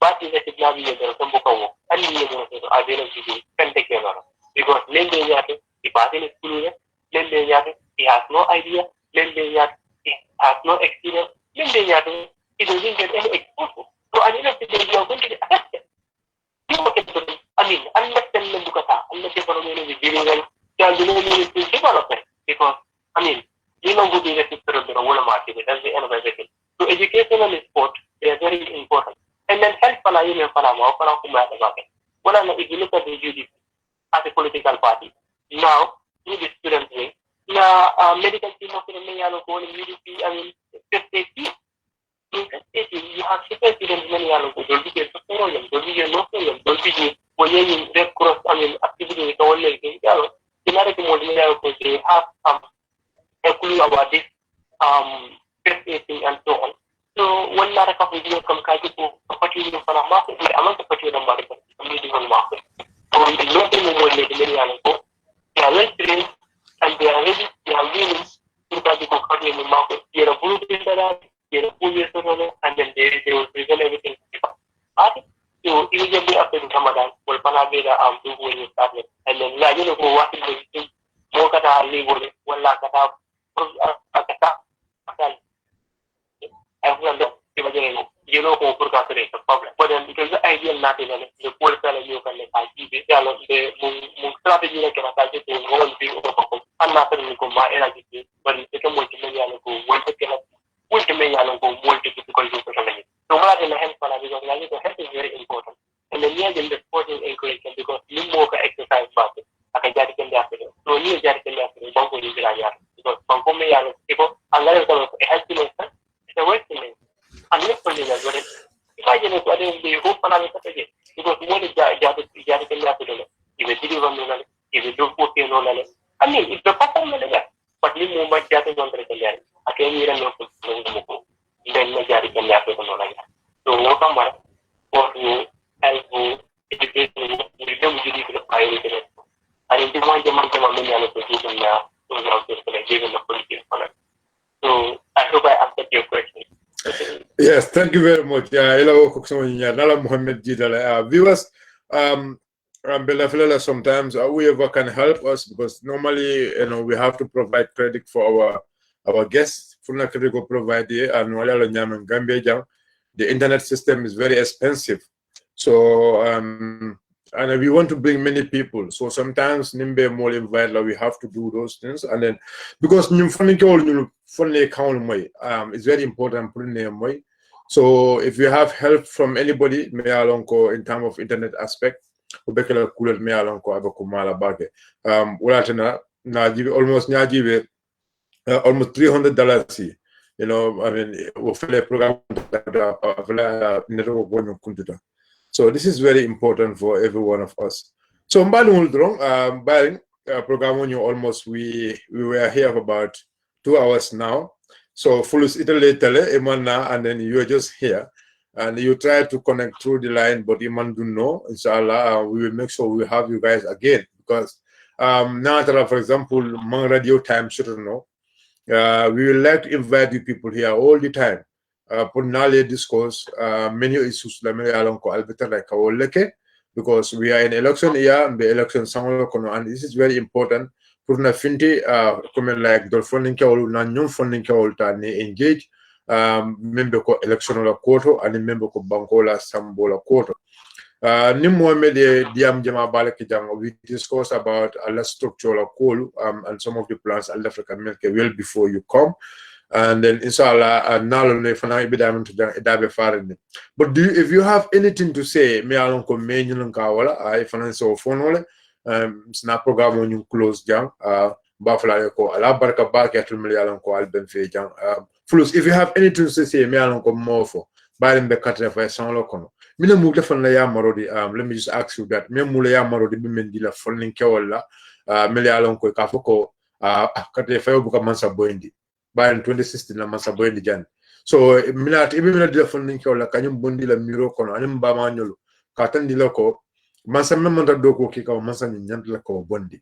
but is a signal you there some book and you know idea of the pente ke na because lende ya ke ibadin school lende ya ke he has no idea lende ya he has no experience lende ya ke he doesn't get any exposure so I need to tell you are going to get affected you want to understand the bukata unless you follow me the giving and you know you to develop it because you know good leadership the whole market that's the end of everything. So education and sport, they are very important. And then health if you look at the UDP as a political party, now with the student wing, medical team of the UDP, you have super students many don't be don't be Red Cross, activity with all they have a clue about this and so on. So one lot of video come kajiku opportunity for a market, amount of opportunity market, on market. So the local movement they are well trained and they are ready, they are willing to kajiku in the market. They are blueprint they are full and then they will present everything. So immediately after the Ramadan, we'll do when you start it. And then what is the more kata legal, one lakh ko purka sere problem but then because the ideal not in the poor fellow you can the strategy like na ka je to whole be and not ko ma era ji but it can multi million ko multi million ko multi difficult to so what in the hand for because health is very important and then in the sporting encouragement because you more exercise back aka jadi kan da so ni jadi kan da ban ko ni jira ya because ban ko me ya ko angare ko health is the worst thing and look for the good imagine what they hope for because what is jadi kan da if you do if you do put in on it's the problem but you more much jadi on the kan aka ni ran no ko then na jadi kan da so no kamar for help education we don't really the priority and in the one million position now so given the political so I hope I answered your question. Yes, thank you very much. Nala Muhammad Jidala. Viewers, sometimes whoever can help us because normally we have to provide credit for our guests. Fulna credit go provide and Gambia. The internet system is very expensive. So and we want to bring many people. So sometimes Nimbe more invite we have to do those things. And then because it's very important. So if you have help from anybody, in terms of internet aspect, almost almost $300. We fill a program network. So this is very important for every one of us. So Mbali Muldrong, program on you almost we were here for about 2 hours now. So fulus Italy tele Emana, and then you are just here. And you try to connect through the line, but Iman do know. Inshallah, we will make sure we have you guys again, because now, for example, Mang Radio Time should know. We will like to invite you people here all the time. Pour nale discourse many issues la many along ko albeta like leke, because we are in election year and the election sangolo kono, and this is very important pour na finti comme like dol funding kawol na nyum funding kawol ta ni engage membe ko election la koto and membe ko banko la sambola koto. Ni Mohamed Diam Jama Balaki Jang, we discuss about a structure of coal and some of the plants Al African milk well before you come. And then inshallah but if you have anything to say, me alon ko me nyun ka wala ay finance o phone wala sna program on you close jang ba fala ko ala barka ba ke tul mi alon ko al ben fe jang plus if you have anything to say me alon ko mo fo ba len be 80% lo kono mina mu defal la ya marodi let me just ask you that même mu la ya marodi bi men di la fon len ke wala me alon ko ka foko kate fayo bu ka mansa boyndi by 2016 na masa boy jan so minat ibe minat de fon ninko la kanyum bondi la miro kono anim ba ma nyolo ka tan di lako masa memman da doko ki ka masa ni nyant la ko bondi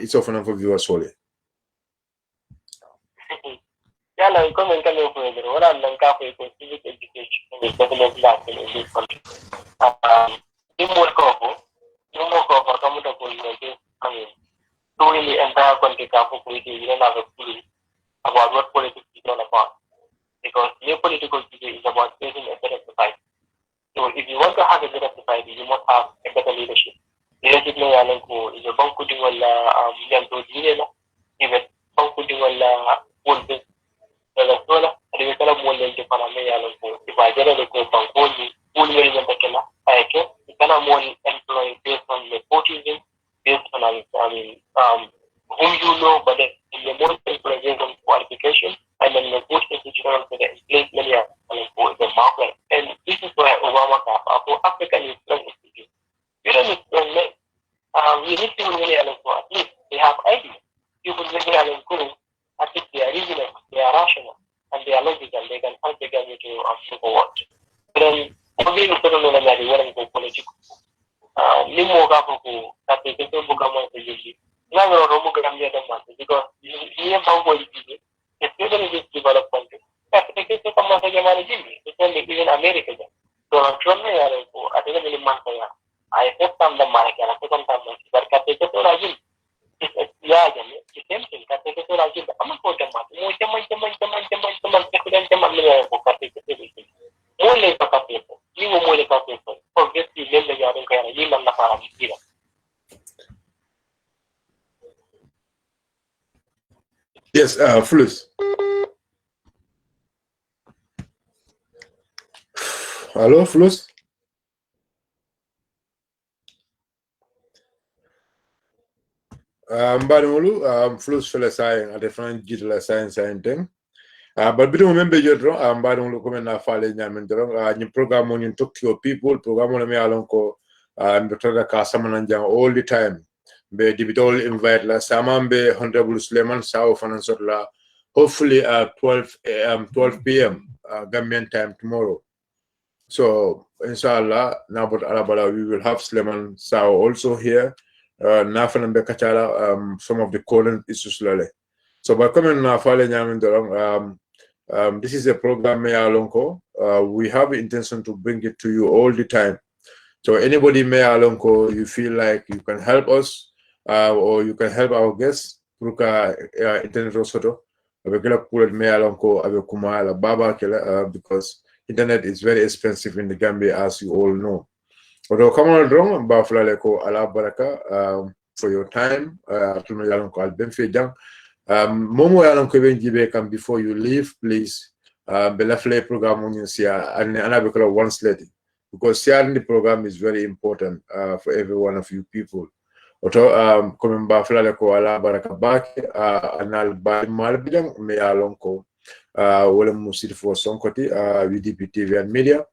it's often for viewers sole yala ko men kale ko e wala nan ka ko civic education ni develop la in this country dimo ko kamu da ko ni kami to in the entire country, you don't have a clue about what politics is all about. Because your political future is about creating a better society. So if you want to have a better society, you must have a better leadership. Leadership is a bank doing even bank doing all this. If I get a bank only, you cannot more employ based on nepotism, based on whom you know, but then in the most implementation qualification, and then the good institutional for the place for the market. And this is why Obama for African Institute. You don't need to we need to really at least they have ideas. People really at least they are reasonable, they are rational, and they are logical, they can help the government to move forward. But then we need to know that they weren't political. Limo Gapo, that they can do Bugama now we are Romo Gambia because you have what it is, especially this development. It's only even America. So I'm sure I think in Mantaya. I said some the market, I said some but Catechet or Rajin. It's the same thing. Catechet or Rajin. I'm a quarter month. More late for Catechet. You were more like Catechet. Forget the member you are in Kaya, you and the Paramira. Yes, Flus. Hello, Flus. Flus fell aside at the front digital science and thing. But we don't remember your draw. Badon come and follow you program on you talk to your people, program on me along and the Casamananja all the time. Be dibitol invite la samambe honorable Suleiman Sao Fanansotla hopefully at 12 p.m. Gambian time tomorrow. So inshallah Nabot Arabala we will have Suleiman Sao also here. Nafan Bekachala some of the current issues lale. So by coming now following this is a program we have intention to bring it to you all the time. So anybody you feel like you can help us or you can help our guests through internet also because internet is very expensive in the Gambia, as you all know. Although come on wrong, ala baraka for your time. Momo yalanko benjibe kam before you leave, please belafle program on and another one slate because sharing the program is very important for every one of you people. Oto comme bafla ko ala baraka bake anal ba malbidang me alonko wala musid for sonkoti VDP TV and media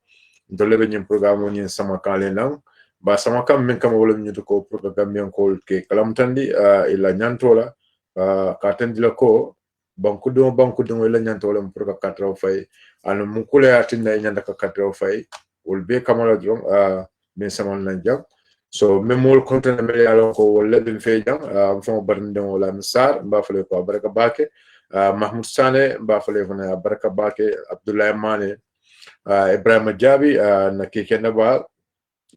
dole be nyim programme ni sama kale lang ba sama kam men kam wala ñu ko programme ko ke kalam tandi ila nyantola ka tandi la ko banku do ila nyantola pour ka katra fay anu mu kule atinda nyanda ka katra fay wol be kamala drum men sama na jam so memol content me yalo ko wala bin fe jang fo barnde wala misar ba fale ko baraka bake mahmoud sane ba fale fana baraka bake abdoulaye mane ibrahima diaby na kekena ba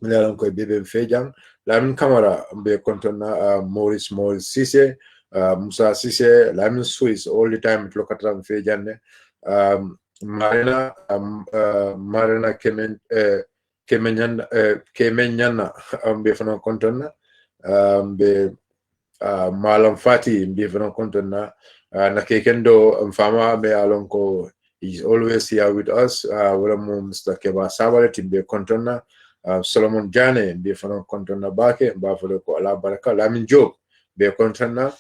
mi yalon koye bebe fejang lamin camara be kontona maurice cissé moussa cissé lamin swiss all the time to lokatram fejande marina kemenyana be fana kontona be malam fati be fana kontona na kekendo fama be alon ko he's always here with us wala mo Mr. Keba Sabale timbe kontona Solomon Jane be fana kontona bake ba fole ko ala baraka Lamin Job be kontona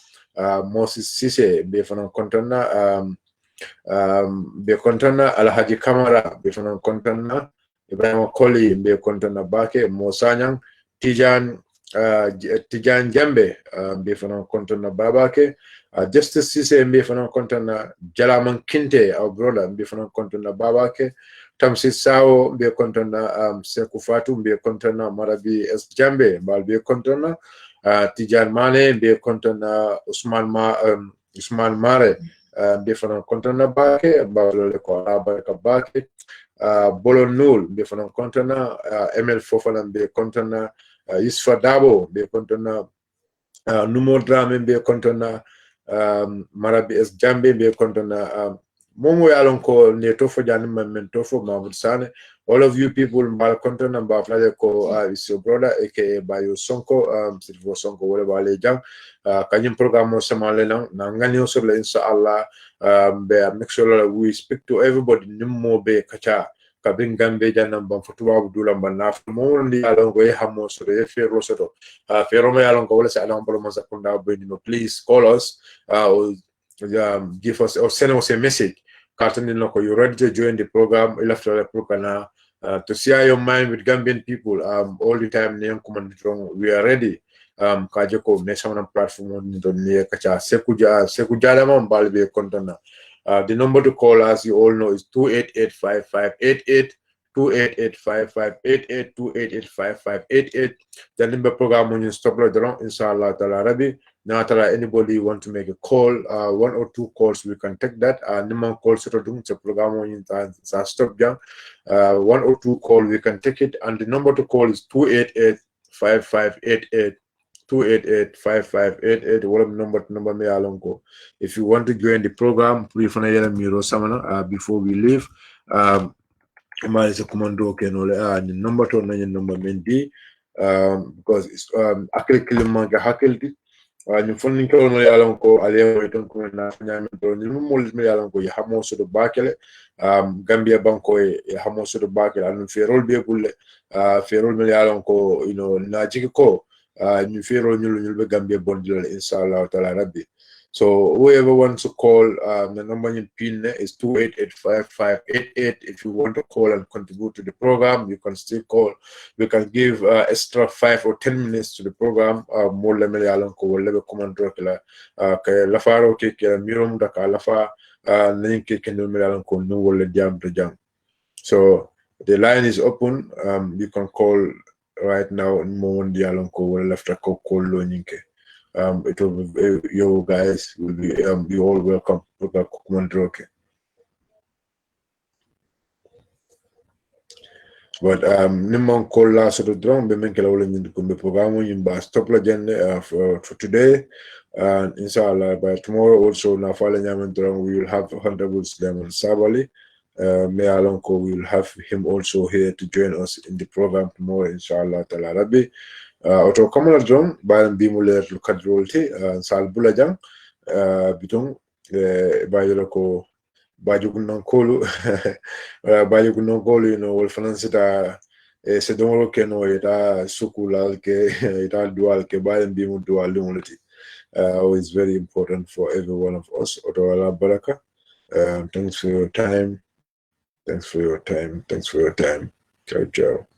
Moses Sise be fana kontona be kontona Alhaji Kamara be fana kontona Ibrahim Koli be kontona bake Mosanyang Tijan Jambe be fana kontona babake Justice Sise mbe fana kontona Jalaman Kinte our brother mbe fana kontona babake Tamsi Sao mbe kontona Seku Fatu mbe kontona Marabi S Jambe mbal mbe kontona Tijan Mane mbe kontona Usman Mare mbe fana kontona bake balole ko baraka bake Bolo Nul mbe fana kontona ML Fofana mbe kontona Yusfa Dabo mbe kontona Numo Drame mbe kontona Marabi S Jambe be kontona momo yalon ko ne tofo janim men tofo Mahmoud Sane all of you people mal kontona ba flade ko is your brother aka Bayo Sonko Silvo Sonko wala bale jang kanyum programme sama lena na ngani so le inshallah be make sure we speak to everybody nimmo be kacha kabin gambe janam bam fotuwa dulam banna mo ndi alon ko hamo so de fero so fero me alon ko wala sa alon bolo mazakunda be no please call us or give us or send us a message carton ko you ready to join the program after the program to share your mind with Gambian people all the time we are ready kaje ko national platform ni don ne kacha sekuja ma balbe kontona the number to call, as you all know, is 288-5588, 288-5588, 288-5588. The number program when you stop later inshallah ta'ala Rabbi. Now anybody want to make a call, 1 or 2 calls, we can take that. Number calls to the program when you stop down. 1 or 2 call, we can take it. And the number to call is 288-5588. 288-5588 wala number me alonko. If you want to join the program, please before we leave. My commando can the number to number mendi because it's akil kilima ga hakilti ñu fonni ko no yalan ko ale ton ko na nyame to ni mol me yalan ko ya hamo so do bakele Gambia banko e hamo so do bakele anu ferol be bulle ferol me yalan ko na jiki ko ñu fero ñu be Gambia bondil inshallah taala rabbi. So whoever wants to call, the number in PIN is 288-5588. If you want to call and contribute to the program, you can still call. We can give extra 5 or 10 minutes to the program. More lemele alon ko lebe komandro kala kay lafaro ke mirum da ka lafa nin ke kendo mele alon ko no wala jam to jam. So the line is open. You can call right now. Mo ndi alon ko wala lafta ko call lo nyinke. It will be, you guys will be all welcome. But nimman kolla so drone be men kala wala nyindi ko be programme yimba stop la jenne for today, and inshallah by tomorrow also na fala nyamen drone we will have Honorable Sulaiman Sabali. May Alonko we will have him also here to join us in the program tomorrow inshallah ta'ala rabbi. Auto kamala drone bayan bimuler lukadrolte sal bulajang bitong bayelo ko bajugunan kolu bajugunan kolu wol financita se domolo ke no eta sukula ke eta dual ke bayan bimu dual lumulati is very important for every one of us. Auto ala baraka. Thanks for your time. Ciao, ciao.